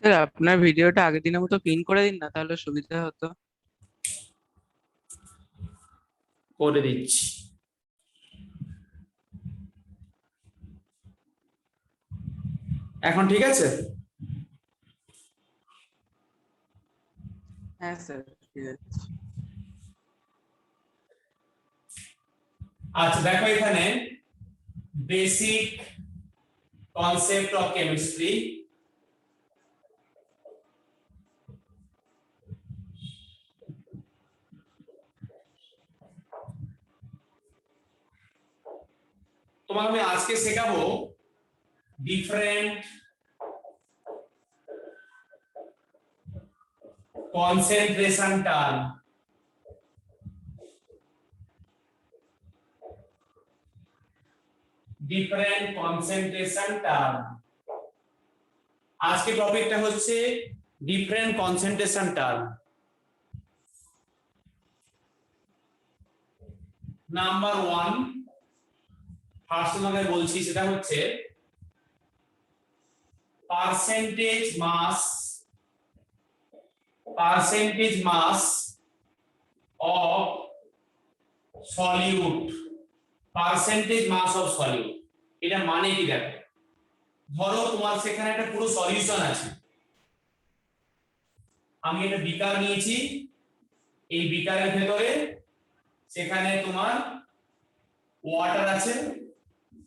Sir আপনার ভিডিওটা আগের দিনের মতো পিন করে দিন না, তাহলে সুবিধা হতো। করে দিচ্ছি। এখন ঠিক আছে? হ্যাঁ স্যার, ঠিক আছে। আচ্ছা দেখো এখানে বেসিক কনসেপ্ট অফ কেমিস্ট্রি, তোমাকে আমি আজকে শেখাবো different concentration term. Different concentration term আজকে টপিকটা হচ্ছে different concentration term. Number 1 first তোমাকে বলছি, সেটা হচ্ছে percentage mass of solute. Percentage mass of solute, এটা মানে কি? দেখো ধরো তোমার সেখানে একটা পুরো সলিউশন আছে, আমি একটা বিকার নিয়েছি, এই বিকারের ভেতরে সেখানে তোমার ওয়াটার আছে,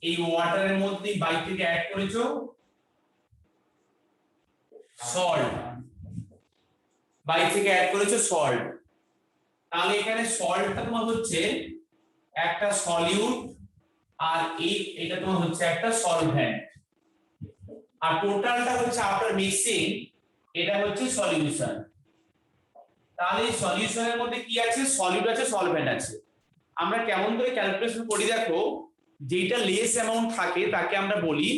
এই ওয়াটারের মধ্যে বাইরে থেকে অ্যাড করেছো সল্ট, বাইরে থেকে অ্যাড করেছো সল্ট। তাহলে এখানে সল্টটা তোমার হচ্ছে একটা সলিউট, আর এটা তোমার হচ্ছে একটা সলভেন্ট, আর টোটালটা হচ্ছে আফটার মিক্সিং এটা হচ্ছে সলিউশন। তাহলে এই সলিউশনের মধ্যে কি আছে? সলিড আছে, সলভেন্ট আছে। আমরা কেমন করে ক্যালকুলেশন করি দেখো, যেটা লেস অ্যামাউন্ট থাকে তাকে আমরা বলি,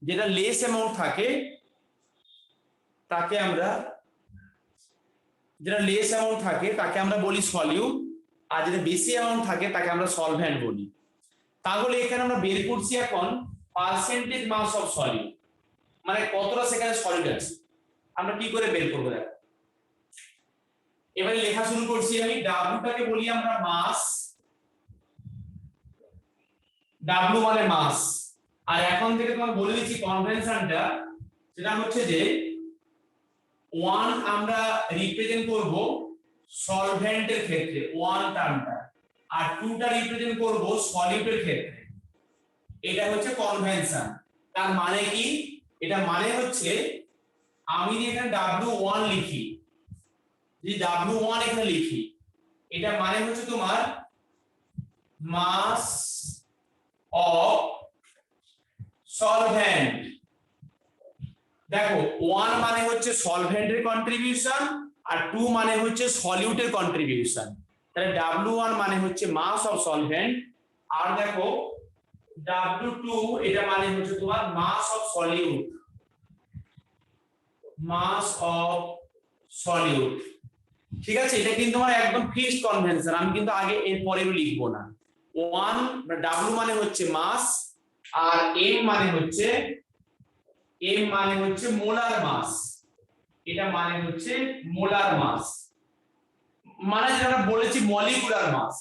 যেটা লেস অ্যামাউন্ট থাকে তাকে আমরা বলি সলিউট, আর যেটা বেশি অ্যামাউন্ট থাকে তাকে আমরা সলভেন্ট বলি। তাহলে এখানে আমরা বের করছি এখন পার্সেন্টেজ মাস অফ সলিড, মানে কতটা সেখানে সলিড আছে। আমরা কি করে বের করবো দেখো, এবারে লেখা শুরু করছি আমি। ডাব্লিউটাকে বলি আমরা মাস, ডাব্লিউ মানে মাস। আর এখন থেকে তোমাকে বলে দিচ্ছি কনভেনশনটা, সেটা হচ্ছে যে 1 আমরা রিপ্রেজেন্ট করব সলভেন্টের ক্ষেত্রে 1 টার্মটা, আর 2টা রিপ্রেজেন্ট করব সলিউটের ক্ষেত্রে। এটা হচ্ছে কনভেনশন। তার মানে কি? এটা মানে হচ্ছে আমি যদি এখানে W1 লিখি, যদি W1 এখানে লিখি, এটা মানে হচ্ছে তোমার মাস অফ সলভেন্ট। দেখো 1 মানে হচ্ছে সলভেন্টের কন্ট্রিবিউশন, আর 2 মানে হচ্ছে সলিউটের কন্ট্রিবিউশন। তাহলে W1 মানে হচ্ছে মাস অফ সলভেন্ট, আর দেখো W2 এটা মানে হচ্ছে তোমার mass of solute, mass of solute. ঠিক আছে? এটা কিন্তু আমার একদম ফিক্সড কনভেনশন, আমি কিন্তু আগে এর পরেও লিখবো না। 1 W মানে হচ্ছে মাস, আর M মানে হচ্ছে মোলার মাস। এটা মানে হচ্ছে মোলার মাস, মানে যেটা আমরা বলেছি মলিকুলার মাস,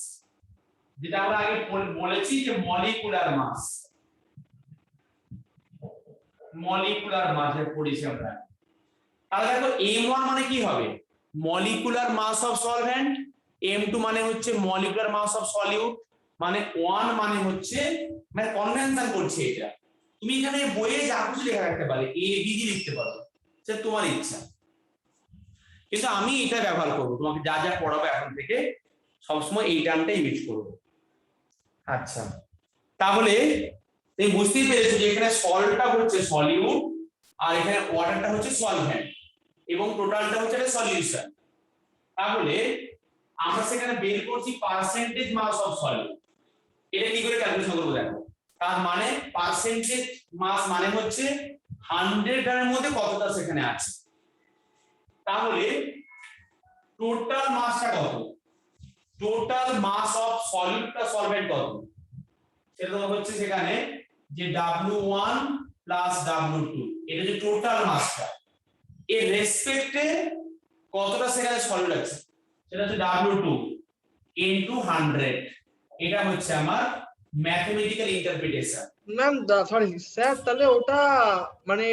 যেটা আমরা আগে বলেছি যে মলিকুলার মাস, পড়েছি আমরা। তাহলে দেখো M1 মানে কি হবে? Molecular mass of solvent, M2 মানে হচ্ছে মলিকুলার মাস অফ সলিউট, মানে 1 মানে হচ্ছে, মানে কনভেনশন করছে এটা। তুমি এখানে বইয়ে যা কিছু লেখা রাখতে পারে, A B D লিখতে পারো, সেটা তোমার ইচ্ছা, কিন্তু আমি এটা ব্যবহার করব, তোমাকে যা যা পড়াবো এখন থেকে সবসময় এই টার্মটাই ইউজ করব। আচ্ছা, তাহলে তুমি বুঝতেই পেরেছো যে এখানে সল্টটা হচ্ছে সলিউট, আর এখানে ওয়াটারটা হচ্ছে সলভেন্ট, এবং টোটালটা হচ্ছে একটা সলিউশন। তাহলে আমরা সেখানে বের করছি পার্সেন্টেজ মাস অফ সলিউট। এটা কি করে ক্যালকুলেশন করব দেখো, তার মানে পার্সেন্টেজ মাস মানে হচ্ছে 100 গ্রামের মধ্যে কতটা সেখানে আছে। তাহলে টোটাল মাসটা কত? Total mass of solid plus solvent কত? সেটা হচ্ছে সেখানে যে W1 প্লাস W2, এটা যে টোটাল মাসটা, এর রেসপেক্টে কতটা সেখানে সলিড আছে সেটা হচ্ছে W2 ইনটু 100 এটা হচ্ছে আমার mathematical interpretation. Ma'am sorry sir, তাহলে ওটা মানে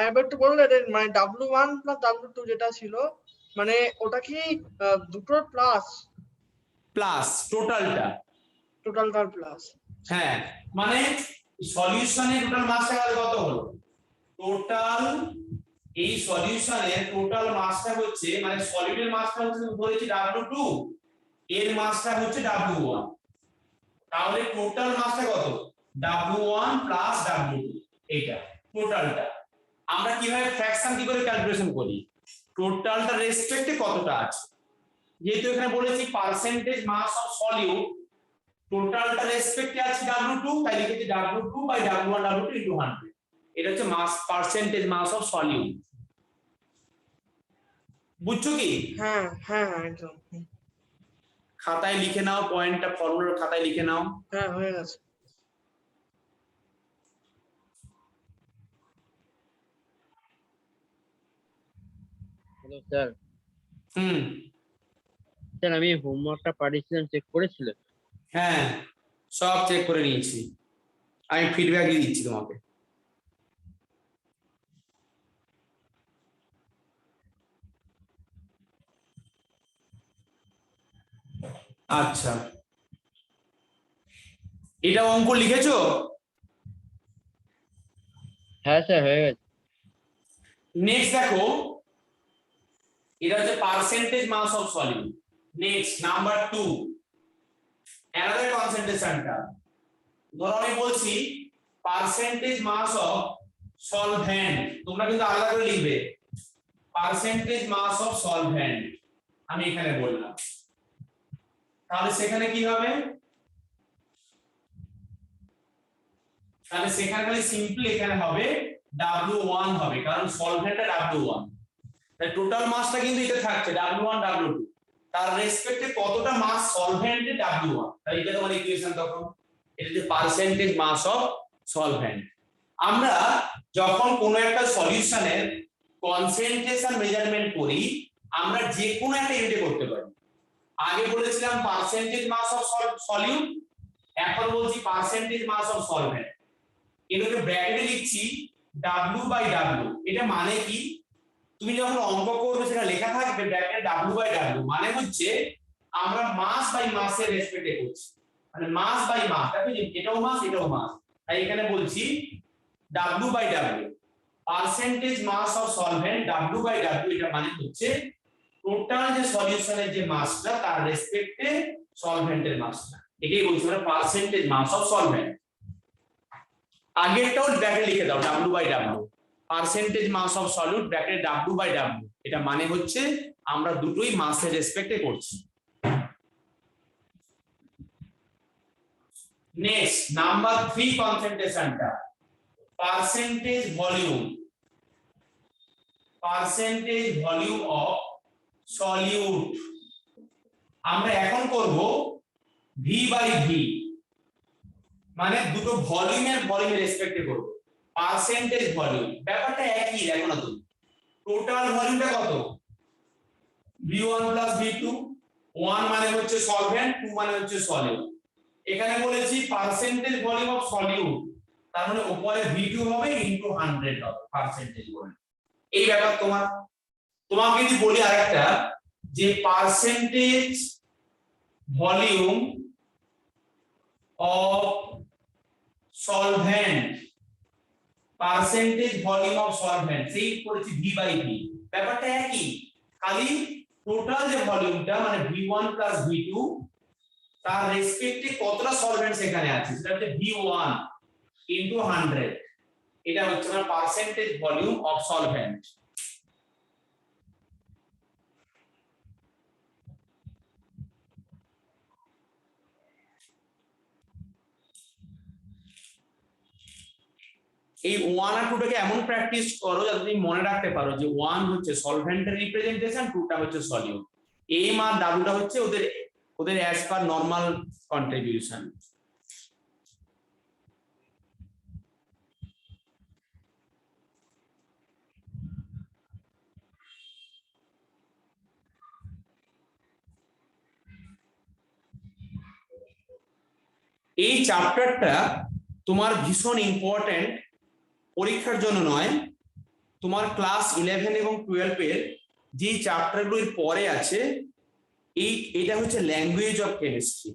আবার একটু বললেন মানে W1 প্লাস W2 যেটা ছিল, মানে ওটা কি দুটোর প্লাস প্লাস টোটালটা, টোটালটার প্লাস? হ্যাঁ মানে সলিউশনের টোটাল মাসটা কত হলো, টোটাল এই সলিউশনের টোটাল মাসটা হচ্ছে মানে সলিডের মাসটা হচ্ছে বলেছি W2, এর মাসটা হচ্ছে W1, তাহলে টোটাল মাসটা কত W1 প্লাস W2 এইটা টোটালটা। আমরা কিভাবে ফ্র্যাকশন কি করে ক্যালকুলেশন করি, টোটালটা রেসপেক্টে কতটা আছে, যেহেতু এখানে বলেছি পার্সেন্টেজ মাস অফ সলিউট, টোটালটা রেসপেক্টে আছে W2, তাই লিখেছি W2 by W1 W2 into 100, এটা হচ্ছে মাস পার্সেন্টেজ মাস অফ সলিউট। বুঝছো কি? হ্যাঁ হ্যাঁ হ্যাঁ একদম। খাতায় লিখে নাও, পয়েন্টটা ফর্মুলার খাতায় লিখে নাও। হ্যাঁ হয়ে গেছে। Hello sir. হুম স্যার আমি হোমওয়ার্কটা পাঠিয়েছিলাম, চেক করেছিলেন? হ্যাঁ সব চেক করে নিয়েছি, আমি ফিডব্যাক দিয়ে দিচ্ছি তোমাকে। আচ্ছা এটা অঙ্ক লিখেছো? হ্যাঁ স্যার হয়ে গেছে। নেক্সট দেখো, এটা হচ্ছে percentage mass of solid. Next number 2 another concentration term. ধরো আমি বলছি পার্সেন্টেজ মাস অফ সলভেন্ট, তোমরা কিন্তু আলাদা করে লিখবে পার্সেন্টেজ মাস অফ সলভেন্ট, আমি এখানে বললাম, তাহলে সেখানে কি হবে, তাহলে সেখানে খালি সিম্পল এখানে হবে W1 হবে, কারণ সলভেন্টটা W1, তাই টোটাল মাসটা কিন্তু এটা থাকছে W1 W2, তার রেসপেক্টে কতটা মাস সলভেন্টে W1, তাই এটা তোমার ইকুয়েশন। তখন এটা যে পার্সেন্টেজ মাস অফ সলভেন্ট। আমরা যখন কোনো একটা সলিউশনের কনসেন্ট্রেশন মেজারমেন্ট করি আমরা যে কোনো একটা ইউনিটে করতে পারি। আগে বলেছিলাম পার্সেন্টেজ মাস অফ সলিউট, এখন বলছি পার্সেন্টেজ মাস অফ সলভেন্ট। এটাকে ব্র্যাকেটে লিখছি W বাই W। এটা মানে কি, তুমি যখন অঙ্ক করবে সেটা লেখা থাকবে ব্র্যাকেটে W বাই W, মানে হচ্ছে আমরা মাস বাই মাসের রেসপেক্টে করছি, মানে মাস বাই মাস, দেখো এটাও মাস এটাও মাস, তাই এখানে বলছি W by W, percentage mass of solvent W by W, এটা মানে হচ্ছে টোটাল যে সলিউশনের যে মাসটা তার রেসপেক্টে সলভেন্টের মাসটা, এটাই বলছি আমরা পার্সেন্টেজ মাস অফ সলভেন্ট। আগেরটাও ব্র্যাকেটে লিখে দাও W by W, percentage mass of solute ব্র্যাকেটে W বাই W, এটা মানে হচ্ছে আমরা দুটোই মাসের রেসপেক্টে করছি। নেক্সট নাম্বার 3 কনসেন্ট্রেশনটা percentage volume, percentage volume of solute. আমরা এখন করব V বাই V, মানে দুটো ভলিউমের রেসপেক্টে করব পার্সেন্টেজ ভলিউম। ব্যাপারটা একই, দেখো না তুমি টোটাল ভলিউমটা কত V1 প্লাস V2, 1 মানে হচ্ছে সলভেন্ট, 2 মানে হচ্ছে সলিউট। এখানে বলেছি পার্সেন্টেজ ভলিউম অফ সলিউট, তার মানে উপরে V2 হবে ইনটু 100 হবে পার্সেন্টেজ ভলিউম। এই ব্যাপার তোমাকে যদি বলি আরেকটা যে percentage volume of solvent, percentage volume of solvent, সেই করেছি V বাই V, ব্যাপারটা একই, খালি টোটাল যে ভলিউমটা মানে V1 প্লাস V2 তার রেসপেক্টে কতটা সলভেন্ট সেখানে আছে সেটা হচ্ছে V1 ইনটু 100, এটা হচ্ছে আমার পার্সেন্টেজ ভলিউম অফ সলভেন্ট। এই 1 আর 2 টাকে এমন প্র্যাকটিস করো যাতে তুমি মনে রাখতে পারো যে 1 হচ্ছে সলভেন্টের রিপ্রেজেন্টেশন, 2 টা হচ্ছে সলিউট, এম আর W টা হচ্ছে ওদের অ্যাজ পার নরমাল কন্ট্রিবিউশন। এই চ্যাপ্টারটা তোমার ভীষণ ইম্পর্টেন্ট, পরীক্ষার জন্য নয়, তোমার ক্লাস 11 এবং 12 এর যে চ্যাপ্টারগুলোর পরে আছে, এটা হচ্ছে ল্যাঙ্গুয়েজ অফ কেমিস্ট্রি।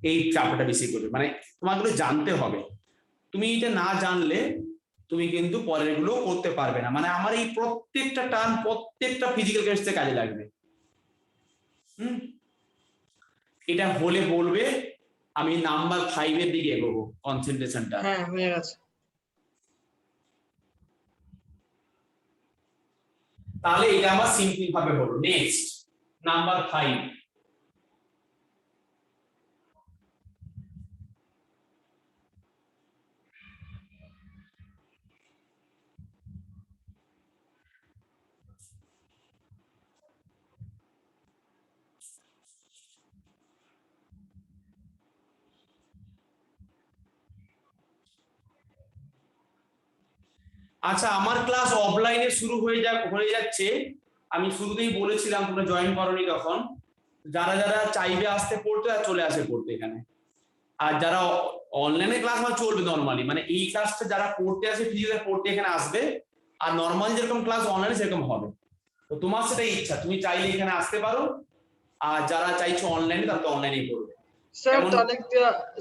এই চ্যাপ্টারটা বেশি করে মানে তোমাকে জানতে হবে, তুমি এটা না জানলে তুমি কিন্তু পরের গুলো করতে পারবে না। মানে আমার এই প্রত্যেকটা টার্ম প্রত্যেকটা ফিজিক্যাল কেমিস্ট্রি কাজে লাগবে। এটা হলে বলবে, আমি নাম্বার 5 এর দিকে এগোবো কনসেন্ট্রেশনটা। হ্যাঁ হয়ে গেছে। তাহলে এটা আমার সিম্পল ভাবে হলো। নেক্সট নাম্বার 5, আচ্ছা আমার ক্লাস অফলাইনে শুরু হয়ে যাচ্ছে। আমি শুরুতেই বলেছিলাম, তোমরা জয়েন করোনি তখন। যারা যারা চাইবে আসতে পড়তে আর চলে আসে পড়তে এখানে, আর যারা অনলাইনে ক্লাস আমার চলবে নরমালি, মানে এই ক্লাসটা যারা পড়তে আসে ফিজিক্যাল পড়তে এখানে আসবে, আর নরমাল যেরকম ক্লাস অনলাইনে সেরকম হবে। তো তোমার সেটাই ইচ্ছা, তুমি চাইলে এখানে আসতে পারো, আর যারা চাইছো অনলাইনে তারা তো অনলাইনেই পড়বে। স্যার তাহলে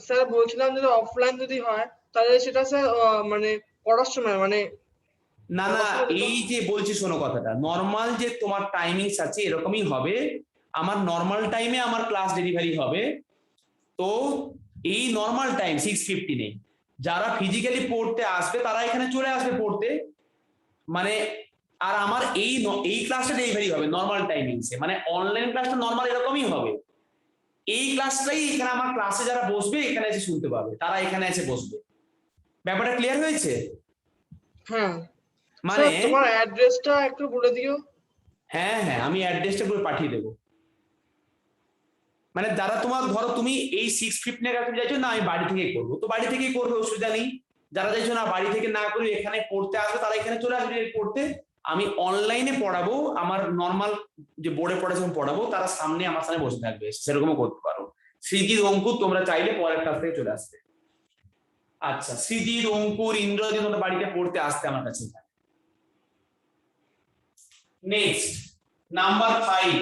স্যার বলছিলাম যদি অফলাইন যদি হয় তাহলে সেটা স্যার মানে করার সময় মানে না না, এই যে বলছি শোনো কথাটা, নরমাল যে তোমার টাইমিংস আছে এরকমই হবে। আমার নরমাল টাইমে আমার ক্লাস ডেলিভারি হবে। তো এই নরমাল টাইম 6:50 নেই, যারা ফিজিক্যালি পড়তে আসবে তারা এখানে চলে আসবে পড়তে, মানে আর আমার এই ক্লাসটা ডেলিভারি হবে নরমাল টাইমিংসে। মানে অনলাইন ক্লাসটা নরমাল এরকমই হবে। এই ক্লাসটাই এখানে আমার ক্লাসে যারা বসবে এখানে এসে শুনতে পাবে, তারা এখানে এসে বসবে। ব্যাপারটা ক্লিয়ার হয়েছে? হ্যাঁ মানে তোমার অ্যাড্রেসটা একটু বলে দিও। হ্যাঁ হ্যাঁ, আমি অ্যাড্রেসটা করে পাঠিয়ে দেবো। মানে যারা তোমার ধরো তুমি এই 6:50 এর কাছে চাইছো না আমি বাড়ি থেকেই করবো, তো বাড়ি থেকেই করবে, অসুবিধা নেই। যারা চাইছো না বাড়ি থেকে না করে এখানে পড়তে আসবে, তারা এখানে চলে আসবে পড়তে। আমি অনলাইনে পড়াবো, আমার নর্মাল যে বোর্ডে পড়াশোনা পড়াবো তারা সামনে আমার সামনে বসে থাকবে, সেরকমও করতে পারো। সৃজিৎ, অঙ্কুর তোমরা চাইলে পরের ক্লাস থেকে চলে আসবে। আচ্ছা সৃজিৎ, অঙ্কুর, ইন্দ্রজিৎ তোমরা বাড়িতে পড়তে আসতে আমার কাছে। নেক্সট নাম্বার 5,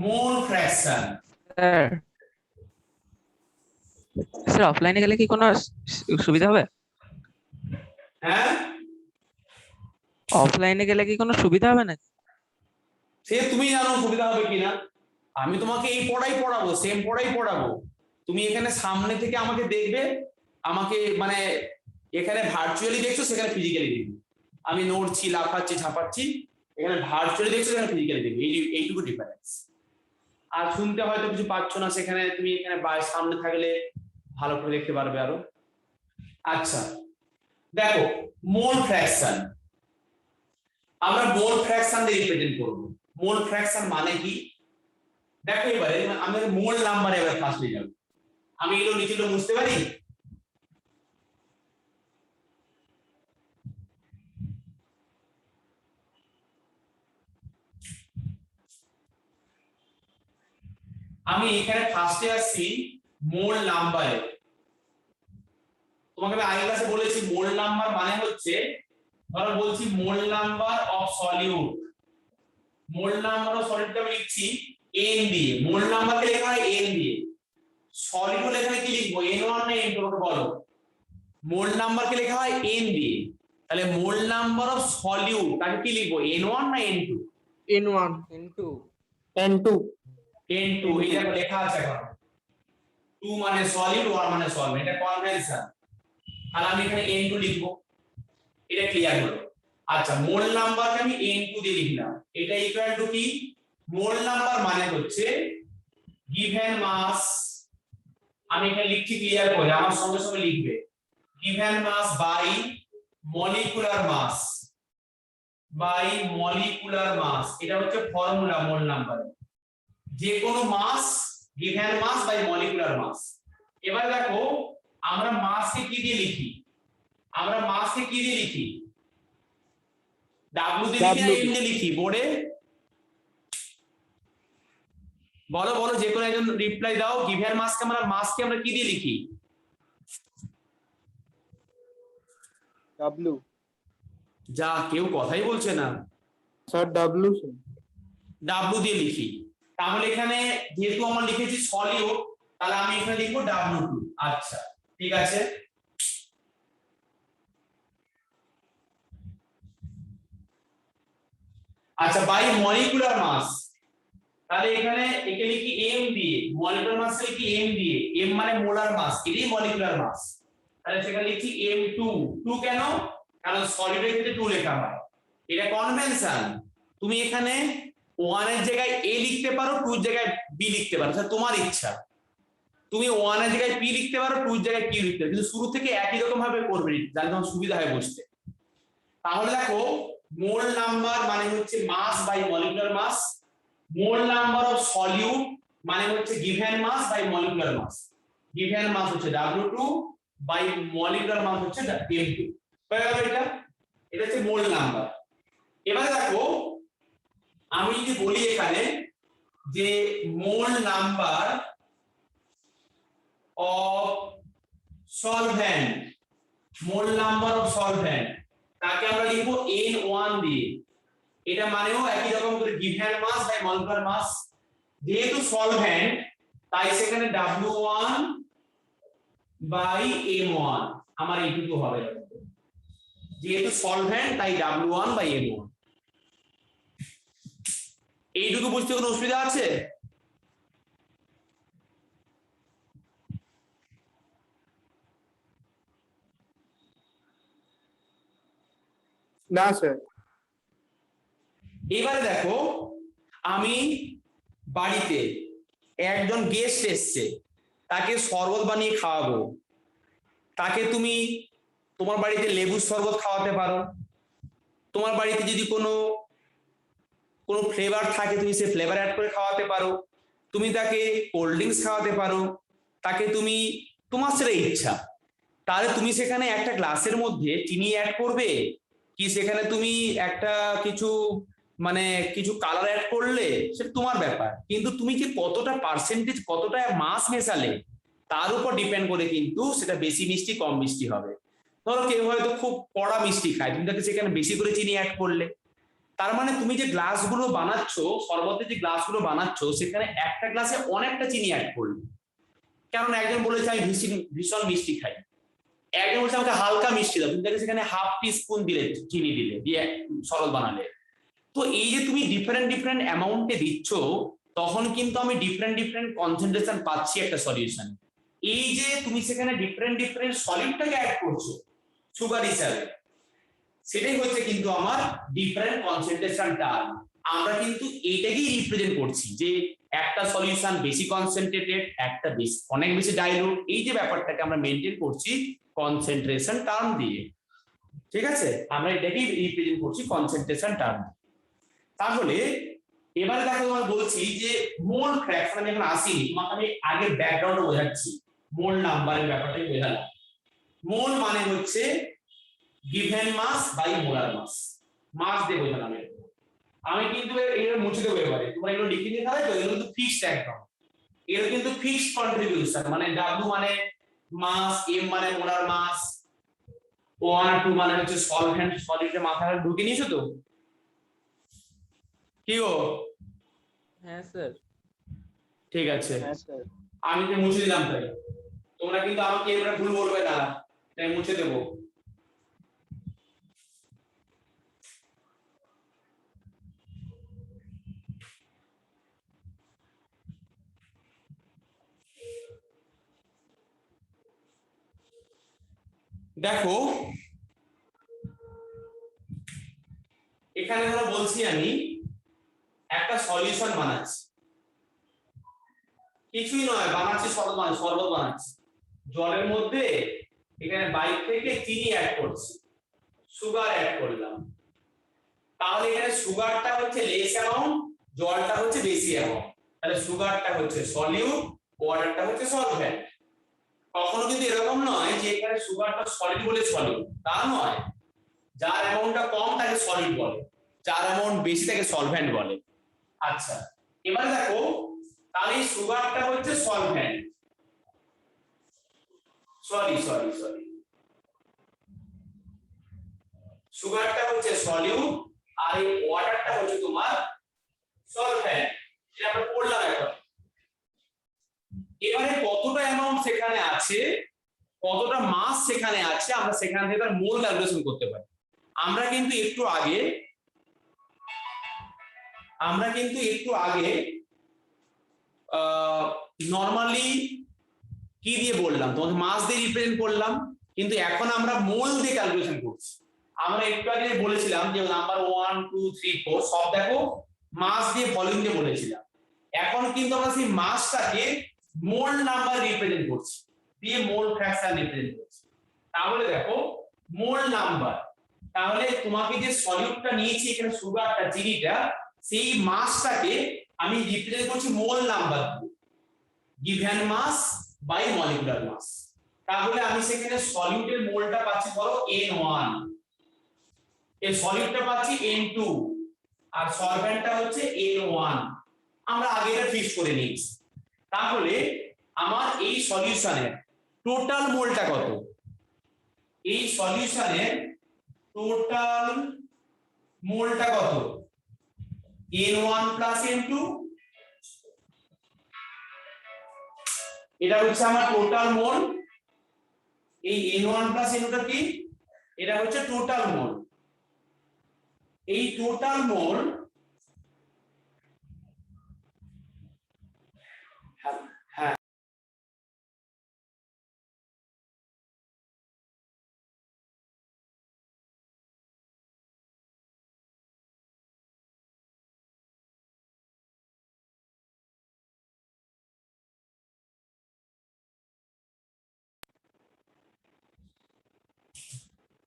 মোল ফ্র্যাকশন। স্যার অফলাইনে গেলে কি কোনো সুবিধা হবে? হ্যাঁ অফলাইনে গেলে কি কোনো সুবিধা হবে না? সে তুমি জানো সুবিধা হবে কিনা। আমি তোমাকে এই পড়াই পড়াবো, সেম পড়াই পড়াবো। তুমি এখানে সামনে থেকে আমাকে দেখবে, আমাকে মানে এখানে ভার্চুয়ালি দেখছো, সেখানে ফিজিক্যালি দেখবে। আমি নড়ছি, লাফাচ্ছি, ঝাঁপাচ্ছি, এখানে ভার্চুয়ালি দেখছো, সেখানে ফিজিক্যালি দেখবে। এইটুকু ডিফারেন্স। আর শুনতে হয়তো কিছু পাচ্ছ না, সেখানে তুমি এখানে সামনে থাকলে ভালো করে দেখতে পারবে আরো। আচ্ছা দেখো, মোল ফ্র্যাকশন আমরা মোল ফ্র্যাকশন দিয়ে রিপ্রেজেন্ট করব। মোল ফ্র্যাকশন মানে কি দেখো, এবারে আমাদের মোল নাম্বার এবার ফার্স্ট হয়ে যাবে। আমি এগুলো নিচেগুলো বুঝতে পারি। আমি এখানে ফার্স্টে আসছি মোল নাম্বারে। তোমাকে আমি আগের ক্লাসে বলেছি মোল নাম্বার মানে হচ্ছে, ধরো বলছি মোল number of solute. Mole number of solute আমি লিখছি n দিয়ে, মোল নাম্বারকে লেখা হয় n দিয়ে। সলিউট এখানে কি লিখবো, n1 না n2 আমাকে বলো। মোল নাম্বারকে লেখা হয় n দিয়ে, তাহলে মোল নাম্বার অফ সলিউট তাকে কি লিখবো, n1 না n2? n1 n2 n2 এই দেখো লেখা আছে এখন। 2 মানে সলিড, 1 মানে সলভেন্ট, এটা কনভেনশন। তাহলে আমি এখানে n2 লিখবো, এটা ক্লিয়ার হলো। আচ্ছা মোল নাম্বারকে আমি n2 দিয়ে লিখলাম, এটা ইকুয়াল টু কি, মোল নাম্বার মানে হচ্ছে গিভেন মাস। আমি এখানে লিখছি ক্লিয়ার করে, আমার সঙ্গে সঙ্গে লিখবে, given mass by molecular mass, by molecular mass. এটা হচ্ছে ফর্মুলা মোল নাম্বারে, যে কোনো mass given mass by molecular mass. এবার দেখো আমরা মাসকে কি দিয়ে লিখি, আমরা মাসকে কি দিয়ে লিখি, W দিয়ে লিখি না M দিয়ে লিখি বোর্ডে? বলো বলো, যে কোনো একজন রিপ্লাই দাও। গিভেন মাসকে আমরা কি দিয়ে লিখি? ডাব্লিউ যা, কেউ কথাই বলছে না। স্যার, ডাব্লিউ ডাব্লু দিয়ে লিখি। তাহলে এখানে যেহেতু আমরা লিখেছি সলিউট, তাহলে আমি এখানে লিখবো W2। আচ্ছা ঠিক আছে। আচ্ছা, বাই মলিকুলার মাস, তাহলে এখানে একে লিখি M দিয়ে, মলিকুলার মাস লিখি M দিয়ে। M মানে মোলার মাস, এটাই মলিকুলার মাস। তাহলে সেখানে লিখি M2। 2 কেন? কারণ সলিডের ক্ষেত্রে 2 লেখা হয়, এটা কনভেনশন। তুমি এখানে 1 এর জায়গায় A লিখতে পারো, 2 এর জায়গায় B লিখতে পারো, সেটা তোমার ইচ্ছা। তুমি 1 এর জায়গায় P লিখতে পারো, 2 এর জায়গায় Q লিখতে পারো, কিন্তু শুরু থেকে একই রকম ভাবে করবে, যাতে তোমার সুবিধা হয় বুঝতে। তাহলে দেখো, মোল নাম্বার মানে হচ্ছে mass by molecular mass, mole number of solute মানে হচ্ছে given mass by molecular mass. Given mass হচ্ছে W2 বাই মলিকুলার মাস হচ্ছে M2। হয়ে গেল এটা, এটা হচ্ছে মোল নাম্বার। এবারে দেখো, আমি যদি বলি এখানে যে মোল number of solvent, mole number of solvent, তাকে আমরা লিখবো N1 দিয়ে। এটা মানেও একই রকম করে given mass by molecular mass. যেহেতু সলভেন্ট তাই সেখানে W1 বাই M1, আমার এইটুকু হবে। যেহেতু সলভেন্ট তাই W1 বাই M1। এইটুকু বুঝতে কোনো অসুবিধা আছে? না স্যার। এবারে দেখো, আমি বাড়িতে একজন গেস্ট এসছে, তাকে শরবত বানিয়ে খাওয়াবো। তাকে তুমি তোমার বাড়িতে লেবুর শরবত খাওয়াতে পারো, তোমার বাড়িতে যদি কোনো ফ্লেভার থাকে তুমি সে ফ্লেভার অ্যাড করে খাওয়াতে পারো, তুমি তাকে কোল্ড ড্রিঙ্কস খাওয়াতে পারো, তাকে তুমি, তোমার সেটা ইচ্ছা। তাহলে তুমি সেখানে একটা গ্লাসের মধ্যে চিনি অ্যাড করবে, কি সেখানে তুমি একটা কিছু মানে কিছু কালার অ্যাড করলে, সেটা তোমার ব্যাপার। কিন্তু তুমি যে কতটা পার্সেন্টেজ, কতটা মাস মেশালে, তার উপর ডিপেন্ড করে কিন্তু সেটা বেশি মিষ্টি কম মিষ্টি হবে। ধরো কেউ হয়তো খুব কড়া মিষ্টি খায়, তুমি তাকে সেখানে বেশি করে চিনি অ্যাড করলে, তার মানে তুমি যে গ্লাসগুলো বানাচ্ছ, শরবতের যে গ্লাসগুলো বানাচ্ছ, সেখানে একটা গ্লাসে অনেকটা চিনি অ্যাড করলে। কারণ একজন বলেছে আমি ভীষণ মিষ্টি খাই, একজন বলছে আমাকে হালকা মিষ্টি দাও, তুমি তাকে সেখানে হাফ টিস্পুন দিলে, চিনি দিলে, দিয়ে শরবত বানালে। তো এই যে তুমি ডিফারেন্ট অ্যামাউন্টে দিচ্ছ, তখন কিন্তু আমি ডিফারেন্ট কনসেন্ট্রেশন পাচ্ছি একটা সলিউশন। এই যে তুমি সেখানে ডিফারেন্ট সলিউটটাকে অ্যাড করছো সুগার হিসাবে, সেটাই হচ্ছে কিন্তু আমার ডিফারেন্ট কনসেন্ট্রেশন টার্ম। আমরা কিন্তু এইটাকেই রিপ্রেজেন্ট করছি যে একটা সলিউশন বেশি কনসেন্ট্রেটেড, একটা বেশি অনেক বেশি ডাইলুট, এই যে ব্যাপারটাকে আমরা মেনটেন করছি কনসেন্ট্রেশন টার্ম দিয়ে। ঠিক আছে, আমরা এটাকেই রিপ্রেজেন্ট করছি কনসেন্ট্রেশন টার্ম। তাহলে এবারে দেখো, তোমার বলছি যে মোল ফ্র্যাকশন, আমি এখন আসিনি, তোমাকে আমি আগে ব্যাকগ্রাউন্ডে বোঝাচ্ছি, মোল নাম্বারের ব্যাপারটাই বোঝালাম। মোল মানে হচ্ছে given mass by molar mass, mass দিয়ে বোঝালাম। আমি কিন্তু এগুলো মুছে দেবো এবারে, তোমরা এগুলো লিখে নিয়ে থাকবে তো, এগুলো কিন্তু ফিক্সড একদম, এগুলো কিন্তু ফিক্সড কন্ট্রিবিউশন। মানে W মানে মাস, M মানে মোলার মাস, 1 আর 2 মানে হচ্ছে সলভেন্ট, সলিডের মাথায় ঢুকে নিয়েছো তো? কি গো? হ্যাঁ স্যার। ঠিক আছে, হ্যাঁ স্যার। আমি তো মুছে দিলাম, তাই তোমরা কিন্তু আমাকে এবারে ভুল বলবে না, তাই মুছে দেবো। দেখো এখানে ধরো বলছি আমি একটা সলিউশন বানাচ্ছি, কিছুই নয়, বানাচ্ছি শরবত বানাচ্ছি জলের মধ্যে। এখানে বাইক থেকে চিনি অ্যাড করছি, সুগার অ্যাড করলাম। তাহলে এখানে সুগারটা হচ্ছে লেস অ্যামাউন্ট, জলটা হচ্ছে বেশি অ্যামাউন্ট। তাহলে সুগারটা হচ্ছে সলিউট, ওয়াটারটা হচ্ছে সলভেন্ট। কখনো কিন্তু এরকম নয় যে এখানে সুগারটা সলিড বলে সলিউট, তা নয়। যার অ্যামাউন্টটা কম তাকে সলিড বলে, যার অ্যামাউন্ট বেশি তাকে সলভেন্ট বলে। আচ্ছা, এবারে দেখো তাহলে এই সুগারটা হচ্ছে সলভেন্ট, সরি সুগারটা হচ্ছে সলিউট আর এই ওয়াটারটা হচ্ছে তোমার সলভেন্ট। এটা আমরা পড়লাম এখন। এবারে কতটা অ্যামাউন্ট সেখানে আছে, কতটা মাস সেখানে আছে, আমরা সেখান থেকে তার মোল ক্যালকুলেশন করতে পারি। আমরা কিন্তু একটু আগে নরমালি কি দিয়ে বললাম, তোমাকে মাস দিয়ে রিপ্রেজেন্ট করলাম, কিন্তু এখন আমরা মোল দিয়ে ক্যালকুলেশন করছি। আমরা একটু আগে বলেছিলাম যে নাম্বার 1 2 3 4 সব দেখো মাস দিয়ে ভলিউম দিয়ে বলেছিলাম। এখন কিন্তু আমরা সেই মাসটাকে মোল নাম্বার রিপ্রেজেন্ট করছি, দিয়ে মোল ফ্র্যাকশন রিপ্রেজেন্ট করছি। তাহলে দেখো মোল নাম্বার, তাহলে তোমাকে যে সলিউটটা নিয়েছি এখানে সুগারটা চিনিটা, সেই মাসটাকে আমি রিপ্রেজেন্ট করছি মোল নাম্বার দিয়ে, given mass by molecular mass. তাহলে আমি সেখানে সলিউটের মোলটা পাচ্ছি বলো N1, এই সলিউটটা পাচ্ছি N2 আর সলভেন্টটা হচ্ছে N1। আমরা আগে এটা ফিক্স করে নিয়েছি। তাহলে আমার এই সলিউশনের টোটাল মোলটা কত, এই সলিউশনের টোটাল মোলটা কত, N1 প্লাস N2, এটা হচ্ছে আমার টোটাল মোল। এই N1 প্লাস N2 টা কি, এটা হচ্ছে টোটাল মোল। এই টোটাল মোল হ্যাঁ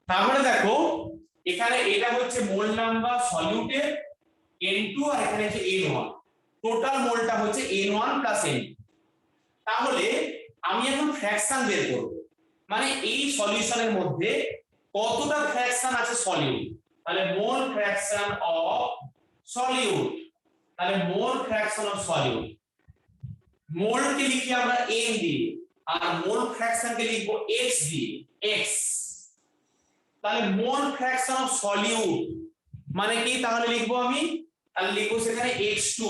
তাহলে দেখো এখানে এটা হচ্ছে মোল নাম্বার সলিউটের N2 আর এখানে হচ্ছে N1, টোটাল মোলটা হচ্ছে N1 প্লাস N2। তাহলে আমি এখন ফ্র্যাকশন বের করব, মানে এই সলিউশনের মধ্যে কতটা ফ্র্যাকশন আছে সলিউট, তাহলে মোল ফ্র্যাকশন অফ সলিউট, তাহলে মোল ফ্র্যাকশন অফ সলিউট, মোলকে লিখি আমরা N দিয়ে আর মোল ফ্র্যাকশনকে লিখবো X দিয়ে, X। তাহলে মোল ফ্র্যাকশন অফ সলিউট মানে কি, তাহলে লিখবো আমি, তাহলে লিখবো সেখানে X2,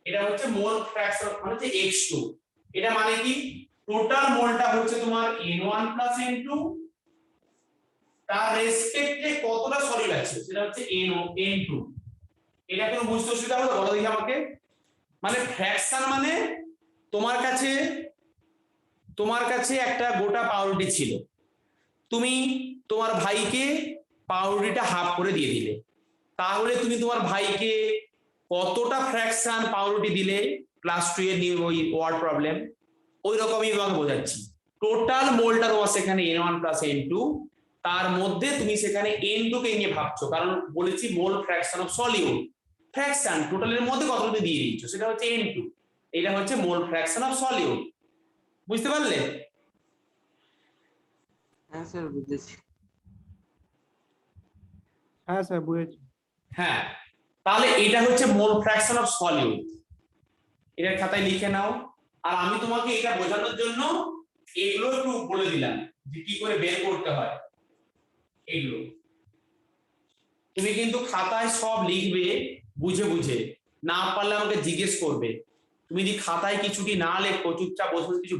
এটা হচ্ছে মোল ফ্র্যাকশন মানে হচ্ছে X2। এটা মানে কি, টোটাল মোলটা হচ্ছে তোমার N1 প্লাস N2, তার রেসপেক্টে কতটা সলিড আছে সেটা হচ্ছে N2। এটা কোনো বুঝতে অসুবিধা হলো, বলো দেখি আমাকে। মানে ফ্র্যাকশন মানে তোমার কাছে একটা গোটা পাউরুটি ছিল, তুমি তোমার ভাইকে পাউরুটিটা হাফ করে দিয়ে দিলে, তাহলে তুমি তোমার ভাইকে কতটা ফ্র্যাকশন পাউরুটি দিলে, ক্লাস 2 এর নিউ ওই ওয়ার্ড প্রবলেম ওই রকমই তোমাকে বোঝাচ্ছি। টোটাল মোলটা তোমার সেখানে N1 প্লাস N2, তার মধ্যে তুমি সেখানে N2 কে নিয়ে ভাবছো, কারণ বলেছি mole fraction of solute, fraction টোটালের মধ্যে কতটা দিয়ে দিচ্ছ সেটা হচ্ছে N2, এটা হচ্ছে মোল ফ্র্যাকশন অফ সলিউট। বুঝতে পারলে? হ্যাঁ স্যার বুঝেছি। হ্যাঁ স্যার বুঝেছি। হ্যাঁ, তাহলে এটা হচ্ছে মোল ফ্র্যাকশন অফ সলিউট, এটা খাতায় লিখে নাও। আর আমি তোমাকে এটা বোঝানোর জন্য এগুলো একটু বলে দিলাম যে কি করে বের করতে হয় এগুলো। তুমি কিন্তু খাতায় সব লিখবে বুঝে বুঝে, না পারলে আমাকে জিজ্ঞেস করবে। তুমি যদি খাতায় কিছুটি না লেখো, চুপচাপ বসে কিছু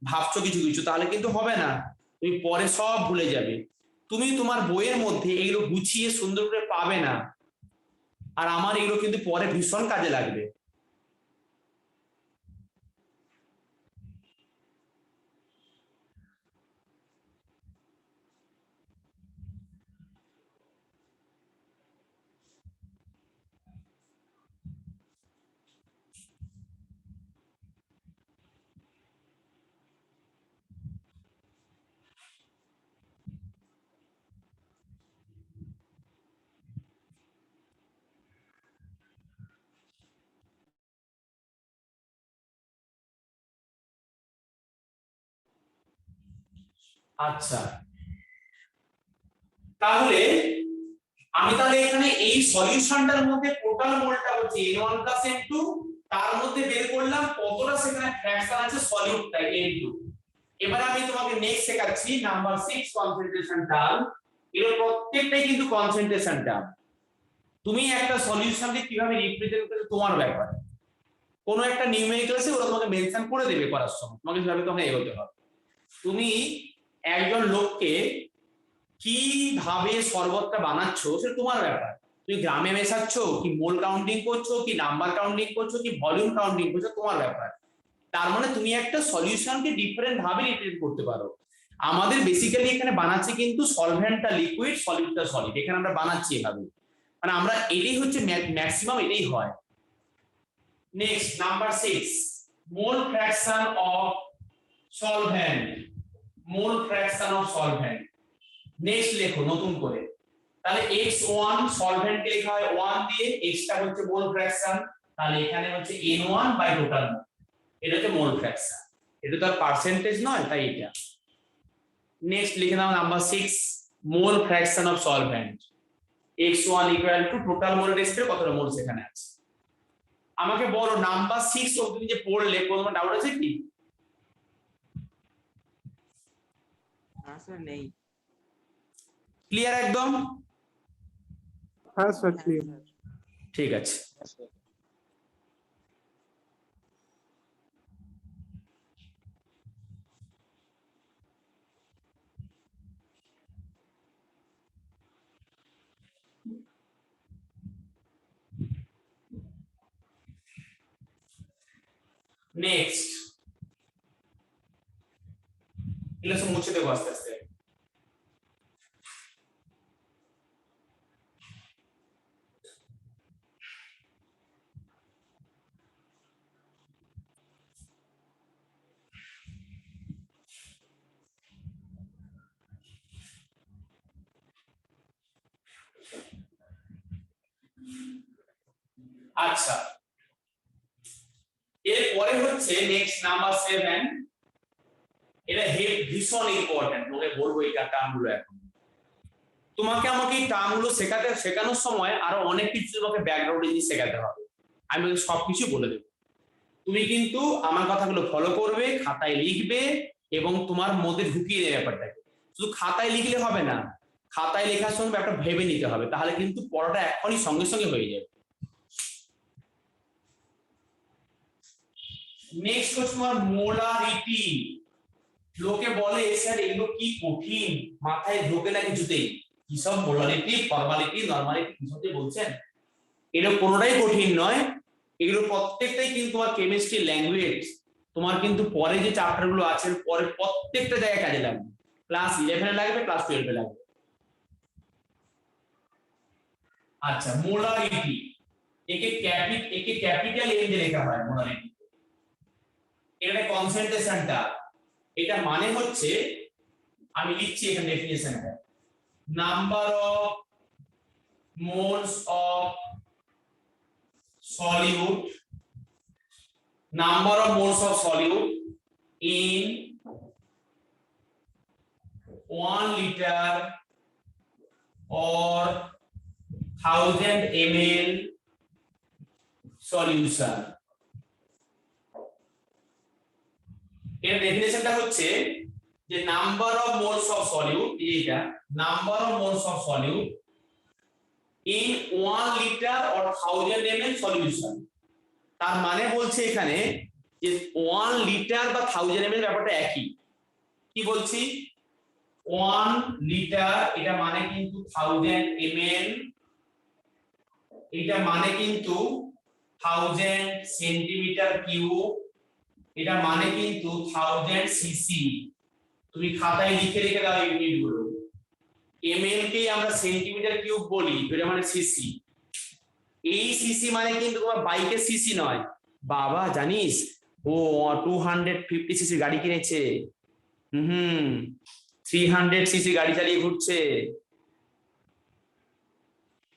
ভাবছো কিছু কিছু, তাহলে কিন্তু হবে না, তুমি পরে সব ভুলে যাবে। তুমি তোমার বইয়ের মধ্যে এগুলো গুছিয়ে সুন্দর করে পাবে না, আর আমার এগুলো কিন্তু পরে ভীষণ কাজে লাগবে। আচ্ছা, তাহলে আমি এখানে এই সলিউশনটার মধ্যে টোটাল মোলটা হচ্ছে N1 প্লাস N2 তার মধ্যে বের করলাম কতটা সেখানে ফ্র্যাকশন আছে সলিউটটা n2। এবার আমি তোমাকে নেক্সট শেখাচ্ছি নাম্বার 6 কনসেন্ট্রেশন টার্ম। এর প্রত্যেকটাই কিন্তু কনসেন্ট্রেশন টার্ম। তুমি একটা সলিউশনকে কিভাবে রিপ্রেজেন্ট করবে তোমার ব্যাপার। কোনো একটা নিউমেরিক্যালসে ওরা তোমাকে মেনশন করে দেবে করার সময়, তোমাকে সেভাবে তোমাকে এগোতে হবে। তুমি একজন লোককে কিভাবে শরবতটা বানাচ্ছ সেটা তোমার ব্যাপার। তুমি গ্রামে মেশাচ্ছ কি মোল কাউন্টিং করছো কি নাম্বার কাউন্টিং করছো কি ভলিউম কাউন্টিং করছো তোমার ব্যাপার। তার মানে তুমি একটা সলিউশনকে ডিফারেন্ট ভাবে রিপ্রেজেন্ট করতে পারো। আমাদের বেসিক্যালি এখানে বানাচ্ছি কিন্তু সলভেন্টটা লিকুইড সলিডটা সলিড, এখানে আমরা বানাচ্ছি এভাবে, মানে আমরা এটাই হচ্ছে ম্যাক্সিমাম এটাই হয়। Next number 6 mole fraction of solvent, mole fraction of solvent. Next লেখো নতুন করে, তাহলে x1 সলভেন্ট কে লেখা হয় 1 দিয়ে, x টা হচ্ছে মোল ফ্র্যাকশন, তাহলে এখানে হচ্ছে n1 বাই টোটাল মোল, এটা হচ্ছে মোল ফ্র্যাকশন। এটা তো আর পার্সেন্টেজ নয় তাই এটা। নেক্সট লিখে নাও number 6 mole fraction of solvent, x1 equal to total mole রেসপে কতটা মোল সেখানে আছে। আমাকে বলো নাম্বার 6 অবধি যে পড়লে কোনো ডাউট আছে কি? না স্যার নেই। ক্লিয়ার একদম? হ্যাঁ স্যার হ্যাঁ ক্লিয়ার। স্যার। ঠিক আছে। নেক্সট এগুলো সব মুছে দেবো আস্তে আস্তে। আচ্ছা এরপরে হচ্ছে নেক্সট নাম্বার 7, এটা ভীষণ ইম্পর্টেন্ট, তোমাকে বলবো এই টার্মগুলো এখন। তোমাকে আমাকে এই টার্মগুলো শেখানোর সময় আরো অনেক কিছু তোমাকে ব্যাকগ্রাউন্ডে জিনিস শেখাতে হবে, আমি সবকিছু বলে দেবো। তুমি কিন্তু আমার কথাগুলো ফলো করবে, খাতায় লিখবে এবং তোমার মধ্যে ঢুকিয়ে দেবে ব্যাপারটাকে। শুধু খাতায় লিখলে হবে না, খাতায় লেখার সময় ব্যাপারটা ভেবে নিতে হবে, তাহলে কিন্তু পড়াটা এখনই সঙ্গে সঙ্গে হয়ে যাবে। নেক্সট হচ্ছে তোমার মোলারিটি। লোকে বলে স্যার এগুলো কি কঠিন, মাথায় ঢোকে না কিছুতেই, কি সব মোলারিটি ফর্মালিটি নরমালিটি কি সব বলছেন, এগুলো কোনোটাই কঠিন নয়। এগুলো প্রত্যেকটাই কিন্তু তোমার কেমিস্ট্রি ল্যাঙ্গুয়েজ, তোমার কিন্তু পরে যে চ্যাপ্টার গুলো আছে পরে প্রত্যেকটা জায়গায় কাজে লাগবে, ক্লাস 11 এ লাগবে ক্লাস 12 এ লাগবে। আচ্ছা মোলারিটি, একে ক্যাপিটাল এম দিয়ে লেখা হয় মোলারিটি। এখানে কনসেন্ট্রেশনটা, এটা মানে হচ্ছে আমি লিখছি এখানে ডেফিনিশনটা, number of moles of solute, number of moles of solute in 1 liter or 1000 ml solution। এর ডেফিনিশনটা হচ্ছে যে number of moles of solute, এইটা number of moles of solute in 1 liter or 1000 ml solution। তার মানে বলছে এখানে যে 1 লিটার বা 1000 ml ব্যাপারটা একই। কি বলছি 1 লিটার এটা মানে কিন্তু 1000 ml, এটা মানে কিন্তু 1000 সেন্টিমিটার কিউব, এটা মানে কিন্তু 1000 সিসি। তুমি খাতায় লিখে রেখে দাও ইউনিট গুলো, ml কে আমরা সেন্টিমিটার কিউব বলি, এটা মানে সিসি। এই সিসি মানে কিন্তু তোমার বাইকের সিসি নয় বাবা, জানিস ও 250 সিসি গাড়ি কিনেছে, 300 সিসি গাড়ি চালিয়ে ঘুরছে,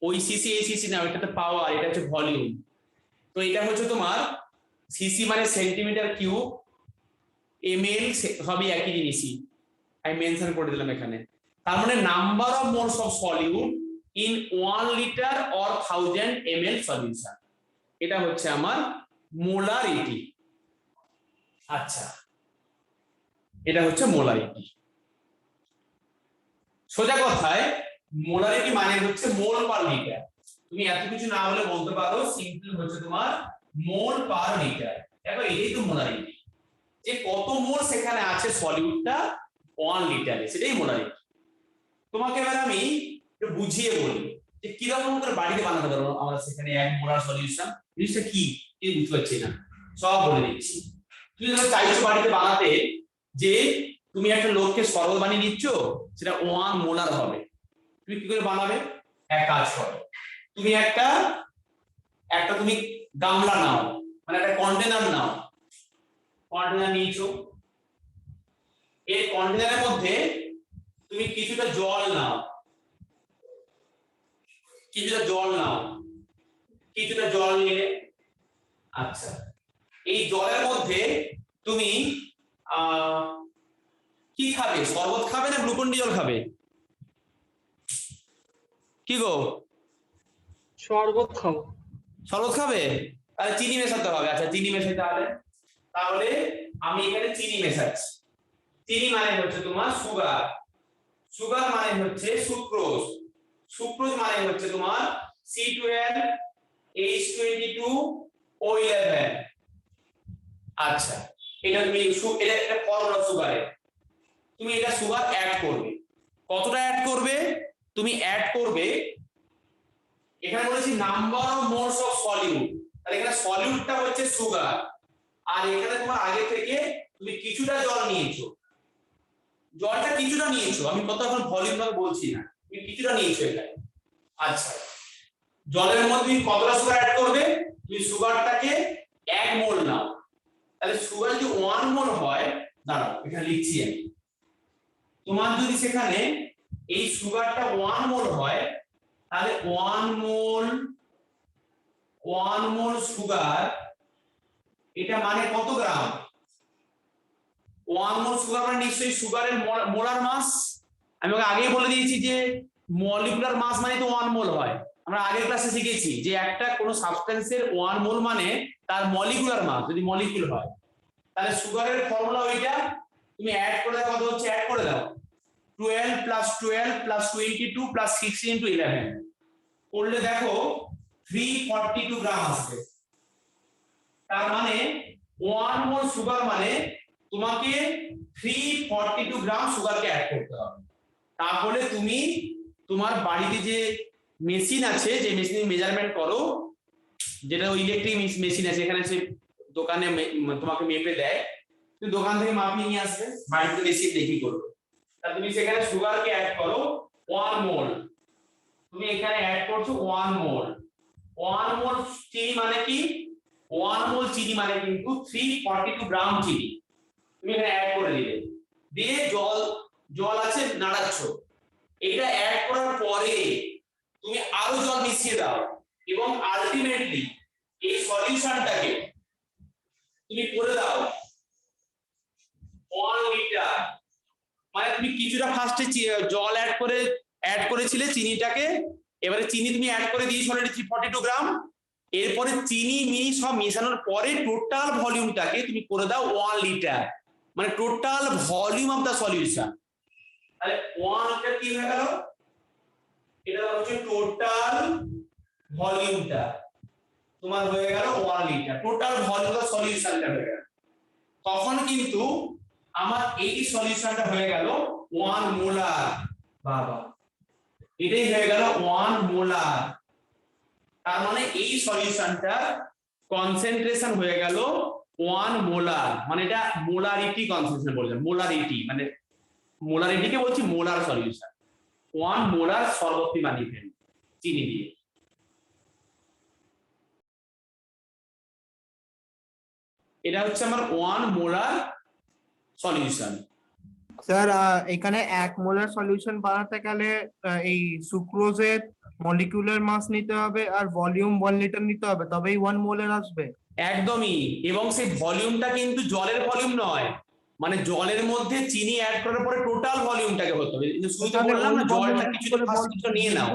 ওই সিসি এই সিসি না, এটা তো পাওয়ার, এটা হচ্ছে ভলিউম। তো এটা হচ্ছে তোমার সিসি মানে সেন্টিমিটার কিউব, ml সবই একই জিনিসই, আমি মেনশন করে দিলাম এখানে। তার মানে number of moles of solute in 1 litre or 1000 ml solution, এটা হচ্ছে আমার মোলারিটি। আচ্ছা, এটা হচ্ছে মোলারিটি। সোজা কথায় মোলারিটি মানে হচ্ছে মোল পার লিটার। তুমি এত কিছু না বলে বলতে পারো সিম্পল হচ্ছে তোমার মোল পার লিটার। দেখো এটাই তো মোলারিটি, যে কত মোল সেখানে আছে সলিউটটা 1 লিটারে, সেটাই মোলারিটি। তোমাকে এবার আমি একটু বুঝিয়ে বলি যে কিরকম করে বাড়িতে বানাতে পারবো আমরা সেখানে 1 মোলার সলিউশন। জিনিসটা কি বুঝতে পারছি না, সব বলে দিচ্ছি। তুমি যখন চাইছো বাড়িতে বানাতে যে তুমি একটা লোককে সরল বানিয়ে নিচ্ছ, সেটা 1 মোলার হবে, তুমি কি করে বানাবে? এক কাজ করো, তুমি একটা তুমি গামলা নাও, মানে একটা কন্টেনার নাও, কন্টেনার নিয়েছো, এই কন্টেনারের মধ্যে তুমি কিছুটা জল নাও, কিছুটা জল নিলে, আচ্ছা এই জলের মধ্যে তুমি কি খাবে? শরবত খাবে না গ্লুকন ডি জল খাবে? কি গো, শরবত খাবো। শরবত খাবে? তাহলে চিনি মেশাতে হবে। আচ্ছা চিনি মেশাতে হবে, তাহলে আমি এখানে চিনি মেশাচ্ছি। চিনি মানে হচ্ছে তোমার সুগার, সুগার মানে হচ্ছে সুক্রোজ, সুক্রোজ মানে হচ্ছে তোমার C12H22O11। আচ্ছা এটা তুমি এটা একটা ফর্মুলা সুগারের, তুমি এটা সুগার অ্যাড করবে। কতটা অ্যাড করবে? তুমি অ্যাড করবে, এখানে বলেছি number of moles of solute, তাহলে এখানে সলিউটটা হচ্ছে সুগার, আর এখানে তোমার আগে থেকে তুমি কিছুটা জল নিয়েছো, জলটা কিছুটা নিয়েছো, আমি কত এখন ভলিউম ভাবে বলছি না, তুমি কিছুটা নিয়েছো এখানে। আচ্ছা জলের মধ্যে তুমি কতটা সুগার অ্যাড করবে? তুমি সুগারটাকে 1 মোল নাও, তাহলে সুগার যদি 1 মোল হয়, দাঁড়াও এখানে লিখছি আমি, তোমার যদি সেখানে এই সুগারটা 1 মোল হয়, তাহলে 1 মোল সুগার, এটা মানে কত গ্রাম? 1 মোল সুগার মানে নিশ্চয়ই সুগারের মোলার মাস। আমি ওকে আগেই বলে দিয়েছি যে মলিকুলার মাস মানে তো 1 মোল হয়, আমরা আগের ক্লাসে শিখেছি যে একটা কোনো সাবস্টেন্সের 1 মোল মানে তার মলিকুলার মাস, যদি মলিকুল হয়। তাহলে সুগারের ফর্মুলা ওইটা, তুমি অ্যাড করে দাও, কত হচ্ছে অ্যাড করে দাও, 12 + 12 + 22 + 16 × 11 করলে দেখো 342 গ্রাম আসবে। তার মানে 1 মোল সুগার মানে তোমাকে 342 গ্রাম সুগারকে অ্যাড করতে হবে। তাহলে তুমি তোমার বাড়িতে যে মেশিন আছে, যে মেশিনে মেজারমেন্ট করো, যেটা ওই ইলেকট্রিক মেশিন আছে, এখানে সে দোকানে তোমাকে মেপে দেয়, তুমি দোকান থেকে মাপিয়ে নিয়ে আসবে, বাড়িতে মেশিন দেখি করবে। তাহলে তুমি সেখানে সুগারকে অ্যাড করো 1 মোল, তুমি এখানে অ্যাড করছো 1 মোল। 1 মোল চিনি মানে কি? 1 মোল চিনি মানে কিন্তু 342 গ্রাম চিনি তুমি এখানে অ্যাড করে দিলে, দিয়ে জল আছে নাড়াচ্ছো। এটা অ্যাড করার পরে তুমি আরো জল মিশিয়ে দাও, এবং আলটিমেটলি এই সলিউশনটাকে তুমি করে দাও 1 লিটার। মানে তুমি কিছুটা ফার্স্টে জল অ্যাড করেছিলে চিনিটাকে, এবারে চিনি তুমি অ্যাড করে দিয়েছো অলরেডি 342 গ্রাম, এরপরে চিনি মিনি সব মেশানোর পরে টোটাল ভলিউমটাকে তুমি করে দাও 1 লিটার, মানে total volume of the solution. তাহলে 1 লিটার কি হয়ে গেল? এটা হচ্ছে টোটাল ভলিউমটা তোমার হয়ে গেল 1 লিটার, টোটাল ভলিউম অফ সলিউশনটা হয়ে গেল। তখন কিন্তু আমার এই সলিউশনটা হয়ে গেল 1 মোলার। বাবা, এটাই হয়ে গেল 1 মোলার। তার মানে এই সলিউশনটা কনসেন্ট্রেশন হয়ে গেল 1 মোলার, মানে এটা মোলারিটি কনসেন্ট্রেশন বলছেন, মোলারিটি মানে মোলারিটিকে বলছি মোলার সলিউশন। 1 মোলার শরবতী বানিয়ে ফেলি চিনি দিয়ে। এটা হচ্ছে আমার 1 মোলার সলিউশন। স্যার এখানে 1 মোলার সলিউশন বানাতে গেলে এই সুক্রোজের মলিকিউলার মাস নিতে হবে আর ভলিউম 1 লিটার নিতে হবে, তবেই 1 মোলার আসবে। একদমই, এবং সেই ভলিউমটা কিন্তু জলের ভলিউম নয়, মানে জলের মধ্যে চিনি অ্যাড করার পরে টোটাল ভলিউমটাকে হতে হবে। কিন্তু শুরুতে বললাম না জলটা কিছুটা ফার্স্ট কিছু নিয়ে নাও।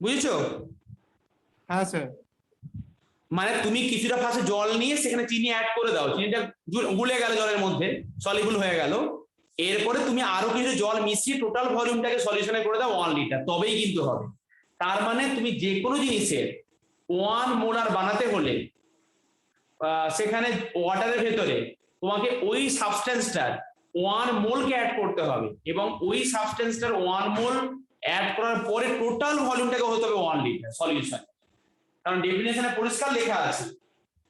বুঝেছো? হ্যাঁ স্যার। মানে তুমি কিছুটা ফার্স্টে জল নিয়ে সেখানে চিনি অ্যাড করে দাও, চিনিটা গুলে গেল জলের মধ্যে, সলিবল হয়ে গেল, এরপরে তুমি আরো কিছু জল মিশিয়ে টোটাল ভলিউমটাকে সলিউশনে করে দাও 1 লিটার, তবেই কিন্তু হবে। তার মানে তুমি যে কোনো জিনিসের 1 মোলার বানাতে হলে সেখানে ওয়াটারের ভেতরে তোমাকে ওই সাবস্টেন্সটার 1 মোলকে অ্যাড করতে হবে, এবং ওই সাবস্টেন্সটার 1 মোল অ্যাড করার পরে টোটাল ভলিউমটাকে হতে হবে 1 লিটার সলিউশন। কারণ ডেফিনেশনে পরিষ্কার লেখা আছে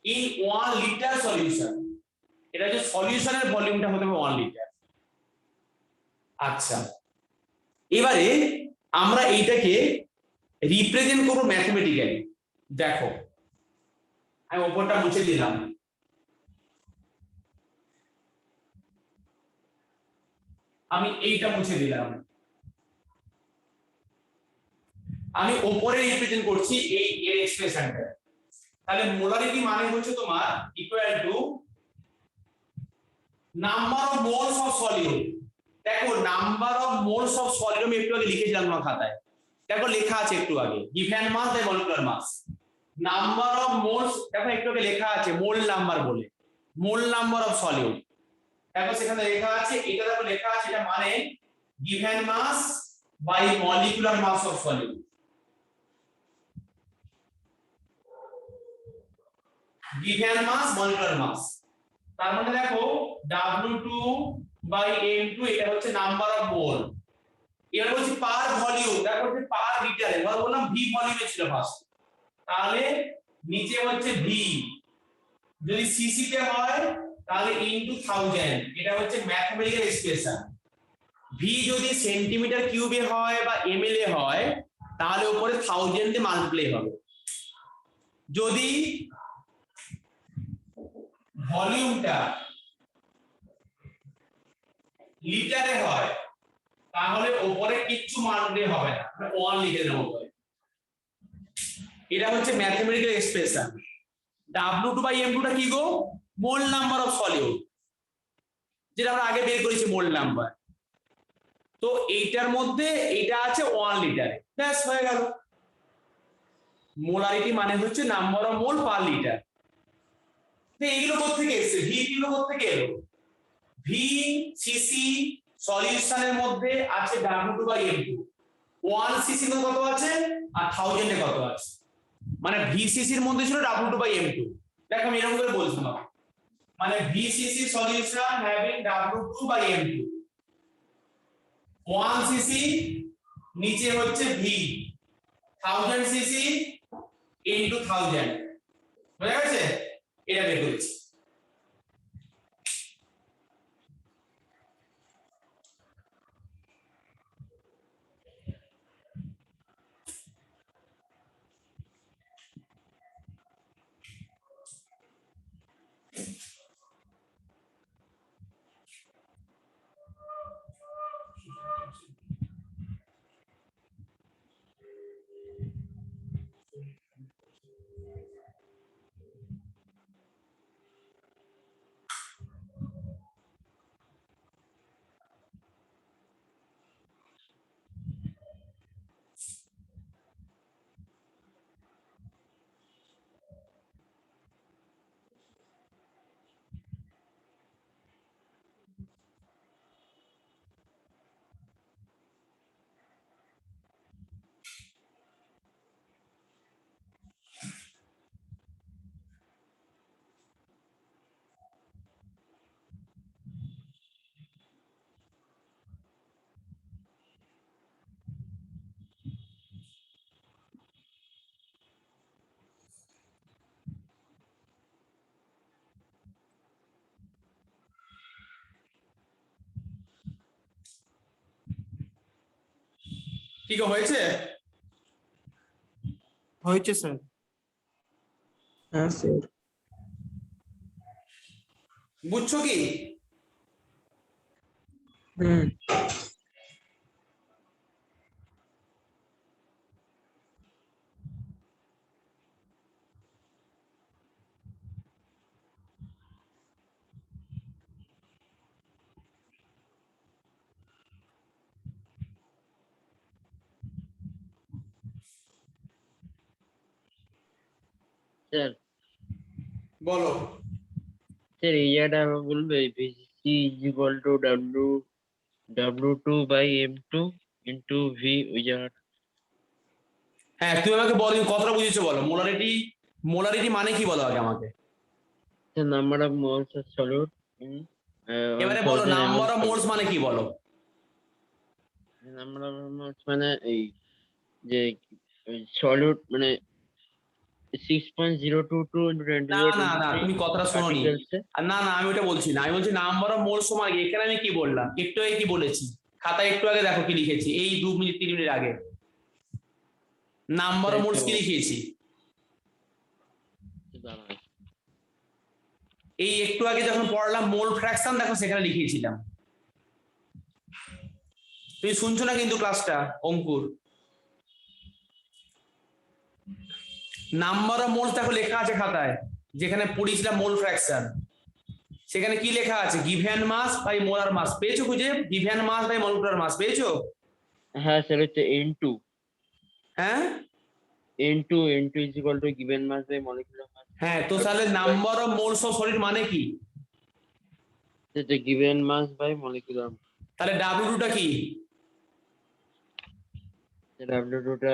ইন 1 লিটার সলিউশন, এটা হচ্ছে সলিউশনের ভলিউমটা হতে হবে 1 লিটার। আচ্ছা, এবারে আমরা এইটাকে রিপ্রেজেন্ট করব ম্যাথমেটিক্যালি। দেখো আমি উপরটা মুছে দিলাম, আমি এইটা মুছে দিলাম, আমি উপরে রিপ্রেজেন্ট করছি এই এর এক্সপ্রেশনটা। তাহলে মোলারিটি মানে হচ্ছে তোমার equal to number of moles of solid. দেখো number of moles of solid আমি একটু আগে লিখেছিলাম তোমার খাতায়, দেখো লেখা আছে একটু আগে given mass by molecular mass. Number of moles দেখো একটু আগে লেখা আছে মোল নাম্বার বলে, মোল নাম্বার অফ সলিড দেখো সেখানে লেখা আছে, এটা দেখো লেখা আছে, এটা মানে given mass by molecular mass of solid. Given mass molecular mass, তার মানে দেখো W2 বাই M2 এটা হচ্ছে নাম্বার অফ মোল। এবার বলছি পার ভলিউম, দেখো হচ্ছে পার লিটারে, এবার বললাম ভি ভলিউমে ছিল ফার্স্ট, তাহলে নিচে হচ্ছে ভি, যদি সিসি তে হয় তাহলে ইনটু 1000, এটা হচ্ছে ম্যাথমেটিক্যাল এক্সপ্রেশন। ভি যদি সেন্টিমিটার কিউবে হয় বা এমএল এ হয় তাহলে উপরে 1000 দিয়ে মাল্টিপ্লাই হবে। যদি ভলিউমটা লিটারে হয় তাহলে উপরে কিচ্ছু মাল্টিপ্লাই হবে না, 1 লিখে দেবো উপরে। এটা হচ্ছে mathematical expression. W2 by M2 টা কি গো? মোল নাম্বার অফ সলিড, যেটা আমরা আগে বের করেছি মোল নাম্বার। তো এইটার মধ্যে এটা আছে 1 লিটারে, ব্যাস হয়ে গেল। মোলারিটি মানে হচ্ছে number of mole per litre. তো এইগুলো কোত্থেকে এসেছে? ভি গুলো কোত্থেকে এলো? ভি সিসি সলিউশনের মধ্যে আছে W2 বাই M2, 1 সিসি কত আছে আর 1000 এ কত আছে, মানে ভিসিসি এর মধ্যে ছিল W2 বাই M2। দেখো আমি এরকম করে বলছি না, মানে V cc solution having W2 by M2, 1 cc নিচে হচ্ছে ভি, 1000 সিসি ইনটু 1000, বুঝা গেছে? এটা বের করেছি। ঠিক হয়েছে? হয়েছে স্যার। হ্যাঁ স্যার। বুঝছো কি? হুম। স্যার বলো। স্যার এই জায়গাটা আমাকে বলবে VC is equal to W2/M2 into V ওই জায়গাটা। হ্যাঁ তুমি আমাকে বলো, তুমি কতটা বুঝেছো বলো। মোলারিটি মানে কি বলো আগে আমাকে। Sir number of moles of solute in এবারে বলো 1000 নাম্বার ml অফ মোলস মানে কি বলো। নাম্বার অফ মোলস মানে এই যে সলিউট মানে 6.022 into 10 to না the না না 23 তুমি কথাটা শোনোনি। particles এ। আর না না আমি ওটা বলছি না, আমি বলছি নাম্বার অফ মোলস সমান কি। এখানে আমি কি বললাম একটু আগে কি বলেছি, খাতায় একটু আগে দেখো কি লিখেছি, এই 2 মিনিট 3 মিনিট আগে নাম্বার অফ মোলস কি লিখিয়েছি। দাঁড়ান। এই একটু আগে যখন পড়লাম মোল ফ্র্যাকশন দেখো সেখানে লিখিয়েছিলাম। তুমি শুনছো না কিন্তু ক্লাসটা অঙ্কুর। নাম্বার অফ মোলস দেখো লেখা আছে খাতায়, যেখানে পড়িয়েছিলাম মোল ফ্র্যাকশন সেখানে কি লেখা আছে, given mass by molar mass. পেয়েছো খুঁজে? Given mass by molecular mass পেয়েছো? হ্যাঁ স্যার হচ্ছে N2 হ্যাঁ N2 is equal to given mass by molecular mass। হ্যাঁ তো তাহলে number of moles of solid মানে কি? সেটা given mass by molecular mass। তাহলে W2 টা কি? W2 টা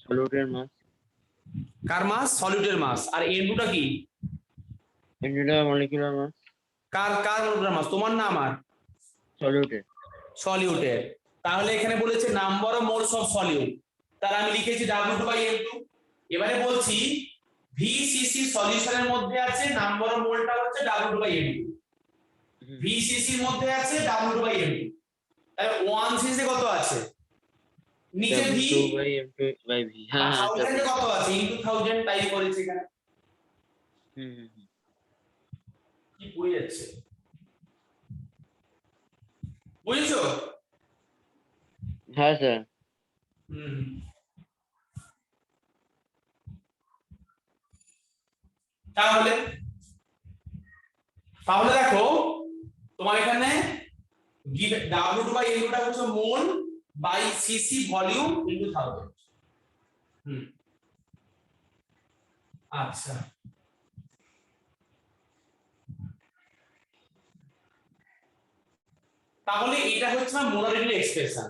সলিউটের মাস। কার মাস? সলিডের মাস। আর N2 টা কি? N2 টা molecular mass কার কার মলিকুলার মাস, তোমার না আমার? সলিউটের। সলিউটের। তাহলে এখানে বলেছে number of moles of solute, তাহলে আমি লিখেছি W2/M2। এবারে বলছি ভিসিসি সলিউশনের মধ্যে আছে, নাম্বার অফ মোলটা হচ্ছে W2/M2। ভিসিসি এর মধ্যে আছে W2/M2। তাহলে 1cc কত আছে নিচে ভি, W2/M2/V। হ্যাঁ হ্যাঁ স্যার। 1000 কত আছে ইনটু 1000 টাইপ করেছি এখানে। কি পড়ে যাচ্ছে বুঝছো? হ্যাঁ স্যার। হুম তাহলে তাহলে দেখো তোমার এখানে W2/M2 টা হচ্ছে মোল বাই সিসি ভলিউম ইনটু 1000। আচ্ছা তাহলে এটা হচ্ছে না মোলারিটি এক্সপ্রেশন।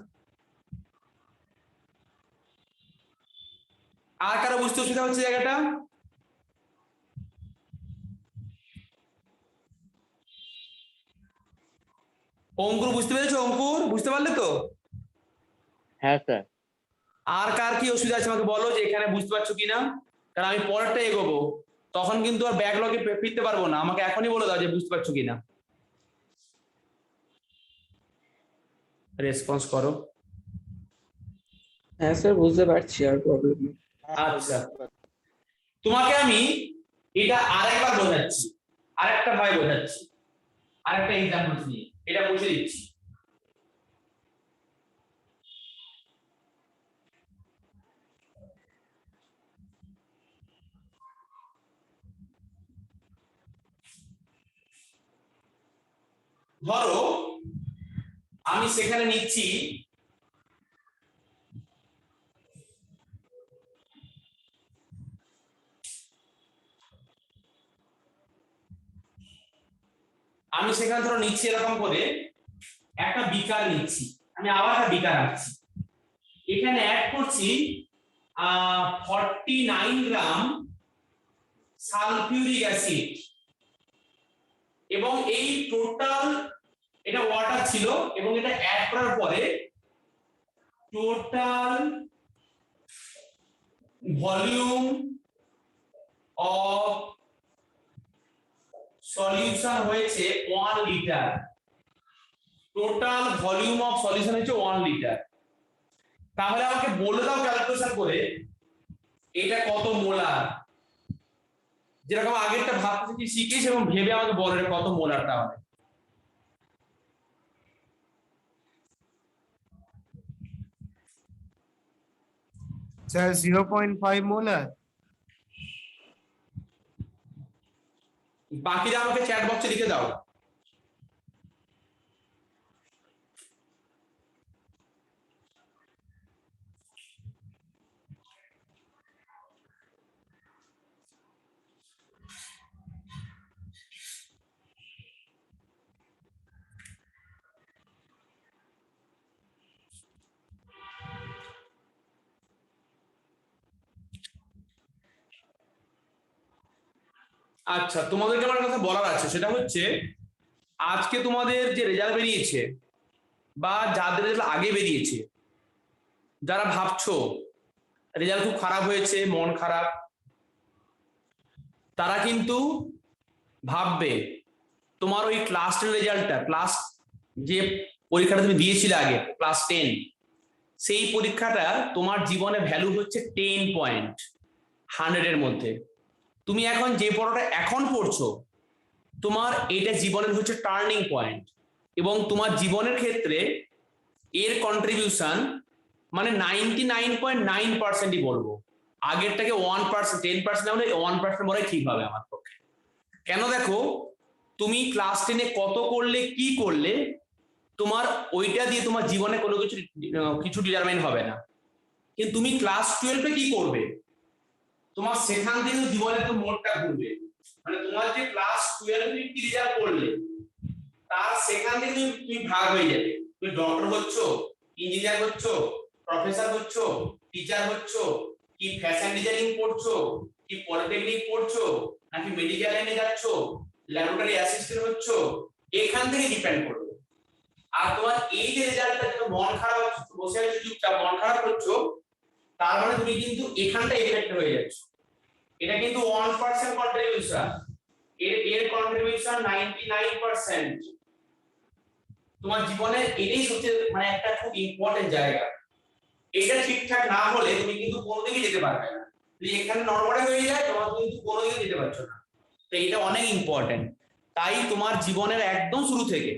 আর কারো বুঝতে অসুবিধা হচ্ছে জায়গাটা? অঙ্কুর বুঝতে পেরেছো? অঙ্কুর বুঝতে পারলে তো? হ্যাঁ স্যার। আর কার কি অসুবিধা আছে আমাকে বলো, যে এখানে বুঝতে পারছো কিনা। কারণ আমি পরেরটা এগোবো, তখন কিন্তু আর ব্যাকলগে ফিরতে পারবো না। আমাকে এখনই বলে দাও যে বুঝতে পারছো কিনা, রেসপন্স করো। হ্যাঁ স্যার বুঝতে পারছি, আর প্রবলেম নেই। আচ্ছা তোমাকে আমি এটা আরেকবার বোঝাচ্ছি, আরেকটা ভাবে বোঝাচ্ছি, আরেকটা এক্সাম্পল নিয়ে এটা বুঝিয়ে দিচ্ছি। ধরো আমি সেখানে নিচ্ছি ধরো নিচ্ছি এরকম করে একটা বিকার নিচ্ছি, আমি আবার একটা বিকার রাখছি, এখানে অ্যাড করছি 49 গ্রাম সালফিউরিক অ্যাসিড, এবং এই টোটাল এটা ওয়াটার ছিল, এবং এটা অ্যাড করার পরে টোটাল ভলিউম অফ সলিউশন হয়েছে 1 litre. Total volume of solution হচ্ছে 1 লিটার। তাহলে আমাকে বলে দাও ক্যালকুলেশন করে এটা কত মোলার। যেরকম আগেরটা ভাবতে কি শিখিস এবং ভেবে আমাকে বলো এটা কত মোলার। তাহলে স্যার 0.5 মোলার। বাকিরা আমাকে চ্যাট বক্সে লিখে দাও। আচ্ছা, তোমাদেরকে আমার কথা বলার আছে, সেটা হচ্ছে আজকে তোমাদের যে রেজাল্ট বেরিয়েছে বা যাদের রেজাল্ট আগে বেরিয়েছে, যারা ভাবছো রেজাল্ট খুব খারাপ হয়েছে, মন খারাপ, তারা কিন্তু ভাববে তোমার ওই ক্লাস 10 রেজাল্টটা, ক্লাস যে পরীক্ষাটা তুমি দিয়েছিলে আগে ক্লাস 10, সেই পরীক্ষাটা তোমার জীবনে ভ্যালু হচ্ছে 10 পয়েন্ট 100 এর মধ্যে। তুমি এখন যে পড়াটা এখন পড়ছো, তোমার এটা জীবনের হচ্ছে টার্নিং পয়েন্ট, এবং তোমার জীবনের ক্ষেত্রে এর কন্ট্রিবিউশন মানে 99.9%ই বলবো। আগেরটাকে 1%, 10% না হলে 1% বলাই ঠিক হবে আমার পক্ষে। কেন দেখো, তুমি ক্লাস 10-এ কত করলে কি করলে, তোমার ওইটা দিয়ে তোমার জীবনে কোনো কিছু ডিটারমাইন হবে না। কিন্তু তুমি ক্লাস 12-এ কি করবে, তোমার সেখান থেকে জীবনে তো মোড়টা ঘুরবে। মানে তোমার যে ক্লাস 12 তুমি কি রেজাল্ট করলে, তার সেখান থেকে তুমি ভাগ হয়ে যাবে। তুমি ডক্টর হচ্ছো, ইঞ্জিনিয়ার হচ্ছো, প্রফেসর হচ্ছো, টিচার হচ্ছো, কি ফ্যাশন ডিজাইনিং পড়ছো, কি পলিটেকনিক পড়ছো, নাকি মেডিকেল লাইনে যাচ্ছো, ল্যাবরেটরি অ্যাসিস্ট্যান্ট হচ্ছো, এখান থেকে ডিপেন্ড করবে। আর তোমার এই যে রেজাল্টটা, মন খারাপ হচ্ছে, বসে আছো চুপচাপ মন খারাপ করছো, তার মানে তুমি কিন্তু এখানটা এফেক্ট হয়ে যাচ্ছ। এটা কিন্তু 1% কন্ট্রিবিউশন, এর কন্ট্রিবিউশন 99%। তোমার জীবনে এটাই সবচেয়ে মানে একটা খুব ইম্পর্টেন্ট জায়গা। এটা ঠিকঠাক না হলে তুমি কিন্তু কোনো দিকে যেতে পারবে না। যদি এখানে নড়বড়ে হয়ে যায়, তোমার কিন্তু কোনো দিকে যেতে পারছো না। তো এটা অনেক ইম্পর্টেন্ট। তাই তোমার জীবনের একদম শুরু থেকে,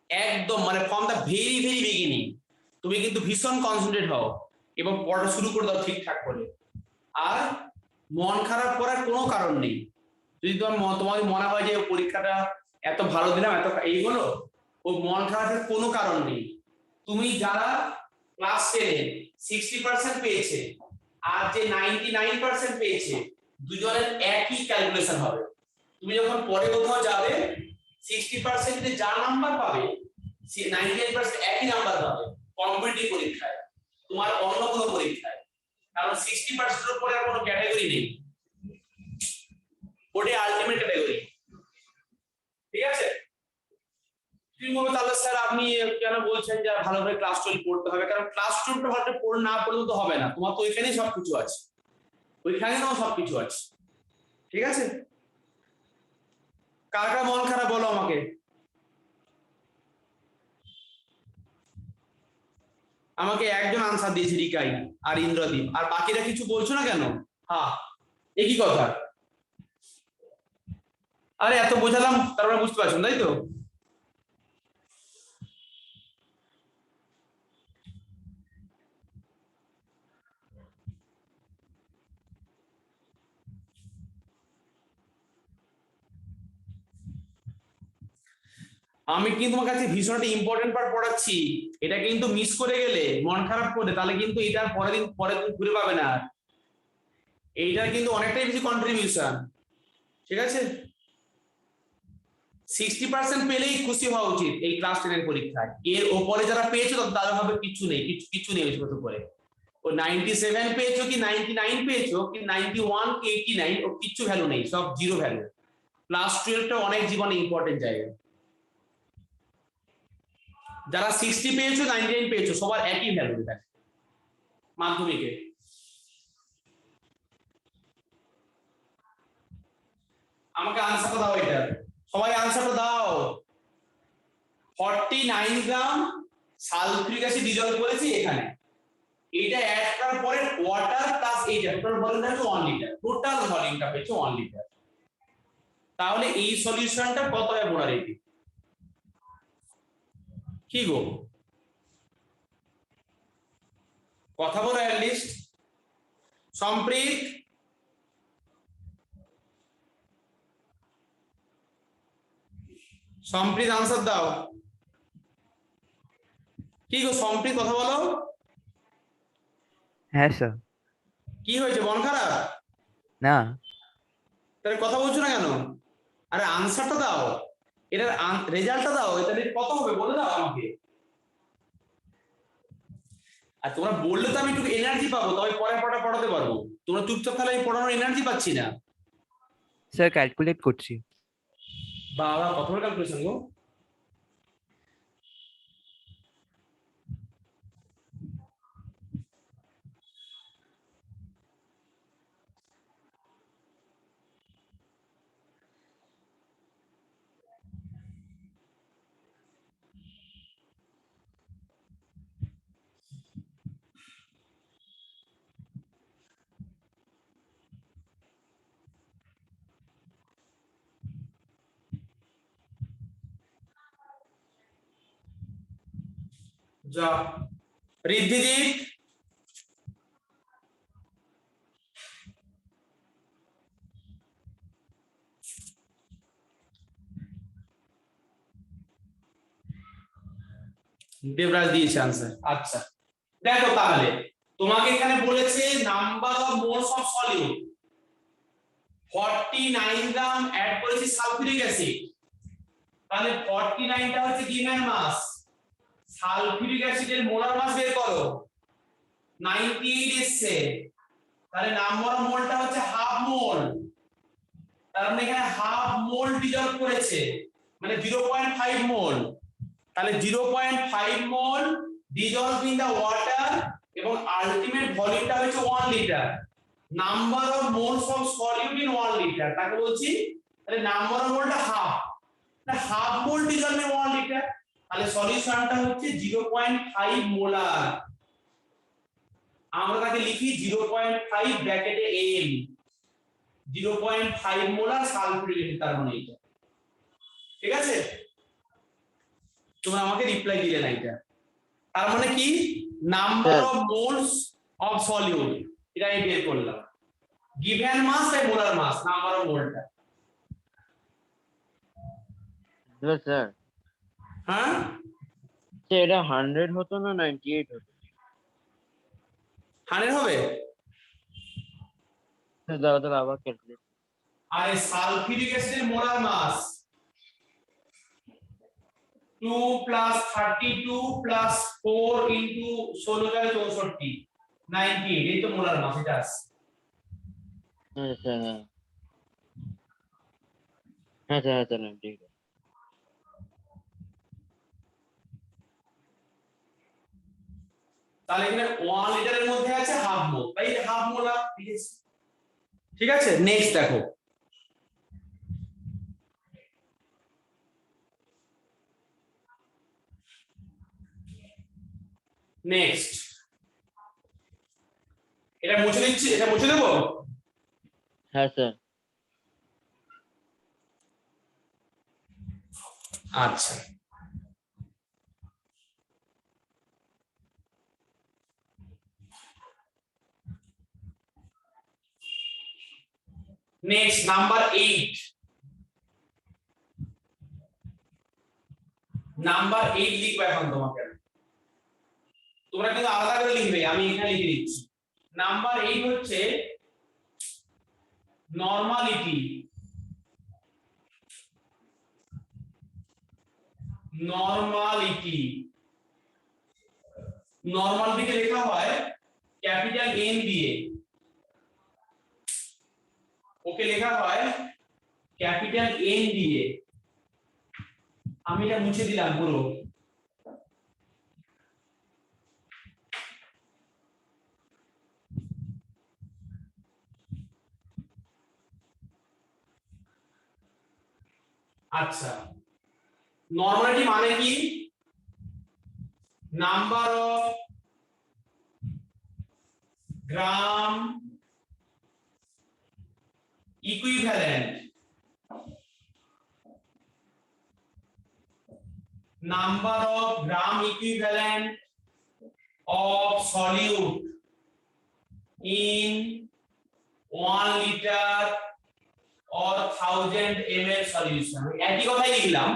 একদম মানে from the very very beginning, তুমি কিন্তু ভীষণ কনসেন্ট্রেট হও এবং পড়া শুরু করে দাও ঠিকঠাক করে। আর মন খারাপ করার কোনো কারণ নেই। যদি তোমার মনে হয় যে পরীক্ষাটা এত ভালো দিলাম, এত এই হলো, ও মন খারাপের কোনো কারণ নেই। তুমি যারা ক্লাস 10-এ 60% পেয়েছে আর যে 99% পেয়েছে, দুজনের একই ক্যালকুলেশন হবে। তুমি যখন পরে কোথাও যাবে, 60% যে যা নাম্বার পাবে, সে 99% একই নাম্বার পাবে কম্পিটিটিভ পরীক্ষায়, তোমার অন্য কোনো পরীক্ষায়। কারণ 60% এর উপরে আর কোনো ক্যাটাগরি নেই, ওটাই আলটিমেট ক্যাটাগরি। ঠিক আছে? তুমি বলবে তাহলে স্যার আপনি কেন বলছেন যে ভালোভাবে ক্লাস 12 পড়তে হবে? কারণ ক্লাস 12টা ভালো পড়ে না পড়লে তো হবে না, তোমার তো ওইখানেই সবকিছু আছে, ওইখানে তোমার সবকিছু আছে। ঠিক আছে? কার কার মন খারাপ বলো আমাকে। আমাকে একজন আনসার দিয়েছে, রিকাই আর ইন্দ্রদীপ, আর বাকিরা কিছু বলছো না কেন? হ্যাঁ, একই কথা। আরে এত বোঝালাম, তারপরে বুঝতে পারছেন তাই তো? আমি কিন্তু তোমার কাছে ভীষণ একটা ইম্পর্টেন্ট পার্ট পড়াচ্ছি, এটা কিন্তু মিস করে গেলে, মন খারাপ করে, তাহলে কিন্তু এটা পরের দিন তুমি ঘুরে পাবে না। এইটা কিন্তু অনেকটাই বেশি কন্ট্রিবিউশন। ঠিক আছে? 60% পেলেই খুশি হওয়া উচিত এই ক্লাস 10 এর পরীক্ষায়। এর ওপরে যারা পেয়েছো তাদের ভাবে কিছু নেই, কিছু নেই ওই করে। ও 97 পেয়েছো কি 99 পেয়েছো কি 91 কি 89, ও কিচ্ছু ভ্যালু নেই, সব জিরো ভ্যালু। ক্লাস 12টা অনেক জীবনে ইম্পর্টেন্ট জায়গা। যারা 60 পেয়েছো 99 পেয়েছো, সবার একই ভ্যালু এটা মাধ্যমিকে। আমাকে আনসারটা দাও, এটা সবাই আনসারটা দাও। 49 গ্রাম সালফিউরিক অ্যাসিড ডিজলভ করেছি এখানে, এটা অ্যাড করার পরে ওয়াটার প্লাস এইটা টোটাল ভলিউমটা হচ্ছে 1 লিটার, টোটাল ভলিউমটা হচ্ছে 1 লিটার। তাহলে এই সলিউশনটা কত হবে মোলারিটি? কি গো, কথা বলো অ্যাট লিস্ট। সম্প্রীত, সম্প্রীত আনসার দাও। কি গো সম্প্রীত, কথা বলো। হ্যাঁ স্যার। কি হয়েছে, মন খারাপ? না। তাহলে কথা বলছো না কেন? আরে আনসারটা দাও, এটার রেজাল্টটা দাও, এটা কত হবে বলে দাও আমাকে। আর তোমরা বললে তো আমি একটু এনার্জি পাবো, তবে পরে পড়াতে পারবো। তোমরা চুপচাপ তাহলে আমি পড়ানোর এনার্জি পাচ্ছি না। স্যার ক্যালকুলেট করছি। বাবা কত বড় ক্যালকুলেশন গো। যা ঋদ্ধিজিৎ দেবরাজ দিয়েছে आंसर। আচ্ছা দেখো তাহলে তোমাকে এখানে বলেছে number of moles of solid 49 gram add করেছি সালফিউরিক অ্যাসিড, তাহলে 49 টা হচ্ছে গিভেন মাস, সালফিউরিক অ্যাসিডের মোলার মাস বের করো 98 এসছে, তাহলে নাম্বার অফ মোলটা হচ্ছে হাফ মোল, তার মানে এখানে হাফ মোল ডিজলভ করেছে মানে 0.5 মোল, তাহলে 0.5 মোল ডিজলভ ইন দা ওয়াটার এবং আলটিমেট ভলিউমটা হচ্ছে 1 litre. Number of moles of solute in 1 litre তাকে বলছি, তাহলে নাম্বার অফ মোলটা হাফ, না half mole dissolved in 1 litre, তাহলে সলিউশনটা হচ্ছে 0.5 মোলার। আমরা তাকে লিখি 0.5 ব্র্যাকেটে এম, 0.5 মোলার সালফিউরিক অ্যাসিড, তার মানে এটা ঠিক আছে। তোমরা আমাকে রিপ্লাই দিলে না এটা, তার মানে কি number of moles of solute এটা আমি বের করলাম, given mass by molar mass number of মোলটা। স্যার হ্যাঁ এটা 100 হতো না 98 হতো? 100 হবে। দাও দাও আবার ক্যালকুলেট। আর সালফিউরিক অ্যাসিডের মোলার মাস 2 plus 32 plus 4 into 16 × 64 98, এই তো মোলার মাস এটা আছে। আচ্ছা হ্যাঁ স্যার আচ্ছা না ঠিক আছে। তাহলে এখানে 1 লিটারের মধ্যে আছে হাফ মোল, তাই হাফ মোলার ঠিক আছে। নেক্সট দেখো নেক্সট, এটা মুছে দিচ্ছি, এটা মুছে দেবো। হ্যাঁ স্যার আচ্ছা নেক্সট নাম্বার 8, নাম্বার 8 লিখবে এখন তোমাকে, তোমরা কিন্তু আলাদা করে লিখবে, আমি এখানে লিখে দিচ্ছি। নাম্বার 8 হচ্ছে নরমালিটি, নরমালিটি, নরমালিটিকে লেখা হয় ক্যাপিটাল এন দিয়ে, ওকে লেখা হয় ক্যাপিটাল এন দিয়ে, আমি এটা মুছে দিলাম পুরো। আচ্ছা নরমালিটি মানে কি, number of gram equivalent, number of gram equivalent of solute in 1 liter or 1000 ml solution। একই কথাই লিখলাম,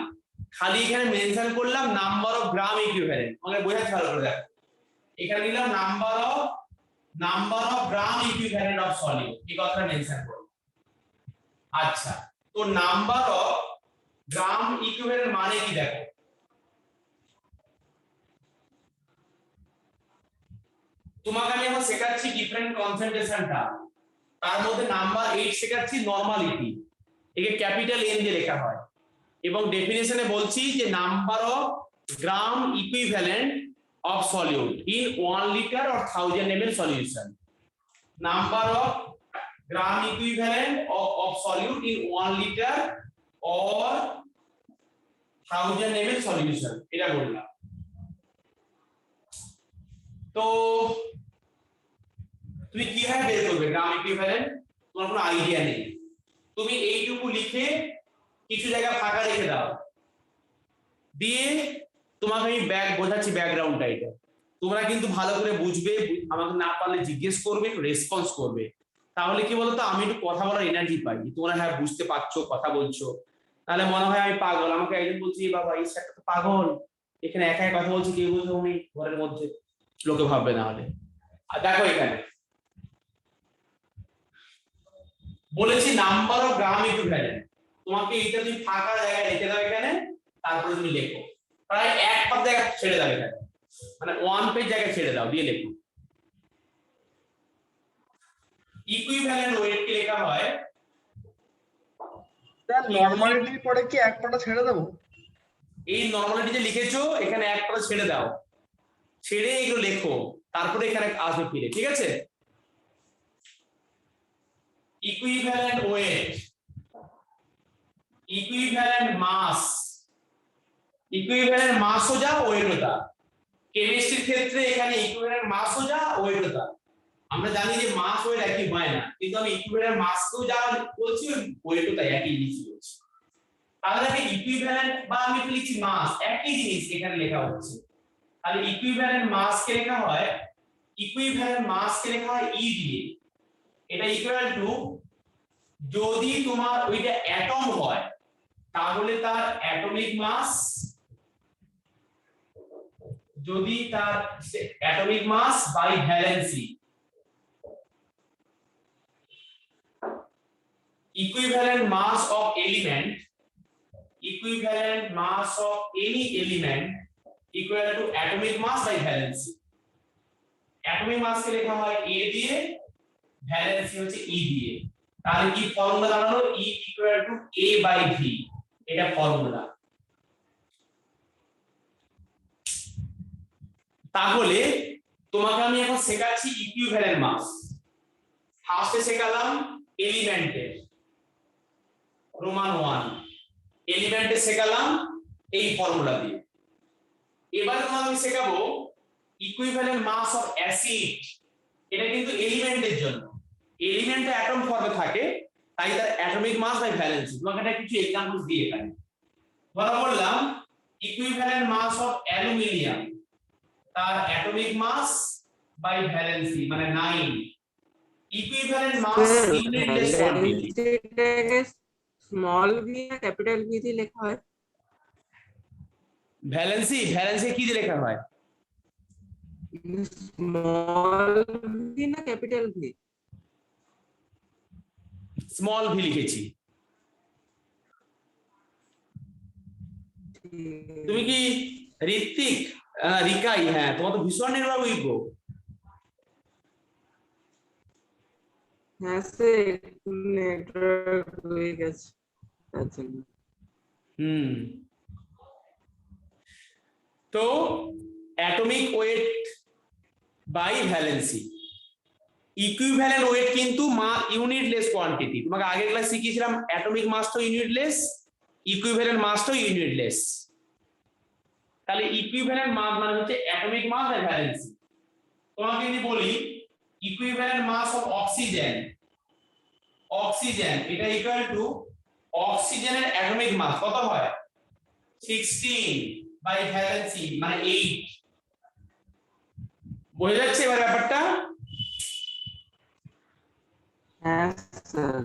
খালি এখানে মেনশন করলাম নাম্বার অফ গ্রাম ইকুইভ্যালেন্ট, আমাকে বোঝাতে ভালো করে দেখো, এখানে লিখলাম number of gram equivalent of solid, এই কথাটা মেনশন করব। আচ্ছা তো নাম্বার অফ গ্রাম ইকুইভ্যালেন্ট মানে কি দেখো, তোমাকে আমি এখন শেখাচ্ছি ডিফারেন্ট কনসেন্ট্রেশনটা, তার মধ্যে নাম্বার 8 শেখাচ্ছি নরমালিটি, একে ক্যাপিটাল এন দিয়ে লেখা হয় এবং ডেফিনেশনে বলছি যে number of gram equivalent of solute in 1 litre or 1000 ml solution number of gram equivalent of solute in 1 litre or 1000 ml solution এটা বললাম। তো তুমি কিভাবে বের করবে গ্রাম ইকুইভ্যালেন্ট, তোমার কোনো আইডিয়া নেই, তুমি এইটুকু লিখে কিছু জায়গা ফাঁকা রেখে দাও, দিয়ে তোমাকে আমি বোঝাচ্ছি ব্যাকগ্রাউন্ডটা এটা, তোমরা কিন্তু ভালো করে বুঝবে, আমাকে না পারলে জিজ্ঞেস করবে, রেসপন্স করবে, তাহলে কি বলতো আমি একটু কথা বলার এনার্জি পাই, তোমরা হ্যাঁ বুঝতে পারছো কথা বলছো, তাহলে মনে হয় আমি পাগল, আমাকে একজন বলছি বাবা এই স্যারটা তো পাগল, এখানে একা কথা বলছি কেউ বুঝবো নেই ঘরের মধ্যে, লোকে ভাববে না হলে। আর দেখো এখানে বলেছি নাম্বার অফ গ্রাম ইকুইভ্যালেন্ট, তোমাকে এটা তুমি ফাঁকা জায়গায় রেখে দাও এখানে, তারপরে তুমি লেখো প্রায় এক পাত জায়গা ছেড়ে দাও এখানে, মানে 1 পেজ জায়গা ছেড়ে দাও, দিয়ে লেখো ইকুইভ্যালেন্ট ওয়েট কি লেখা হয়। স্যার নরমালিটির পরে কি এক পাতা ছেড়ে দেবো? এই নরমালিটি যে লিখেছো এখানে এক পাতা ছেড়ে দাও, ছেড়ে এগুলো লেখো, তারপরে এখানে আসবে ফিরে, ঠিক আছে। ইকুইভ্যালেন্ট ওয়েট, ইকুইভ্যালেন্ট মাস, ইকুইভ্যালেন্ট মাসও যা ওয়েটও তা, কেমিস্ট্রির ক্ষেত্রে এখানে ইকুইভ্যালেন্ট মাসও যা ওয়েটও তা, আমরা জানি যে মাস ওয়েট একই হয় না, কিন্তু আমি ইকুইভ্যালেন্ট মাসকেও যা বলছি ওয়েটও তাই একই লিখছি বলছি, তাহলে আমি ইকুইভ্যালেন্ট বা আমি লিখছি মাস, একই জিনিস এখানে লেখা হচ্ছে, তাহলে ইকুইভ্যালেন্ট মাস কে লেখা হয়, ইকুইভ্যালেন্ট মাস কে লেখা হয় ই দিয়ে, এটা ইকুয়াল টু যদি তোমার ওইটা অ্যাটম হয় তাহলে তার অ্যাটমিক মাস, যদি তার atomic mass by valency, equivalent mass of element, equivalent mass of any element equal to atomic mass by valency, atomic mass কে লেখা হয় a দিয়ে, ভ্যালেন্সি হচ্ছে e দিয়ে, তাহলে কি ফর্মুলা দাঁড়ালো e equal to a by v, এটা formula. তাহলে তোমাকে আমি এখন শেখাচ্ছি ইকুইভ্যালেন্ট মাস, ফার্স্টে শেখালাম এলিমেন্টের রোমান 1, এলিমেন্টে শেখালাম এই ফর্মুলা দিয়ে, এবারে তোমাকে আমি শেখাবো ইকুইভ্যালেন্ট মাস অফ অ্যাসিড, এটা কিন্তু এলিমেন্টের জন্য, এলিমেন্টটা অ্যাটম ফর্মে থাকে তাই তার অ্যাটমিক মাস বাই ভ্যালেন্সি, তোমাকে এটা কিছু एग्जांपल्स দিয়ে এখানে ধরা বললাম ইকুইভ্যালেন্ট মাস অফ অ্যালুমিনিয়াম, তার অ্যাটমিক মাস বাই ভ্যালেন্সি মানে 9, ইকুইভ্যালেন্ট মাস ইউনিটলেস কোয়ান্টিটি, স্মল ভি না ক্যাপিটাল ভি দিয়ে লেখা হয়, ভ্যালেন্সি কি দিয়ে লেখা হয়, স্মল ভি না ক্যাপিটাল ভি, স্মল ভি লিখেছি। তুমি কি ঋত্বিক রিকাই, হ্যাঁ তোমার তো ভীষণ নির্ভর উইক গো, হ্যাঁ স্যার নেটওয়ার্ক হয়ে গেছে তার জন্য। তো atomic weight by valency, equivalent weight কিন্তু ইউনিটলেস কোয়ান্টিটি, তোমাকে আগের ক্লাস শিখিয়েছিলাম অ্যাটমিক মাস তো ইউনিটলেস, ইকুইভ্যালেন্ট মাস তো ইউনিটলেস, তাহলে ইকুইভ্যালেন্ট মাস মানে হচ্ছে অ্যাটমিক মাস বাই ভ্যালেন্সি। তোমাকে যদি বলি equivalent mass of oxygen, oxygen এটা ইকুয়াল টু অক্সিজেনের অ্যাটমিক মাস কত হয় 16 বাই ভ্যালেন্সি মানে 8, বোঝা যাচ্ছে এবার ব্যাপারটা? হ্যাঁ স্যার,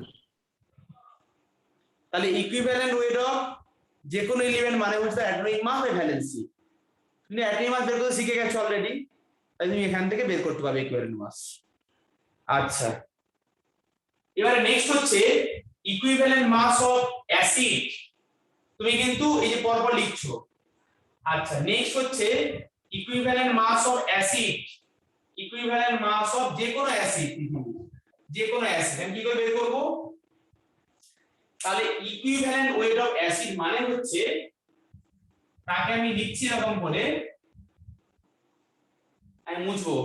তাহলে ইকুইভ্যালেন্ট ওয়েট অফ যে কোনো এলিমেন্ট মানে হচ্ছে অ্যাটমিক মাস বাই ভ্যালেন্সি, তুমি অ্যাটমিক মাস বের করতে শিখে গেছো অলরেডি, তাই তুমি এখান থেকে বের করতে পারবে ইকুইভ্যালেন্ট মাস। আচ্ছা এবারে নেক্সট হচ্ছে ইকুইভ্যালেন্ট মাস অফ অ্যাসিড, তুমি কিন্তু এই যে পরপর লিখছো। আচ্ছা নেক্সট হচ্ছে equivalent mass of acid, equivalent mass of যে কোনো অ্যাসিড, যে কোনো অ্যাসিড আমি কি করে বের করব, তাহলে ইকুইভ্যালেন্ট ওয়েট অফ অ্যাসিড মানে হচ্ছে, তাকে আমি লিখছি এরকম করে, আমি মুছবো।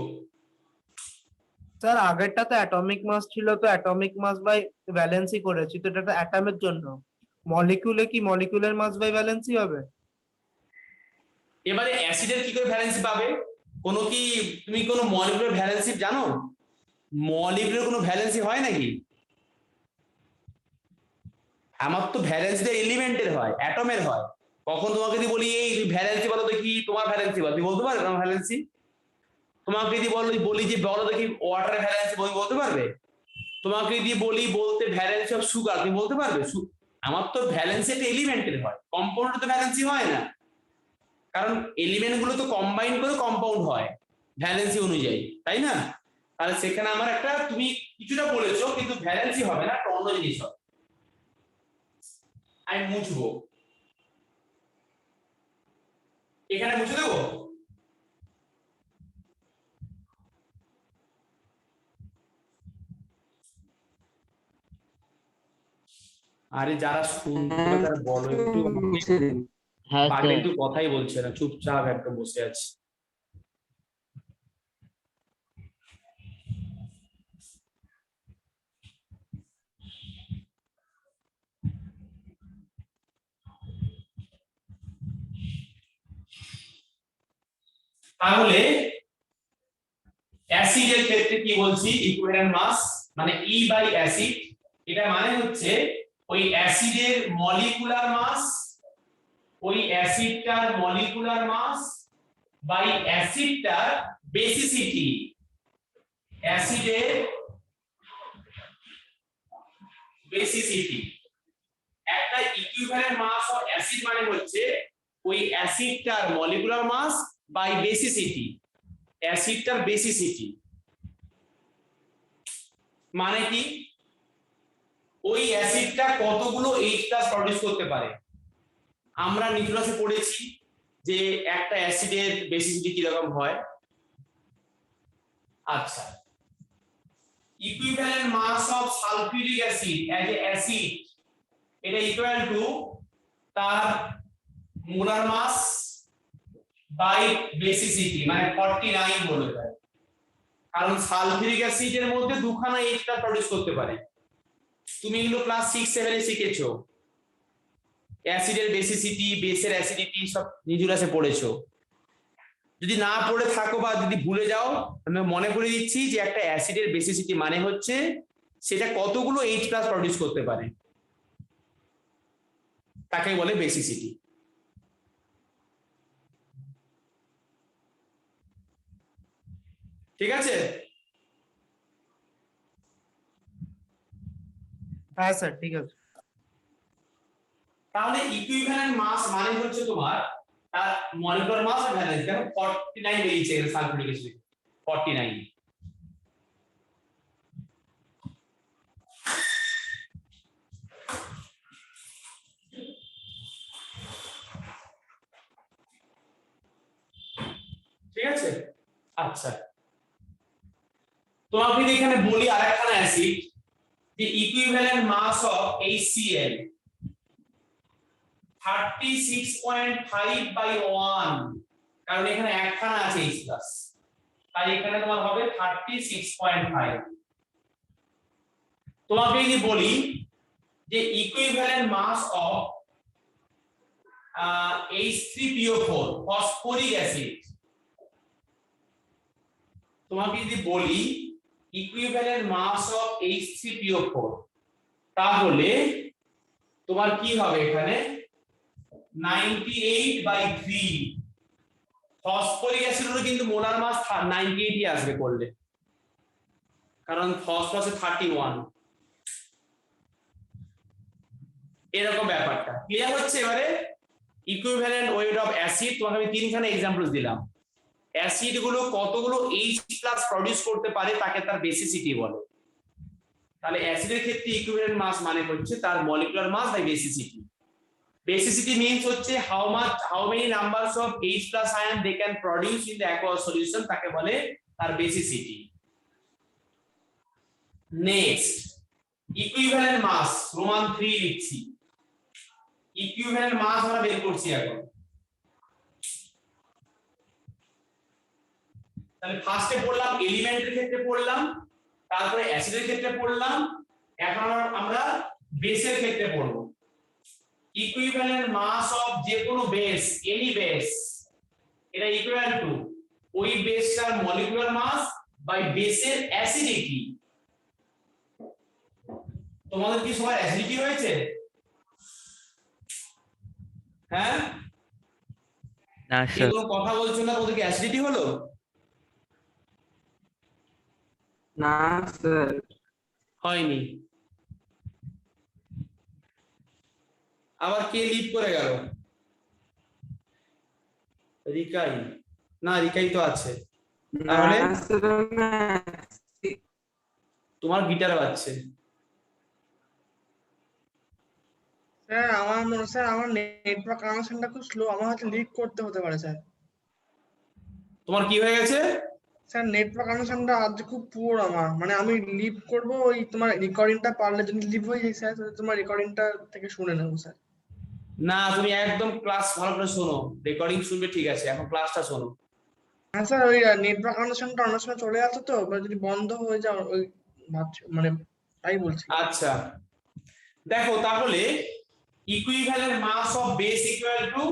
স্যার আগেরটা তো অ্যাটমিক মাস ছিল, তো অ্যাটমিক মাস বাই ভ্যালেন্সি করেছি, তো এটা অ্যাটমের জন্য। মলিকিউলে কি মলিকুলার মাস বাই ভ্যালেন্সি হবে? এবারে অ্যাসিডের কি করে ভ্যালেন্সি পাবে? তুমি কোনো মলিকুলার ভ্যালেন্সি জানো? মলিকুলার কোনো ভ্যালেন্সি হয় নাকি? আমার তো ভ্যালেন্সিটা এলিমেন্টের হয়, অ্যাটমের হয়। কখন তোমাকে যদি বলি এই ভ্যালেন্সি বলো দেখি, তোমার ভ্যালেন্সি বলো, তুমি বলতে পারবে আমার ভ্যালেন্সি? তোমাকে যদি বলি যে বলো দেখি ওয়াটারের ভ্যালেন্সি, বলতে পারবে? তোমাকে যদি বলতে ভ্যালেন্সি অফ সুগার, তুমি বলতে পারবে? আমার তো ভ্যালেন্সি একটা এলিমেন্টের হয়, কম্পাউন্ডের তো ভ্যালেন্সি হয় না, কারণ এলিমেন্ট গুলো তো কম্বাইন করে কম্পাউন্ড হয় ভ্যালেন্সি অনুযায়ী, তাই না? তাহলে সেখানে আমার একটা, তুমি কিছুটা বলেছো কিন্তু ভ্যালেন্সি হবে না, একটা অন্য জিনিস হবে। আমি মুছবো, এখানে মুছে দেবো। আরে যারা শুনবে তারা বলো একটু, মুছে দিন। হ্যাঁ পার্টি স্যার। একটু কথাই বলছে না, চুপচাপ একদম বসে আছে। তাহলে অ্যাসিডের ক্ষেত্রে কি বলছি, ইকুইভ্যালেন্ট মাস মানে ই বাই অ্যাসিড, এটা মানে হচ্ছে ওই অ্যাসিডের মলিকুলার মাস, ওই অ্যাসিডটার মলিকুলার মাস বাই অ্যাসিডটার বেসিসিটি। অ্যাসিডের বেসিসিটি, একটা ইকুইভ্যালেন্ট মাস অফ অ্যাসিড মানে হচ্ছে ওই অ্যাসিডটার মলিকুলার মাস বাই বেসিসিটি, অ্যাসিডটার বেসিসিটি মানে কি, ওই অ্যাসিডটা কতগুলো H+ প্রডিউস করতে পারে। আমরা নিচে ক্লাসে পড়েছি যে একটা অ্যাসিডের বেসিসিটি কি রকম হয়। আচ্ছা, equivalent mass of sulphuric acid as a acid, এটা ইকুয়াল টু তার মোলার মাস বাই বেসিসিটি, মানে 49 বলে দেয়, কারণ সালফিউরিক অ্যাসিডের মধ্যে দুখানা H+ প্রডিউস করতে পারে। তুমি এগুলো ক্লাস 6-7 এ শিখেছো, অ্যাসিডের বেসিসিটি, বেসের অ্যাসিডিটি সব নিজুরাসে পড়েছো। যদি না পড়ে থাকো বা যদি ভুলে যাও, আমি মনে করে দিচ্ছি যে একটা অ্যাসিডের বেসিসিটি মানে হচ্ছে সেটা কতগুলো H+ প্রডিউস করতে পারে, তাকে বলে বেসিসিটি। ঠিক আছে? হ্যাঁ স্যার ঠিক আছে। তাহলে ইকুইভ্যালেন্ট মাস মানে হচ্ছে তোমার তার মলিকুলার মাস আর ভ্যালেন্স। দেখো 49 বেরিয়েছে এর সালফিউরিক অ্যাসিড 49। ঠিক আছে? আচ্ছা, তোমাকে যদি এখানে বলি আরেকখানা অ্যাসিড যে ইকুইভ্যালেন্ট মাস অফ HCl 36.5/1, কারণ এখানে একখানা আছে H+, তাই এখানে তোমার হবে 36.5। তোমাকে যদি বলি যে equivalent mass of H3PO4 phosphoric acid, তোমাকে যদি বলি ইকুইভ্যালেন্ট মাস অফ H3PO4, তাহলে তোমার কি হবে এখানে 98/3। ফসফরিক অ্যাসিডেরও কিন্তু মোলার মাস 98ই আসবে করলে, কারণ ফসফরাসে 31। এরকম ব্যাপারটা ক্লিয়ার হচ্ছে? এবারে ইকুইভ্যালেন্ট ওয়েট অফ অ্যাসিড, তোমাকে আমি তিনখানা एग्जांपल দিলাম। অ্যাসিড গুলো কতগুলো H+ প্রডিউস করতে পারে তাকে তার বেসিসিটি বলে। তাহলে অ্যাসিডের ক্ষেত্রে ইকুইভ্যালেন্ট মাস মানে হচ্ছে তার molecular mass by basicity. Basicity means হচ্ছে how many numbers of H+ ion they can produce in the aqueous solution, তাকে বলে তার বেসিসিটি। নেক্সট, ইকুইভ্যালেন্ট মাস রোমান 3 লিখছি, ইকুইভ্যালেন্ট মাস আমরা বের করছি এখন। তাহলে ফার্স্টে পড়লাম এলিমেন্টের ক্ষেত্রে পড়লাম, তারপরে অ্যাসিডের ক্ষেত্রে পড়লাম, এখন আমরা বেসের ক্ষেত্রে পড়ব। ইকুইভ্যালেন্ট মাস অফ যে কোনো বেস, এনি বেস, এটা ইকুয়াল টু ওই বেসটার মলিকুলার মাস বাই বেসের অ্যাসিডিটি। তোমাদের কি সবার অ্যাসিডিটি হয়েছে? হ্যাঁ, না স্যার। কোনো কথা বলছো না, তোমাদের কি অ্যাসিডিটি হলো? না স্যার। হয়নি। আবার কে লিভ করে গেল? রিকাই, না রিকাই তো আছে। তাহলে তোমার গিটার বাজছে। স্যার আমার নেটওয়ার্ক কানেকশনটা খুব স্লো, আমার হয়তো লিক করতে হতে পারে স্যার। তোমার কি হয়ে গেছে? স্যার নেটওয়ার্ক কানেকশনটা আজ খুব পুয়ার আমার, মানে আমি লিভ করব, ওই তোমার রেকর্ডিংটা পারলে যদি লিভ হয়ে যায় স্যার, তাহলে তোমার রেকর্ডিংটা থেকে শুনে নেবো স্যার। না, তুমি একদম ক্লাস ভালো করে শোনো, রেকর্ডিং শুনবে ঠিক আছে, এখন ক্লাসটা শোনো। হ্যাঁ স্যার, ওই নেটওয়ার্ক কানেকশনটা অনেক সময় চলে আসে তো, এবার যদি বন্ধ হয়ে যায় ওই ভাবছি, মানে তাই বলছি। আচ্ছা দেখো, তাহলে equivalent mass of base equal to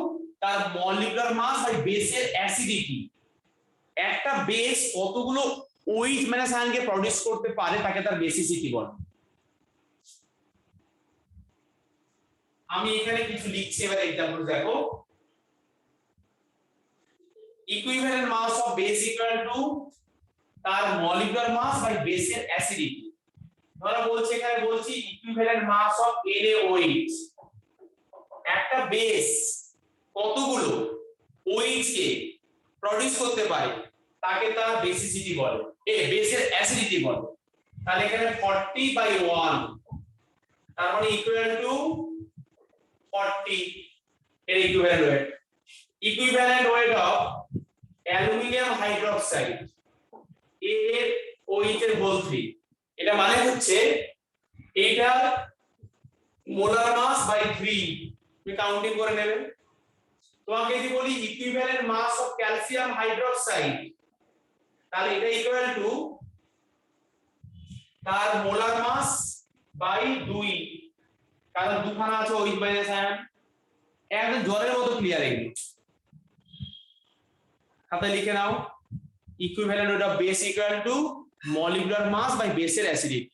তার মলিকুলার মাস বাই বেসের অ্যাসিডিটি। একটা বেস কতগুলো ওইচ মানে আয়নকে প্রডিউস করতে পারে তাকে তার বেসিসিটি বলে। আমি এখানে কিছু লিখছি, এবার एग्जांपल দেখো। Equivalent mass of base equal to তার মলিকুলার মাস বাই বেসের অ্যাসিডিটি। ধরো বলছি, এখানে বলছি ইকুইভ্যালেন্ট মাস অফ NaOH। একটা বেস কতগুলো OH কে প্রডিউস করতে পারে তাকে তার বেসিসিটি বলে, বেসের অ্যাসিডিটি বলে। তাহলে এখানে 40/1 তার মানে ইকুয়াল টু 40 এর equivalent wait. Equivalent weight of aluminium hydroxide এর OH এর হোল 3, এটা মানে হচ্ছে এটা মোলার মাস বাই 3, তুমি কাউন্টিং করে নেবে। তোমাকে যদি বলি equivalent mass of calcium hydroxide, তাহলে এটা ইকুয়াল টু তার মোলার মাস বাই 2, কারণ দুখানা আছে OH মাইনাস আয়ন। একদম জ্বরের মতো ক্লিয়ার এগুলো, খাতায় লিখে নাও। Equivalent weight of base equal to molecular mass by বেসের অ্যাসিডিটি।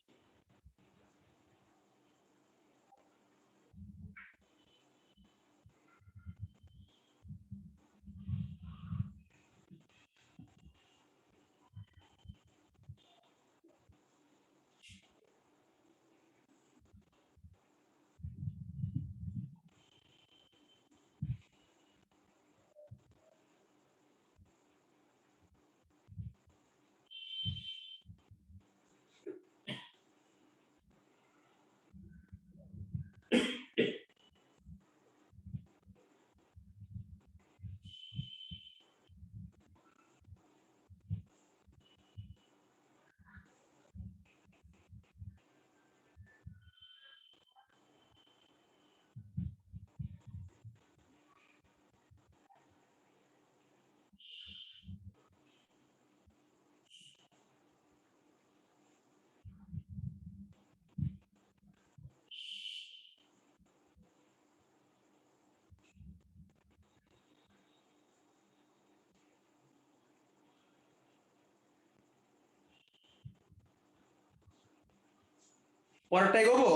পরেরটা এগোবো?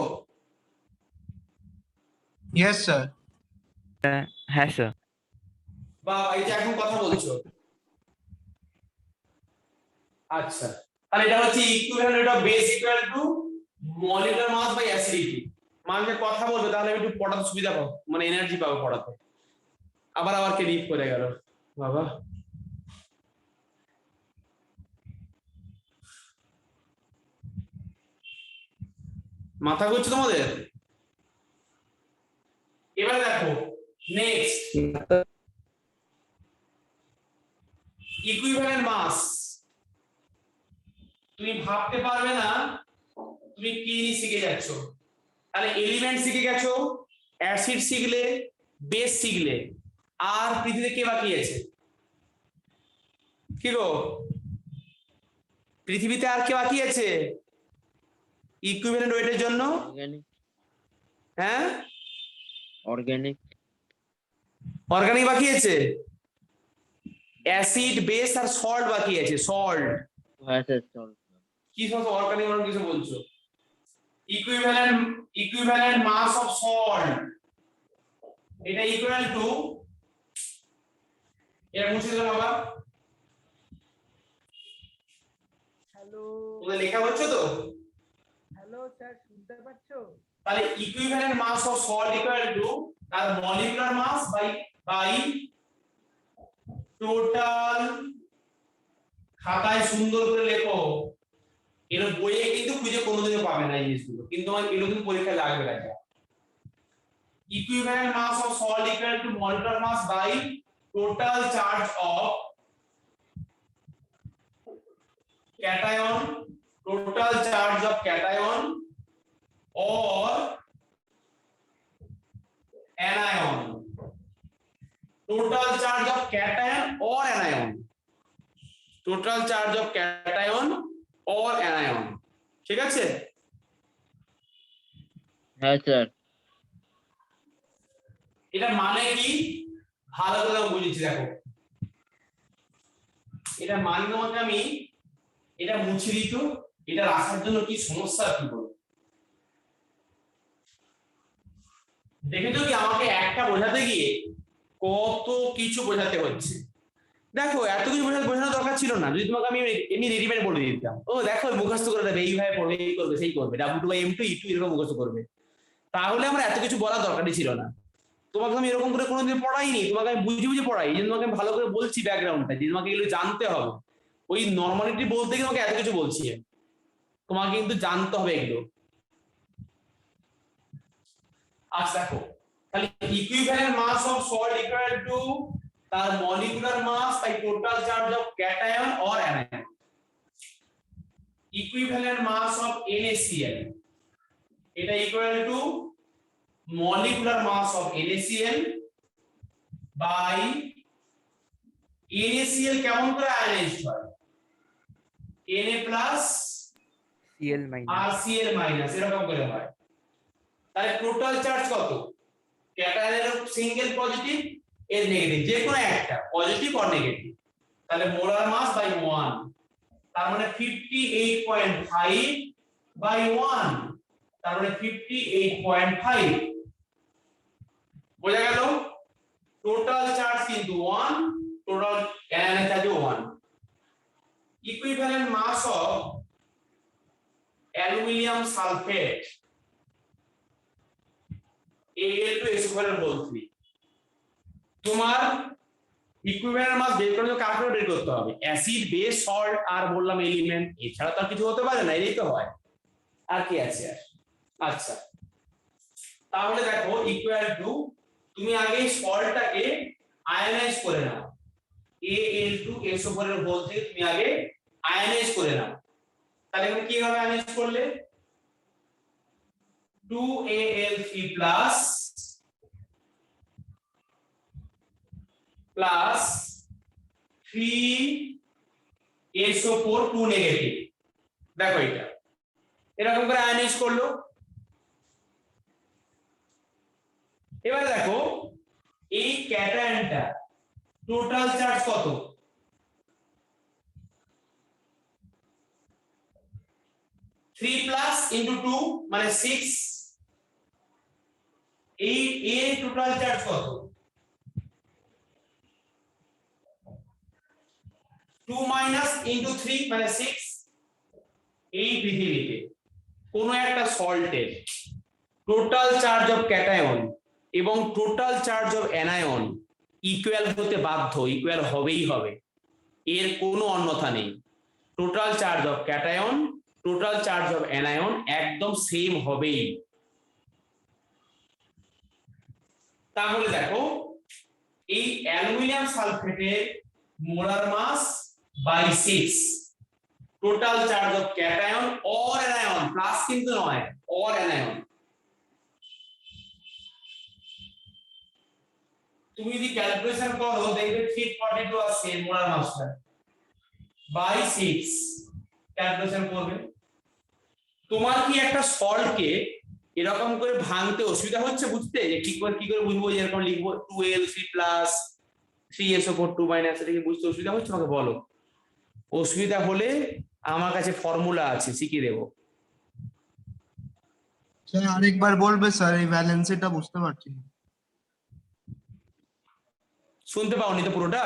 Yes sir. হ্যাঁ স্যার। বা এই যে এখন কথা বলছো, আচ্ছা তাহলে এটা হচ্ছে equivalent rate of base equal to molecular mass by acidity. মানে কথা বলবে তাহলে একটু পড়াতে সুবিধা পাবো, মানে এনার্জি পাবো পড়াতে। আবার কে লিভ করে গেল বাবা। মাথা ঘুরছে তোমাদের? এবার দেখো নেক্সট, ইকুইভ্যালেন্ট মাস। তুমি ভাবতে পারবে না তুমি কি শিখে যাচ্ছ? তাহলে এলিমেন্ট শিখে গেছো, অ্যাসিড শিখলে, বেস শিখলে, আর পৃথিবীতে কে বাকি আছে? কি গো, পৃথিবীতে আর কে বাকি আছে ইকুইভ্যালেন্ট ওয়েটের জন্য? অর্গানিক হ্যাঁ, অর্গানিক অর্গানিক বাকি আছে, অ্যাসিড বেস আর সল্ট বাকি আছে। সল্ট হ্যাঁ স্যার চল কি সমস্ত অর্গানিক কিছু বলছো? ইকুইভ্যালেন্ট মাস অফ সল্ট, এটা ইকুয়াল টু, এটা মুছে দাও বাবা। হ্যালো তোমরা লেখা হচ্ছে তো? হ্যালো স্যার শুনতে পাচ্ছো? তাহলে equivalent mass of salt equal to তার মলিকুলার মাস বাই টোটাল, খাতায় সুন্দর করে লেখো, এর বইয়ে কিন্তু খুঁজে কোনোদিনও পাবে না এই জিনিসগুলো, কিন্তু আমার এরকম পরীক্ষায় লাগবে রাজা। Equivalent mass of salt equal to molecular mass by total charge of cation, total charge of cation or anion, total charge of cation or anion, total charge of cation or anion, ঠিক আছে? হ্যাঁ sir এটা মানে কি ভালো করে বুঝেছি। দেখো এটা মানে তোমাকে আমি এটা মুছে দিত, এটা রাখার জন্য কি সমস্যা কি বলবো? দেখেছো কি আমাকে একটা বোঝাতে গিয়ে কত কিছু বোঝাতে হচ্ছে। দেখো এত কিছু বোঝানোর দরকার ছিল না, যদি তোমাকে আমি এমনি রেডিমেড বলে দিতাম, ও দেখো মুখস্থ করে দেবে, এইভাবে পড়বে, এই করবে, সেই করবে, W2/M2 এরকম মুখস্থ করবে, তাহলে আমার এত কিছু বলার দরকারই ছিল না। তোমাকে আমি এরকম করে কোনোদিন পড়াইনি, তোমাকে আমি বুঝে বুঝে পড়াই, যে তোমাকে আমি ভালো করে বলছি ব্যাকগ্রাউন্ডটা, যে তোমাকে এগুলো জানতে হবে। ওই নর্মালিটি বলতে গিয়ে তোমাকে এত কিছু বলছি, তোমাকে কিন্তু জানতে হবে এগুলো। আচ্ছা দেখো, তাহলে equivalent mass of salt equal to তার molecular mass by total charge of cation or anion. Equivalent mass of NaCl, এটা equal to molecular mass of NaCl by NaCl কেমন করে আয়নাইজড হয়? Na plus Cl minus আর Cl minus এরকম করে হয়। তাহলে total charge কত? ক্যাটায়নের সিঙ্গেল পজিটিভ, এর নেগেটিভ, যে কোনো একটা পজিটিভ অর নেগেটিভ, তাহলে মোলার মাস বাই 1, তার মানে 58.5 বাই 1, তার মানে 58.5। বোঝা গেল? টোটাল চার্জ কিন্তু 1, total anion charge 1। Equivalent mass of aluminium sulphate Al2SO4 তোমার ইকুইভ্যালেন্ট মাস বের করে কাকে বের করতে হবে? অ্যাসিড বেস সল্ট আর বললাম এলিমেন্ট, এছাড়া তো কিছু হতে পারে না, এই তো হয়। আর কি আছে আর? আচ্ছা তাহলে দেখো ইকুয়াল টু, তুমি আগে সল্টটাকে আয়নাইজ করে নাও, Al2SO4 থেকে তুমি আগে আয়নাইজ করে নাও। তাহলে এখানে কি হবে আয়নাইজ করলে? 2Al3 plus 3SO4 2 negative. দেখো এটা এরকম করে আয়নাইজ করলো। এবার দেখো এই ক্যাটায়নটা টোটাল চার্জ কত? 3 প্লাস ইনটু 2 মানে 6। এই এর টোটাল চার্জ কত? 2 মাইনাস ইনটু 3 মানে 6। এই পৃথিবীতে কোন একটা সল্টের টোটাল চার্জ অফ ক্যাটায়ন এবং total charge of anion equal হতে বাধ্য, ইকুয়াল হবেই হবে, এর কোনো অন্যথা নেই। Total charge of cation, total charge of anion একদম সেম হবেই। তাহলে দেখো এই অ্যালুমিনিয়াম সালফেটের molar mass by 6, total charge of cation or anion, plus কিন্তু নয়, অর অ্যানায়ন। তুমি যদি ক্যালকুলেশন করো দেখবে 342 আসছে মোলার মাসটা বাই 6 ক্যালকুলেশন করবে। তোমার কি একটা সল্টকে এরকম করে ভাঙতে অসুবিধা হচ্ছে বুঝতে, যে কি করে বুঝবো, যে এরকম লিখবো 2L3 প্লাস 3SO4 2 মাইনাস, এটা কি বুঝতে অসুবিধা হচ্ছে? আমাকে বলো, অসুবিধা হলে আমার কাছে ফর্মুলা আছে শিখিয়ে দেবো। স্যার আরেকবার বলবে স্যার, এই ভ্যালেন্সিটা বুঝতে পারছি না। শুনতে পাওনি তো পুরোটা?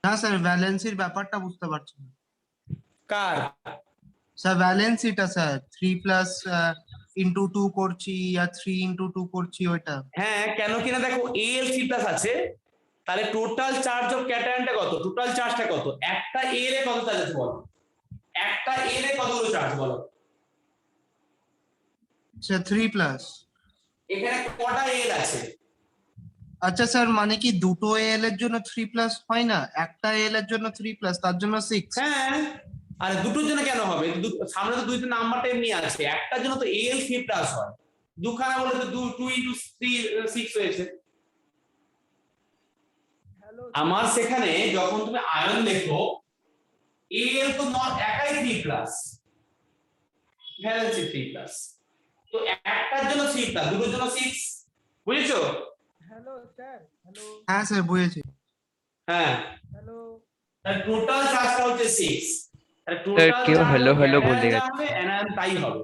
না স্যার, ভ্যালেন্সির ব্যাপারটা বুঝতে পারছি না। কার? স্যার ভ্যালেন্সিটা স্যার 3 প্লাস ইন্টু 2 করছি আর 3 ইন্টু 2 করছি ওইটা। হ্যাঁ, কেন কিনা দেখো Al3 প্লাস আছে, তাহলে টোটাল চার্জ অফ ক্যাটায়নটা কত, টোটাল চার্জটা কত, একটা এর এ কত চার্জ আছে বলো, একটা এর এ কতগুলো চার্জ বলো? Sir 3 plus. এখানে কটা এল আছে? আচ্ছা স্যার, মানে কি দুটো এল এর জন্য 3 প্লাস হয় না, একটা এল এর জন্য 3 প্লাস, তার জন্য 6? হ্যাঁ, আর দুটোর জন্য কেন হবে? সামনে তো দুইটা নাম্বারটা এমনি আছে, একটার জন্য তো Al3 প্লাস হয়, দুখানা বলে তো 2 ইনটু 3 6 হয়েছে। আমার সেখানে যখন তুমি আয়ন লেখো Al তো একাই 3 প্লাস, ভ্যালেন্সি 3 প্লাস, তো একটার জন্য 3 প্লাস, দুটোর জন্য 6, বুঝেছো? হ্যালো স্যার, হ্যালো হ্যাঁ স্যার বুঝেছি। হ্যাঁ, হ্যালো। তাহলে টোটাল চার্জটা হচ্ছে 6, তাহলে স্যার টোটাল কেউ হ্যালো হ্যালো বলে বলে গেছে। যাবে অ্যানায়ন তাই হবে,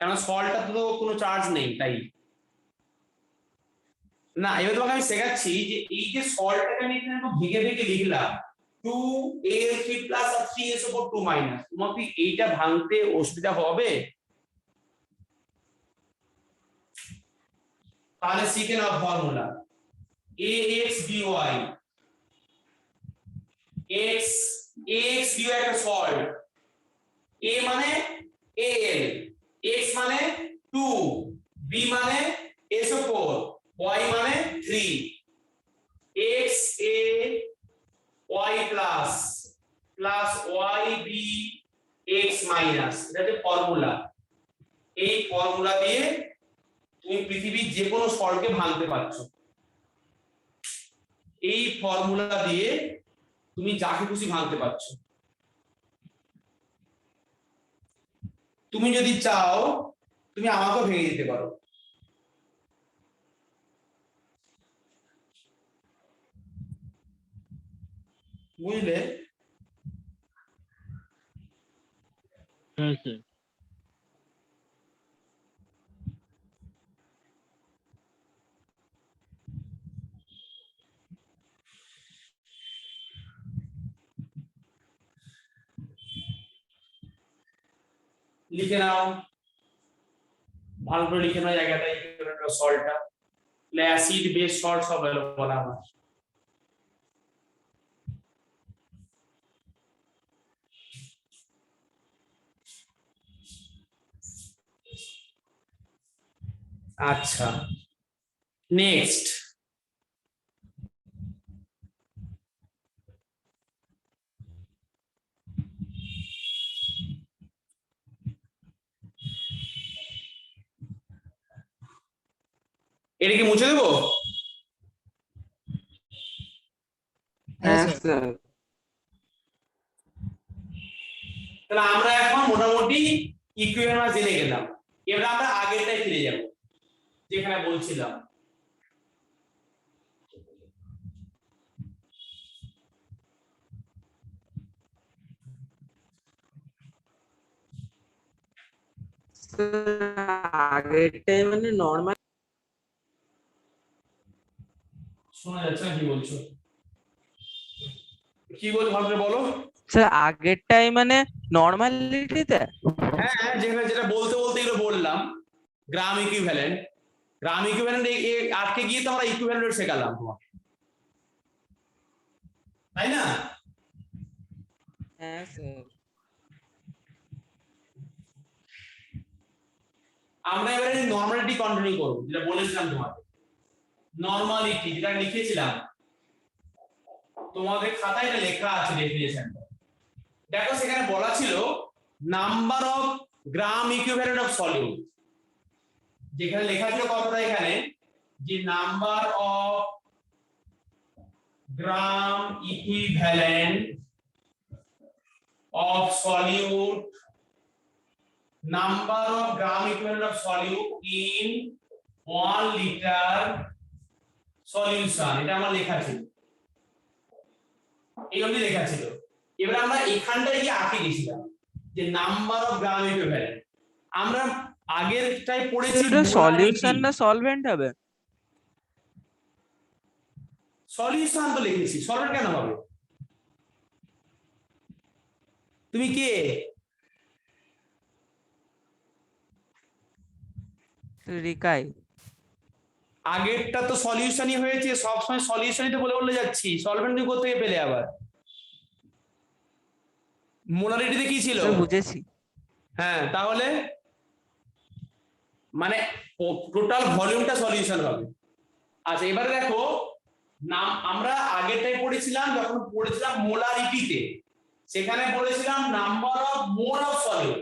কারণ সল্টটা তো কোনো চার্জ নেই তাই না। এবার তোমাকে আমি শেখাচ্ছি যে এই যে সল্টটাকে আমি এখানে একটু ভেঙে ভেঙে লিখলাম 2Al3 প্লাস আর 3SO4 2 মাইনাস, তোমার কি এইটা ভাঙতে অসুবিধা হবে? তাহলে শিখে নাও formula Ax by x, x dy একটা সল্ট, a মানে Al, x মানে 2, b মানে SO4, y মানে 3, x a y plus plus y b x minus, এটা হচ্ছে ফর্মুলা। এই ফর্মুলা দিয়ে তুমি পৃথিবীর যে কোনো সল্টকে ভাঙতে পারছো, এই ফর্মুলা দিয়ে তুমি যাকে খুশি ভাঙতে পারছো। তুমি যদি চাও তুমি আমাকেও ভেঙে দিতে পারো, বুঝলে? হ্যাঁ স্যার। লিখে নাও, ভালো করে লিখে নাও জায়গাটা, সল্টটা অ্যাসিড বেস সল্ট সব বলা আমার। আচ্ছা, নেক্সট এটা কি মুছে দেবো? হ্যাঁ হ্যাঁ স্যার। স্যার। তাহলে আমরা এখন মোটামুটি ইকুইভ্যালেন্ট মাস জেনে গেলাম, এবার আমরা আগেরটাই ফিরে যাব যেখানে বলছিলাম। আগেরটাই মানে নর্মাল। শোনা যাচ্ছে না কি বলছো, কি বলছো ভালো করে বলো। স্যার আগেরটাই মানে নর্মালিটিতে। হ্যাঁ, যেখানে যেটা বলতে বলতে এগুলো বললাম, গ্রাম ইকুইভ্যালেন্ট, গ্রাম ইকুইভ্যালেন্ট আটকে গিয়ে তো আমরা ইকুইভ্যালেন্ট শেখালাম তোমাকে, তাই না? হ্যাঁ স্যার। আমরা এবারে নরমালিটি কন্টিনিউ করব, যেটা বলেছিলাম তোমাকে। নরমালিটি যেটা লিখেছিলাম তোমাদের খাতায়, এটা লেখা আছে ডেফিনিশনটা, দেখো সেখানে বলা ছিল number of gram equivalent of solute, যেখানে লেখা ছিল কথাটা এখানে যে number of gram equivalent of solute, number of gram equivalent of solute in 1 liter solution, এটা আমার লেখা ছিল, এই অবধি লেখা ছিল। এবার আমরা এখানটায় গিয়ে আঁকে গেছিলাম যে নাম্বার অফ গ্রাম ইকুইভ্যালেন্ট। আমরা আগেরটাই পড়েছি সলিউশন না সলভেন্ট হবে? সলিউশন তো লিখেছি, সলভেন্ট কেন হবে? তুমি কে? রিকাই। আগেরটা তো সলিউশনই হয়েছে, সবসময় সলিউশনই তো বলে বলে যাচ্ছি, সলভেন্ট তুমি কোথা থেকে পেলে আবার? মোলারিটিতে কি ছিল? বুঝেছি। হ্যাঁ, তাহলে মানে টোটাল ভলিউমটা সলিউশন হবে। আচ্ছা এবারে দেখো, নাম আমরা আগেরটাই পড়েছিলাম, যখন পড়েছিলাম মোলারিটিতে, সেখানে পড়েছিলাম number of mole of solute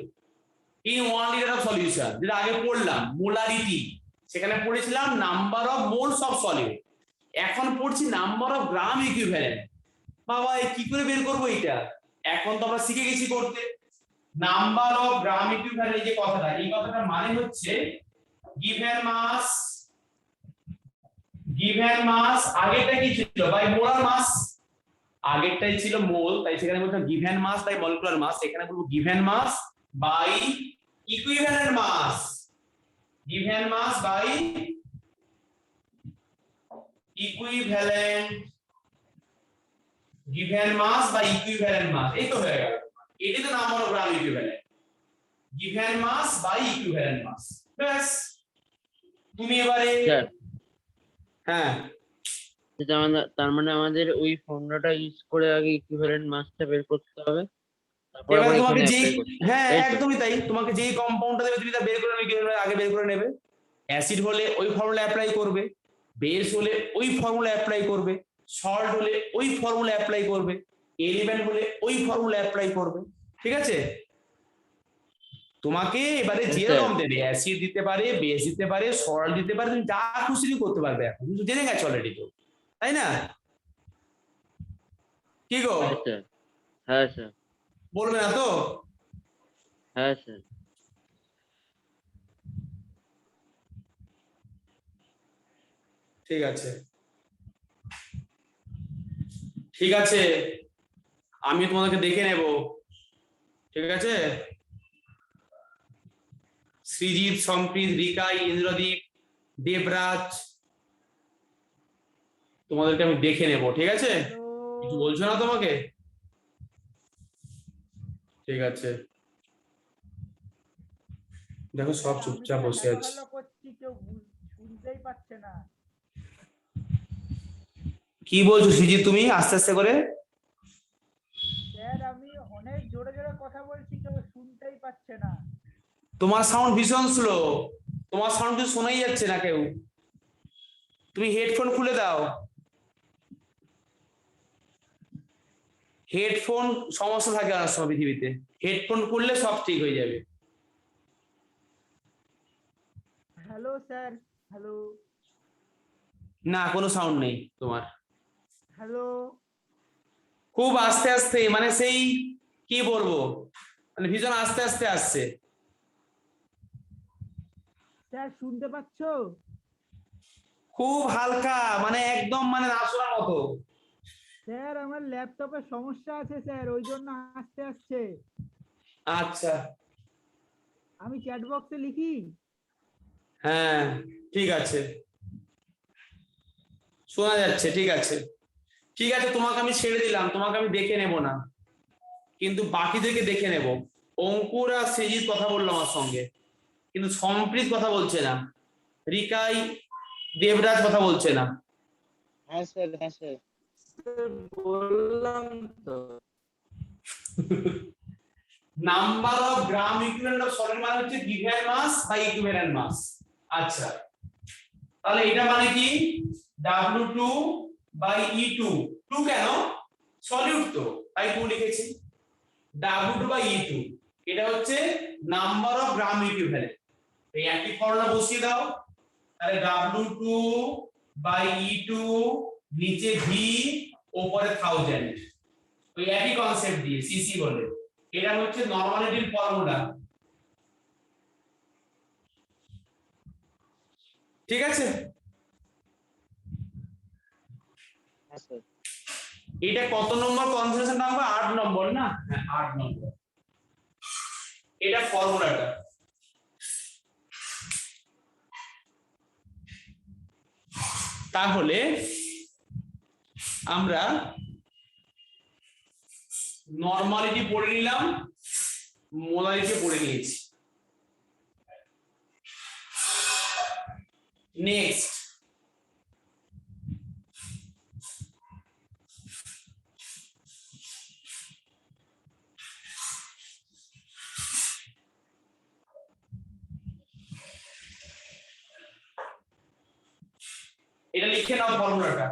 in 1 liter of solution, যেটা আগে পড়লাম মোলারিটি, সেখানে পড়েছিলাম number of moles of solute. এখন পড়ছি নাম্বার অফ গ্রাম ইকুইভ্যালেন্ট। বাবা কি করে বের করবো এটা? এখন তো আমরা শিখে গেছি করতে। নাম্বার অফ গ্রাম ইকুইভ্যালেন্ট, যে কথাটা, এই কথাটার মানে হচ্ছে গিভেন মাস, আগেরটা কি ছিল বাই মোলার মাস, আগেরটাই ছিল মোল, তাই সেখানে বলতাম given mass by molecular mass, এখানে বলবো given mass by equivalent mass, given mass by equivalent, given mass by equivalent mass, এই তো হয়ে গেল। এটাই তো number of gram equivalent, given mass by equivalent mass। ব্যাস, তুমি এবারে হ্যাঁ, তার মানে আমাদের ওই ফর্মুলাটা ইউজ করে আগে ইকুইভ্যালেন্ট মাসটা বের করতে হবে, তারপর এবার আমরা তোমাকে এখানে যেই, অ্যাপ্লাই করতে হ্যাঁ হবে। একদমই তাই, তোমাকে যেই কম্পাউন্ডটা দেবে তুমি তা বের করে নেবে, আগে বের করে নেবে। অ্যাসিড হলে ওই ফর্মুলা অ্যাপ্লাই করবে, বেস হলে ওই ফর্মুলা অ্যাপ্লাই করবে, সল্ট হলে ওই ফর্মুলা অ্যাপ্লাই করবে, এলিমেন্ট হলে ওই ফর্মুলা অ্যাপ্লাই করবে। ঠিক আছে? তোমাকে এবারে যেরকম দেবে, অ্যাসিড দিতে পারে, বেস দিতে পারে, সল্ট দিতে পারে, তুমি যা খুশি করতে পারবে। এখন কিন্তু জেনে গেছো অলরেডি তো, তাই না? কি গো? হ্যাঁ স্যার। বলবে না তো? হ্যাঁ স্যার। ঠিক আছে, ঠিক আছে, আমি তোমাদেরকে দেখে নেব। ঠিক আছে? সৃজিত, সম্প্রীত, রিকাই, ইন্দ্রদীপ, দেবরাজ, তোমাদেরকে আমি দেখে নেব। ঠিক আছে? কিছু বলছো না তোমাকে? ঠিক আছে, দেখো সব চুপচাপ বসে আছে। কি বলছো সৃজিত তুমি আস্তে আস্তে করে? স্যার আমি অনেক জোরে জোরে কথা বলছি, কেউ শুনতেই পাচ্ছে না। তোমার সাউন্ড ভীষণ স্লো, তোমার সাউন্ড কিছু শোনাই যাচ্ছে না কেউ। তুমি হেডফোন খুলে দাও। হেডফোন সমস্যা থাকে অনেক সময় পৃথিবীতে, হেডফোন খুললে সব ঠিক হয়ে যাবে। হ্যালো স্যার, হ্যালো না, কোনো সাউন্ড নেই তোমার। হ্যালো। খুব আস্তে আস্তে, মানে সেই কি বলবো, মানে ভীষণ আস্তে আস্তে আসছে। স্যার শুনতে পাচ্ছো? খুব হালকা, মানে একদম মানে না শোনার মতো। স্যার আমার ল্যাপটপে সমস্যা আছে স্যার, ওই জন্য আস্তে আসছে। আচ্ছা, আমি চ্যাট বক্সে লিখি। হ্যাঁ ঠিক আছে, শোনা যাচ্ছে। ঠিক আছে, ঠিক আছে, তোমাকে আমি ছেড়ে দিলাম, তোমাকে আমি দেখে নেব না, কিন্তু বাকিদেরকে দেখে নেব। অঙ্কুর আর সৃজিত কথা বললো আমার সঙ্গে, কিন্তু সম্প্রীত কথা বলছে না, রিকাই, দেবরাজ কথা বলছে না। হ্যাঁ স্যার, হ্যাঁ স্যার বললাম তো। Number of gram equivalent of solid মানে হচ্ছে গিভেন মাস বাই ইকুইভ্যালেন্ট মাস। আচ্ছা, তাহলে এটা মানে কি? W2 by E2। 2 কেন? সলিউট তো, তাই 2 লিখেছি। W2 বাই E2 এটা হচ্ছে নাম্বার অফ গ্রাম ইকুইভ্যালেন্ট। এই একই ফর্মুলা বসিয়ে দাও, তাহলে W2 বাই E2 নিচে V উপরে 1000, ওই একই কনসেপ্ট দিয়ে সিসি বলে। এটা হচ্ছে নরমালিটির ফর্মুলা, ঠিক আছে? হ্যাঁ স্যার। এটা কত নম্বর কনসেন্ট্রেশন নাম্বার? 8 নম্বর না? হ্যাঁ 8 নম্বর। এটা ফর্মুলাটা। তাহলে আমরা নরমালিটি পড়ে নিলাম, মোলারিটি পড়ে নিয়েছি। নেক্সট এটা লিখে নাও ফর্মুলাটা।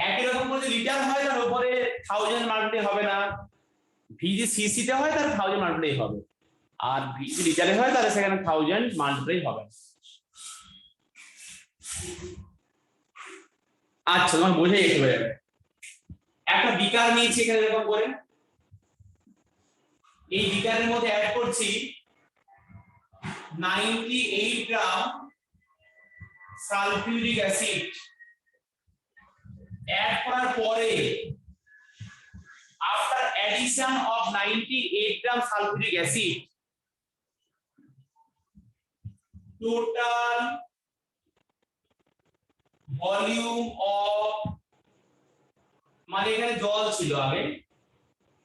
একই রকম করে লিটার হয় তার উপরে 1000 মাল্টিপ্লাই হবে না, ভি যে সিসি তে হয় তার 1000 মাল্টিপ্লাই হবে, আর ভি যে লিটারে হয় তাহলে সেখানে 1000 মাল্টিপ্লাই হবে। আচ্ছা তোমার বুঝে গেছে ভাই। একটা বিকার নিয়েছি এখানে এরকম করে, এই বিকারের মধ্যে অ্যাড করছি 98 গ্রাম সালফিউরিক অ্যাসিড। অ্যাড করার পরে after addition of 98 gram sulfuric acid, total volume of, মানে এখানে জল ছিল আগে,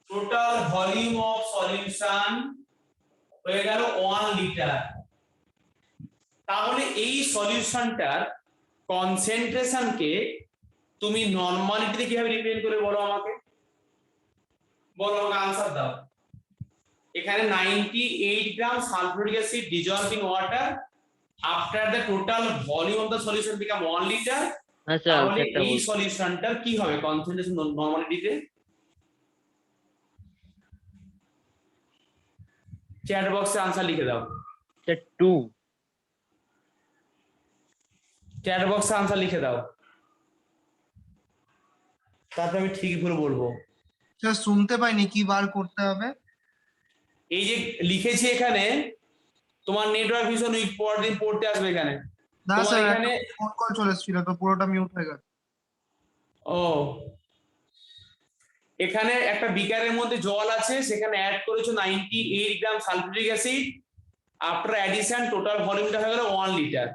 টোটাল ভলিউম অফ সলিউশন হয়ে গেল 1 লিটার। তাহলে এই সলিউশনটার কনসেন্ট্রেশনকে তুমি নরমালিটিতে কিভাবে রিপ্রেজেন্ট করে বলো আমাকে, বলো আমাকে আনসার দাও। এখানে 98 গ্রাম sulphuric acid dissolved in water after the total volume of the solution become 1 liter, আচ্ছা তাহলে আচ্ছা এই সলিউশনটার কি হবে কনসেন্ট্রেশন নরমালিটিতে? চ্যাট বক্সে আনসার লিখে দাও, 2। চ্যাট বক্সে আনসার লিখে দাও, তারপর আমি ঠিক ভুল বলবো। স্যার শুনতে পাইনি, কি বার করতে হবে? এই যে লিখেছি এখানে, তোমার নেটওয়ার্ক ভীষণ উইক, পরের দিন পড়তে আসবে এখানে। না তোমার স্যার, এখানে ফোন কল চলে এসেছিল তো পুরোটা মিউট হয়ে গেছে। ও এখানে একটা বিকারের মধ্যে জল আছে, সেখানে অ্যাড করেছো 98 গ্রাম sulphuric acid, after addition total ভলিউমটা হয়ে গেল 1 লিটার।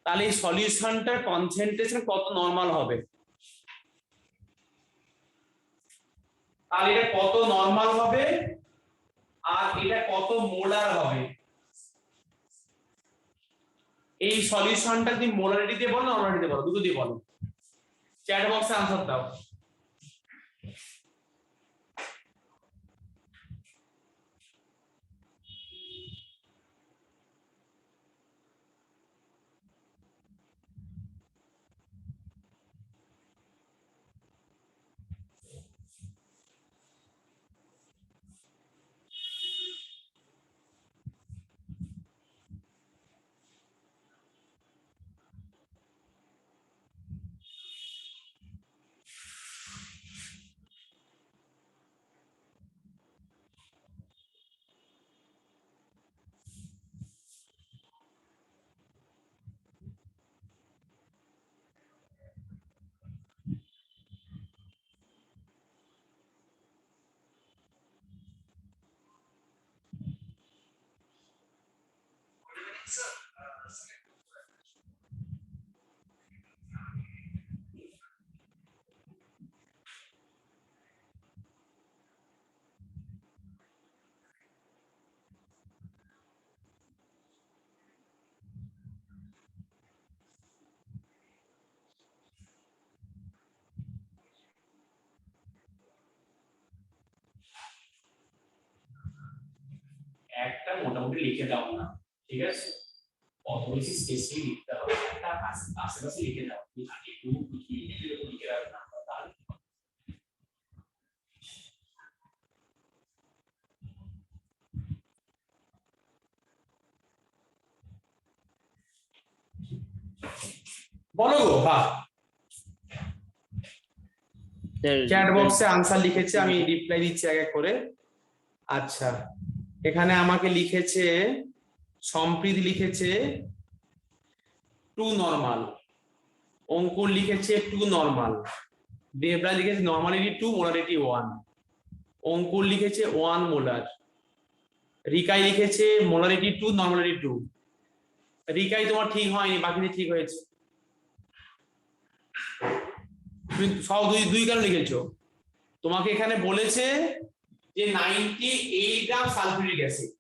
তাহলে এই সলিউশনটার কনসেন্ট্রেশন কত নরমাল হবে? তাহলে এটা কত নরমাল হবে আর এটা কত মোলার হবে? এই সলিউশনটা তুমি মোলারিটি দিয়ে বলো, নরমালিটি দিয়ে বলো, দুটো দিয়ে বলো। চ্যাট বক্সে আনসার দাও। একটা মোটামুটি লিখে দাও না, ঠিক আছে? অত বেশি স্পেসিফিক লিখতে হবে, একটা আশেপাশে লিখে দাও, একটু লিখে রাখো না, তাহলে বলো গো। বাহ, স্যার চ্যাট বক্সে আনসার লিখেছে, আমি রিপ্লাই দিচ্ছি এক এক করে। আচ্ছা, এখানে আমাকে লিখেছে সম্প্রীতি লিখেছে 2 নরমাল, অঙ্কুর লিখেছে 2 নরমাল, দেবরা লিখেছে নরমালিটি 2 মোলারিটি 1, অঙ্কুর লিখেছে 1 মোলার, রিকাই লিখেছে মোলারিটি 2 নরমালিটি 2। রিকাই তোমার ঠিক হয়নি, বাকিটা ঠিক হয়েছে। তুমি সব দুই কেন লিখেছো? তোমাকে এখানে বলেছে যে 98 গ্রাম সালফিউরিক অ্যাসিড,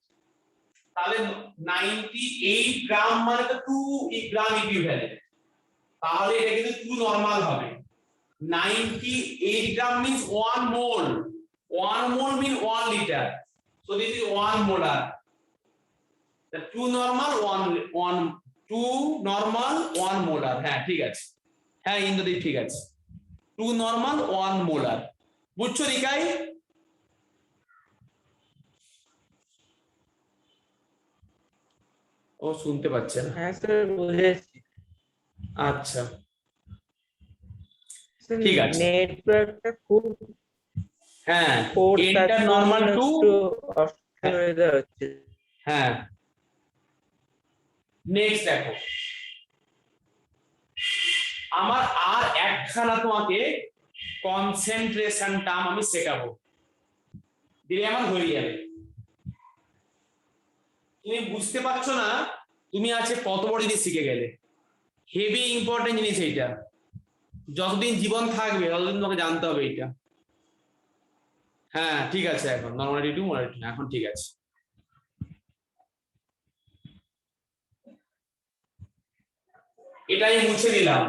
তাহলে 98 গ্রাম মানে তো 2 গ্রাম ইকুইভ্যালেন্ট, তাহলে এটা কিন্তু 2 নরমাল হবে। 98 gram means 1 mole. 1 mole means 1 liter. So this is 1 molar. The 2 normal 2 normal 1 molar. হ্যাঁ ঠিক আছে, হ্যাঁ ইন্দ্রদীপ ঠিক আছে, 2 normal 1 molar। বুঝছো রিকাই? ও শুনতে পাচ্ছে না। হ্যাঁ স্যার বুঝেছি। আচ্ছা ঠিক আছে, নেটওয়ার্কটা খুব হ্যাঁ এটা নরমাল 2 হচ্ছে। হ্যাঁ নেক্সট দেখো, আমার আর একখানা তোমাকে কনসেন্ট্রেশন টার্ম আমি শেখাবো, দিলে আমার হয়ে যাবে। তুমি বুঝতে পারছো না তুমি আছে কত বড় জিনিস শিখে গেলে, হেভি ইম্পর্টেন্ট জিনিস এইটা, যতদিন জীবন থাকবে ততদিন তোমাকে জানতে হবে এইটা। হ্যাঁ ঠিক আছে, এখন নরমালিটি 2 মোলারিটি 2 এখন ঠিক আছে। এটাই মুছে দিলাম।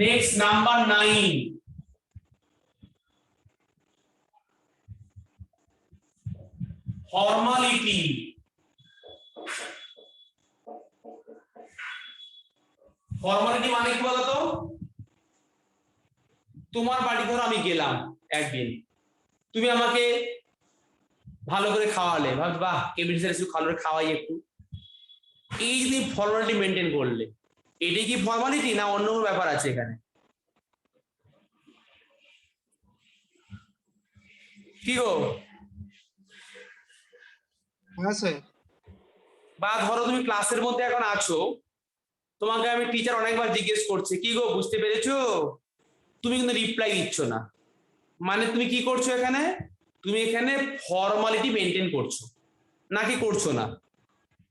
Next number 9, formality। ফর্মালিটি মানে কি বলতো? তোমার বাড়ি ধরো আমি গেলাম একদিন, তুমি আমাকে ভালো করে খাওয়ালে, ভাবছি বাহ কেবিন স্যার একটু ভালো করে খাওয়াই একটু, এই যদি ফর্মালিটি মেনটেন করলে, এটাই কি ফর্মালিটি না অন্য কোনো ব্যাপার আছে এখানে? কি গো? হ্যাঁ স্যার। বা ধরো তুমি ক্লাসের মধ্যে এখন আছো, তোমাকে আমি টিচার অনেকবার জিজ্ঞেস করছে কি গো বুঝতে পেরেছো, তুমি কিন্তু রিপ্লাই দিচ্ছ না, মানে তুমি কি করছো এখানে? তুমি এখানে ফর্মালিটি মেনটেন করছো নাকি করছো না?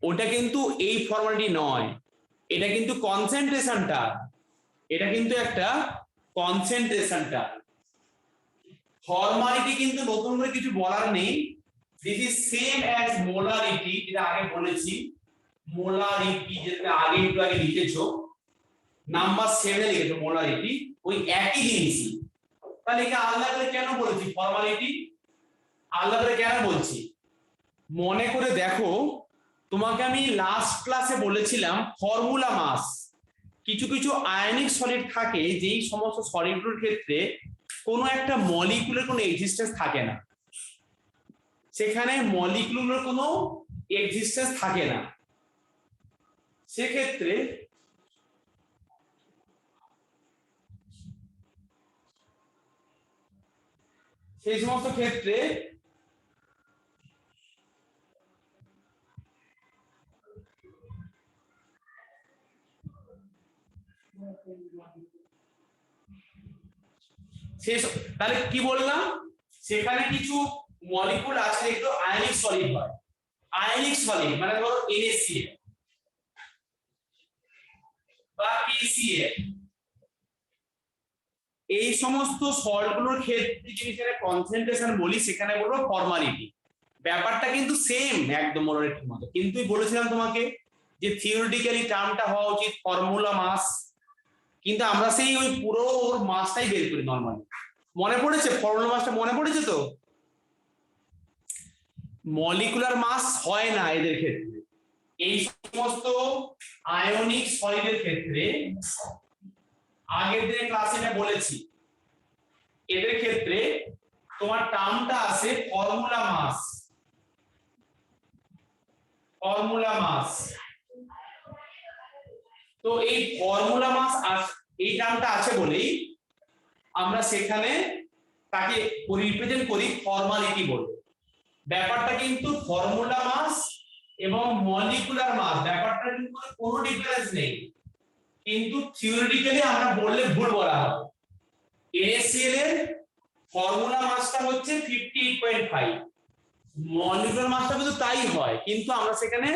ওটা কিন্তু এই ফর্মালিটি নয়, এটা কিন্তু কনসেন্ট্রেশনটা, এটা কিন্তু একটা কনসেন্ট্রেশনটা। ফর্মালিটি কিন্তু নতুন করে কিছু বলার নেই, this is same as molarity, যেটা আগে বলেছি। মোলারিটি যেটা আগে একটু আগে লিখেছো, নাম্বার 7 এ লিখেছো মোলারিটি, ওই একই জিনিসই। তাহলে একে আলাদা করে কেন বলেছি ফর্মালিটি? আলাদা করে কেন বলছি মনে করে দেখো, তোমাকে আমি লাস্ট ক্লাসে বলেছিলাম ফর্মুলা মাস, কিছু কিছু আয়নিক সলিড থাকে যেই সমস্ত সলিডগুলোর ক্ষেত্রে কোনো একটা মলিকুলের কোনো এক্সিস্টেন্স থাকে না, সেখানে মলিকুলের কোনো এক্সিস্টেন্স থাকে না, সেক্ষেত্রে সেই সমস্ত ক্ষেত্রে তাহলে কি বললাম, সেখানে কিছু মলিকুল আছে যেগুলো আয়নিক সলিড হয়। আয়নিক সলিড মানে ধরো NaCl বা KCl, এই সমস্ত সল্টগুলোর ক্ষেত্রে যদি সেটা কনসেন্ট্রেশন বলি সেখানে বলবো ফর্মালিটি। ব্যাপারটা কিন্তু সেম একদম মোলারিটির মতো, কিন্তু বলেছিলাম তোমাকে যে থিওরিটিক্যালি টার্মটা হওয়া উচিত ফর্মুলা মাস, কিন্তু আমরা সেই ওই পুরো ওর মাসটাই বের করি নরমালি। মনে পড়েছে? ফর্মুলা মাসটা মনে পড়েছে তো? মলিকুলার মাস হয় না এদের ক্ষেত্রে, এই সমস্ত আয়নিক সলিডের ক্ষেত্রে। আগের দিনে ক্লাসে এটা বলেছি, এদের ক্ষেত্রে তোমার টার্মটা আছে ফর্মুলা মাস। ফর্মুলা মাস, তো এই ফর্মুলা মাস এই টার্মটা আছে বলেই আমরা সেখানে তাকে রিপ্রেজেন্ট করি ফর্মালিটি বলে। ব্যাপারটা কিন্তু ফর্মুলা মাস এবং মলিকুলার মাস ব্যাপারটা কিন্তু কোনো ডিফারেন্স নেই, কিন্তু থিওরিটিক্যালি আমরা বললে ভুল বলা হবে। NaCl এর ফর্মুলা মাসটা হচ্ছে 58.5, মলিকুলার মাসটা কিন্তু তাই হয়, কিন্তু আমরা সেখানে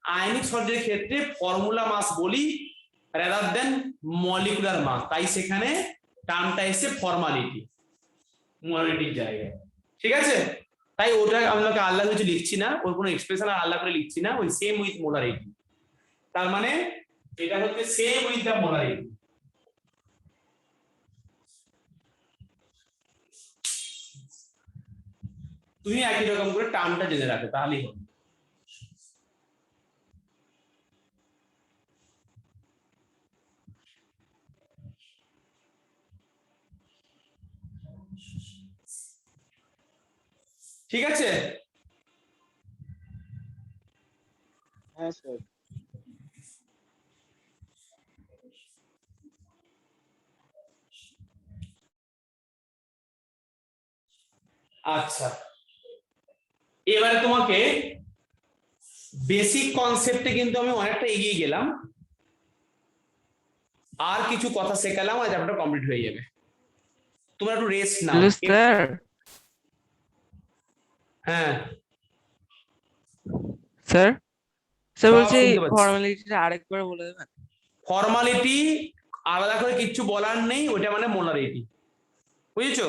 আয়নিক সলিডের ক্ষেত্রে ফর্মুলা মাস বলি রাদার দেন মলিকুলার মাস, তাই সেখানে টার্মটা এসে ফর্মালিটি, মলিটির জায়গায়। ঠিক আছে, তাই ওটা আমরা আলাদা কিছু লিখছি না, ওর কোনো এক্সপ্রেশন আর আলাদা করে লিখছি না, ওই সেম উইথ মোলারিটি। তার মানে এটা হচ্ছে সেম উইথ দ্য মোলারিটি। তুমি একই রকম করে টার্মটা জেনে রাখো তাহলেই হবে। ঠিক আছে, হ্যাঁ স্যার। আচ্ছা, এবারে তোমাকে বেসিক কনসেপ্টে কিন্তু আমি অনেকটা এগিয়ে গেলাম, আর কিছু কথা শেখালাম, আর চ্যাপ্টারটা কমপ্লিট হয়ে যাবে। তোমরা একটু রেস্ট নাও। Hello sir. হ্যাঁ স্যার স্যার সব বলছি শুনতে পাচ্ছি। ফর্মালিটিটা আরেকবার বলে দেবেন? ফর্মালিটি আলাদা করে কিচ্ছু বলার নেই, ওটা মানে মোলারিটি, বুঝেছো?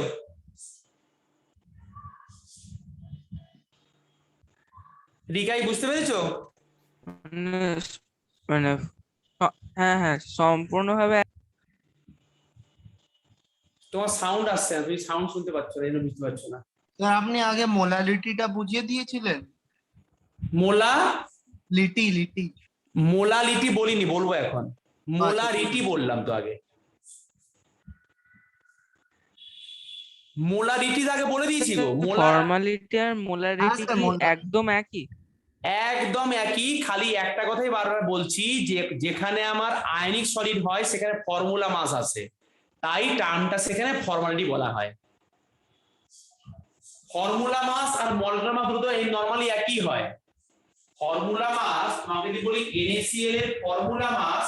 রিকাই বুঝতে পেরেছো? মানে মানে হ্যাঁ হ্যাঁ সম্পূর্ণভাবে। তোমার সাউন্ড আসছে না, তুমি সাউন্ড শুনতে পাচ্ছ না, এই জন্য বুঝতে পারছো না। স্যার আপনি আগে মোলালিটিটা বুঝিয়ে দিয়েছিলেন। লিটি মোলালিটি বলিনি, বলবো এখন। মোলারিটি বললাম তো আগে, মোলারিটি আগে বলে দিয়েছি গো। ফর্মালিটি আর মোলারিটি স্যার, কি মোলা- একদম একই? একদম একই, খালি একটা কথাই বারবার বলছি যে যেখানে আমার আয়নিক সলিড হয় সেখানে ফর্মুলা মাস আছে, তাই টার্মটা সেখানে ফর্মালিটি বলা হয়। ফর্মুলা মাস আর মলিকুলার মাস দুটো এই নরমালি একই হয়। ফর্মুলা মাস তোমাকে যদি বলি NaCl এর ফর্মুলা মাস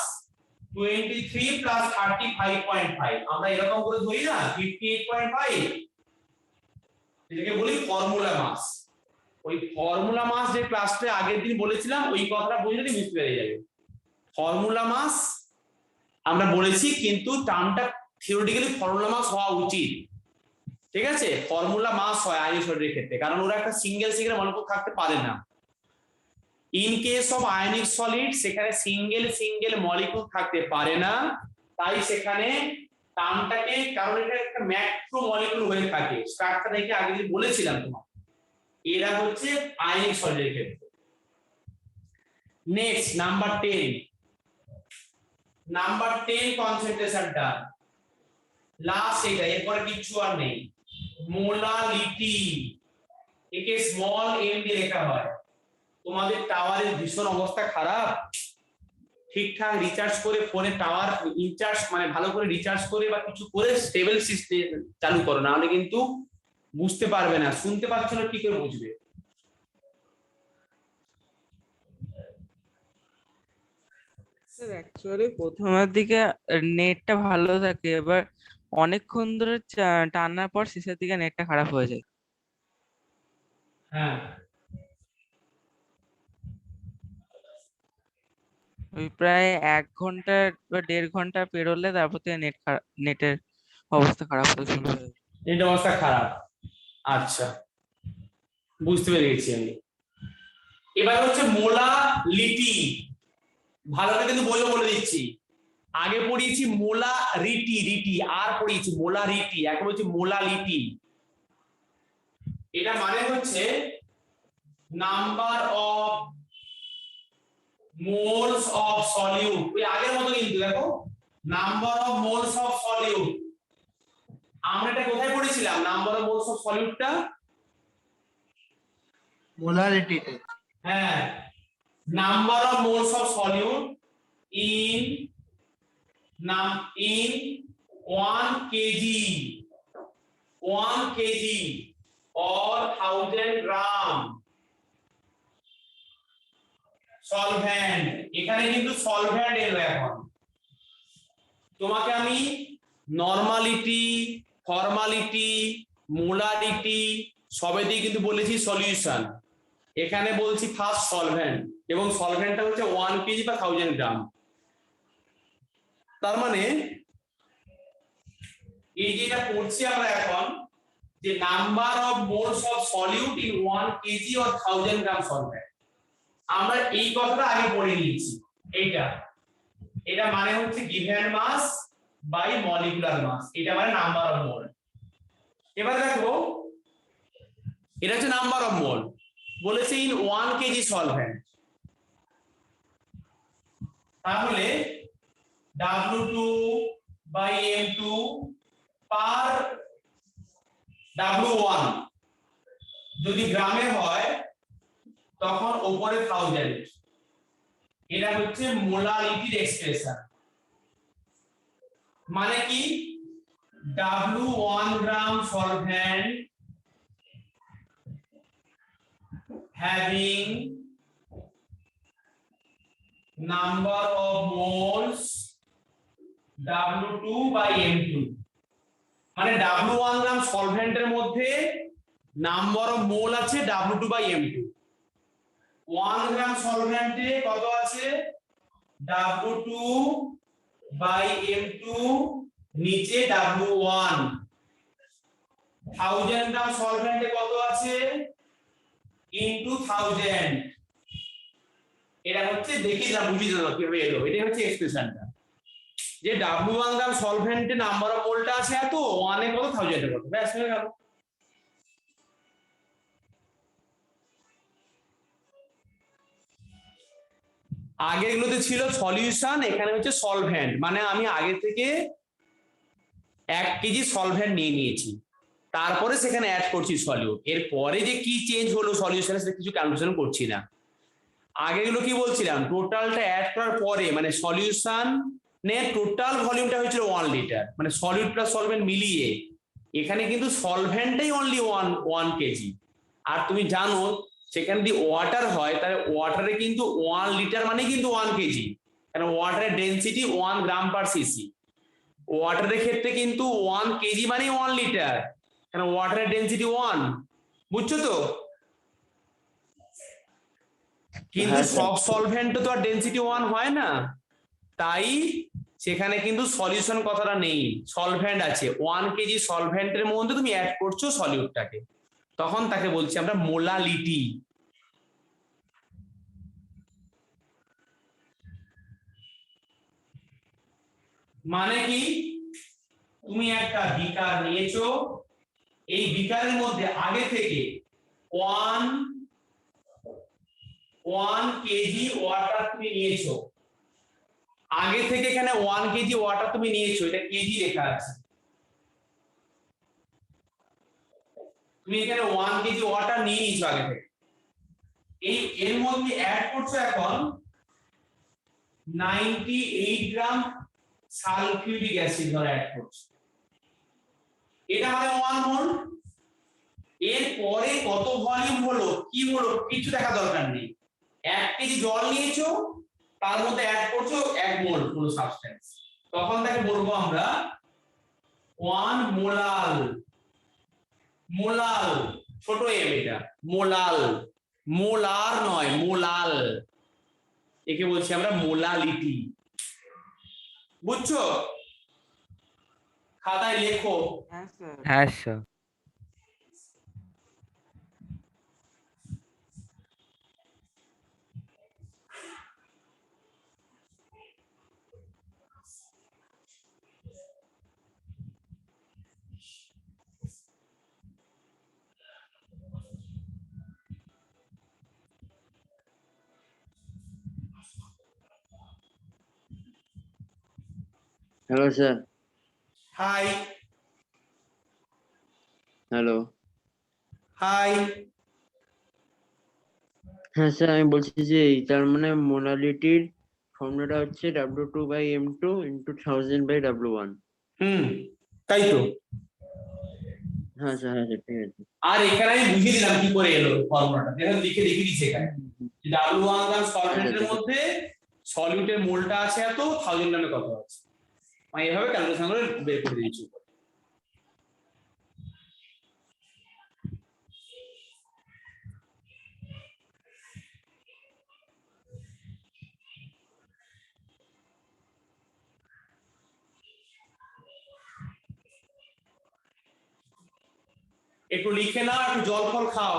23 প্লাস 35.5, আমরা এরকম করে ধরি না 58.5, এটাকে বলি ফর্মুলা মাস। ওই ফর্মুলা মাস যে ক্লাসটা আগের দিন বলেছিলাম ওই কথাটা বুঝলে বুঝতে পেরে যাবে। ফর্মুলা মাস আমরা বলেছি, কিন্তু টার্মটা থিওরিটিক্যালি ফর্মুলা মাস হওয়া উচিত। ঠিক আছে, ফর্মুলা মাস হয় আয়নিক সলিডের ক্ষেত্রে, কারণ ওরা একটা সিঙ্গেল মলিকুল থাকতে পারে না। In case of ionic solid সেখানে সিঙ্গেল মলিকুল থাকতে পারে না, তাই সেখানে টার্মটাকে, কারণ এটা একটা ম্যাক্রো মলিকুল হয়ে থাকে, স্ট্রাকচার দেখে আগে যে বলেছিলাম তোমার, এরা হচ্ছে আয়নিক সলিডের ক্ষেত্রে। নেক্সট নাম্বার 10 কনসেন্ট্রেশনটা লাস্ট, এটা এরপরে কিছু আর নেই। মোলালিটি, একে স্মল এম দিয়ে লেখা হয়। তোমাদের টাওয়ারের ভীষণ অবস্থা খারাপ, ঠিকঠাক রিচার্জ করে ফোনে টাওয়ার ইনচার্জ মানে ভালো করে রিচার্জ করে বা কিছু করে স্টেবল সিস্টেম চালু করো, নাহলে কিন্তু বুঝতে পারবে না, শুনতে পাচ্ছ না কি করে বুঝবে। স্যার অ্যাকচুয়ালি প্রথমের দিকে নেটটা ভালো থাকে, এবার অনেকক্ষণ ধরে টানার পর শেষের দিকে নেটটা খারাপ হয়ে যায়। হ্যাঁ, ওই প্রায় 1 ঘন্টা বা 1.5 ঘন্টা পেরোলে তারপর থেকে নেটের অবস্থা খারাপ হতে শুরু হয়ে যায়। নেট অবস্থা খারাপ, আচ্ছা বুঝতে পেরে গেছি আমি। এবার হচ্ছে মোলালিটি, ভালো করে কিন্তু বলে দিচ্ছি। আগে পড়িয়েছি মোলারিটি, রিটি আর পড়িয়েছি মোলারিটি, এখন হচ্ছে মোলালিটি। এটা মানে হচ্ছে number of moles of solute, ওই আগের মতো কিন্তু দেখো number of moles of solute. আমরা এটা কোথায় পড়েছিলাম নাম্বার অফ মোলস অফ সলিউটটা? মোলারিটিতে। হ্যাঁ, number of moles of solute in 1 kg, 1 kg or 1000 gram solvent. এখানে কিন্তু সলভেন্ট এলো। এখন তোমাকে আমি নরমালিটি, ফর্মালিটি, মোলারিটি সবে দিয়ে কিন্তু বলেছি সলিউশন, এখানে বলছি ফার্স্ট সলভেন্ট, এবং সলভেন্টটা হচ্ছে 1 কেজি বা 1000 গ্রাম। তার মানে এই যেটা পড়ছি আমরা এখন, যে number of moles of solute in 1 K G or 1000 gram solvent, আমরা এই কথাটা আগে পড়ে নিয়েছি। এটা মানে হচ্ছে given mass by molecular mass, এটা মানে নাম্বার অফ মোল। এবার দেখো এটা হচ্ছে নাম্বার অফ মোল, বলেছে ইন 1 কেজি সলভেন্ট, তাহলে W2 by M2 per W1 যদি গ্রামে হয় তখন উপরে 1000, এটা হচ্ছে মোলারিটির এক্সপ্রেশন। মানে কি W1 gram solvent having number of moles W2 by M2, মানে W1 গ্রাম সলভেন্টের মধ্যে নাম্বার অফ মোল আছে W2 by M2। 1 গ্রাম সলভেন্টে কত আছে W2 by M2 নিচে W1। 1000 গ্রাম সলভেন্টে কত আছে ইনটু 1000। এটা হচ্ছে দেখি যা বুঝি দাও কিভাবে এলো, এটা হচ্ছে এক্সপ্রেশনটা, যে W1 গ্রাম সলভেন্টে নাম্বার অফ মোলটা আছে এত, 1 এ কত 1000 এ কত, ব্যাস হয়ে গেল। আগে এগুলোতে ছিল সলিউশন, এখানে হচ্ছে সলভেন্ট, মানে আমি আগে থেকে 1 কেজি সলভেন্ট নিয়ে নিয়েছি, তারপরে সেখানে অ্যাড করছি সলিউট। এরপরে যে কি চেঞ্জ হলো সলিউশনে সেটা কিছু ক্যালকুলেশন করছি না। আগে এগুলো কি বলছিলাম, টোটালটা অ্যাড করার পরে মানে সলিউশন নে টোটাল ভলিউমটা হয়েছিল 1 লিটার, মানে সলিউট প্লাস সলভেন্ট মিলিয়ে। এখানে কিন্তু সলভেন্টটাই অনলি 1 কেজি, আর তুমি জানো সেখানে যদি ওয়াটার হয় তাহলে ওয়াটারে কিন্তু 1 লিটার মানে কিন্তু 1 কেজি, কারণ ওয়াটারের ডেনসিটি 1 গ্রাম পার সিসি। ওয়াটারের ক্ষেত্রে কিন্তু 1 কেজি মানে 1 লিটার, কারণ ওয়াটারের ডেনসিটি 1, বুঝছো তো? কিন্তু হ্যাঁ স্যার। সব সলভেন্ট তো আর ডেনসিটি 1 হয় না, তাই সেখানে কিন্তু সলিউশন কথাটা নেই, সলভেন্ট আছে। 1 কেজি সলভেন্টের মধ্যে তুমি অ্যাড করছো সলিউটটাকে, তখন তাকে বলছি আমরা মোলালিটি। মানে কি তুমি একটা বিকার নিয়েছো, এই বিকারের মধ্যে আগে থেকে 1 কেজি ওয়াটার তুমি নিয়েছো, আগে থেকে এখানে 1 কেজি ওয়াটার তুমি নিয়েছো, এটা কেজি লেখা আছে। তুমি এখানে 1 কেজি ওয়াটার নিয়ে নিয়েছো আগে থেকে, এই এর মধ্যে অ্যাড করছো এখন 98 গ্রাম সালফিউরিক অ্যাসিড ধরে অ্যাড করছো, এটা মানে 1 মোল। এর পরে কত ভলিউম হলো কি হলো কিছু দেখা দরকার নেই, 1 কেজি জল নিয়েছো তার মধ্যে অ্যাড করছো 1 মোল কোন সাবস্টেন্স, তখন তাকে বলবো আমরা 1 মোলাল। মোলাল ছোট এম, এটা মোলাল, মোলার নয় মোলাল, একে বলছি আমরা মোলালিটি। বুঝছো? খাতায় লেখো। হ্যাঁ sir. Hello sir. Hi hello. Hi. হ্যাঁ স্যার, আমি বলছি যে তার মানে মোলালিটির ফর্মুলাটা হচ্ছে W2/M2 × 1000/W1। তাই তো। হ্যাঁ স্যার, হ্যাঁ স্যার, ঠিক আছে। আর এখানে আমি বুঝিয়ে দিলাম কি করে এলো ফর্মুলাটা, দেখেন লিখে দেখিয়ে দিচ্ছি এখানে। W1 গ্রাম সলভেন্টের মধ্যে সলিউটের মোলটা আছে এত, 1000 গ্রামে কত আছে, আমি এভাবে ক্যালকুলেশন করে বের করে দিয়েছি। একটু লিখে নাও, একটু জল ফল খাও,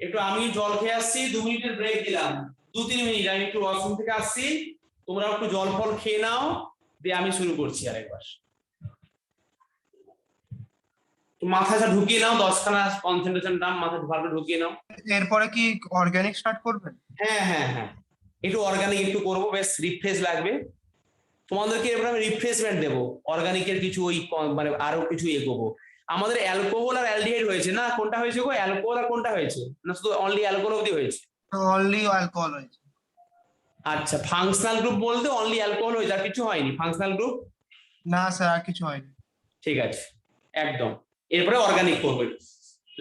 একটু আমি জল খেয়ে আসছি, 2 মিনিটের ব্রেক দিলাম, 2-3 মিনিট, আমি একটু ওয়াশরুম থেকে আসছি, তোমরা একটু জল ফল খেয়ে নাও, দিয়ে আমি শুরু করছি আরেকবার। মাথাটা ঢুকিয়ে নাও, 10খানা কনসেন্ট্রেশন টার্ম মাথায় ভালো ঢুকিয়ে নাও। এরপরে কি অর্গানিক স্টার্ট করবেন? হ্যাঁ হ্যাঁ হ্যাঁ, একটু অর্গানিক একটু করবো, বেশ রিফ্রেশ লাগবে তোমাদেরকে। এরপর আমি রিফ্রেশমেন্ট দেবো, অর্গানিকের কিছু ওই মানে আরো কিছু এগোবো। আমাদের অ্যালকোহল আর অ্যালডিহাইড হয়েছে না, কোনটা হয়েছে গো? অ্যালকোহল আর কোনটা হয়েছে, না শুধু অনলি অ্যালকোহল অবধি হয়েছে? অনলি অ্যালকোহল হয়েছে। আচ্ছা, ফাংশনাল গ্রুপ বলতে অনলি অ্যালকোহল হয়েছে, আর কিছু হয়নি ফাংশনাল গ্রুপ? না স্যার, আর কিছু হয়নি। ঠিক আছে, একদম। এরপরে অর্গানিক করবো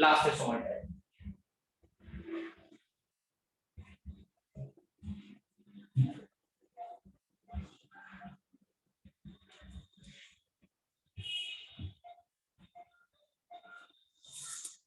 লাস্টের সময়টায়।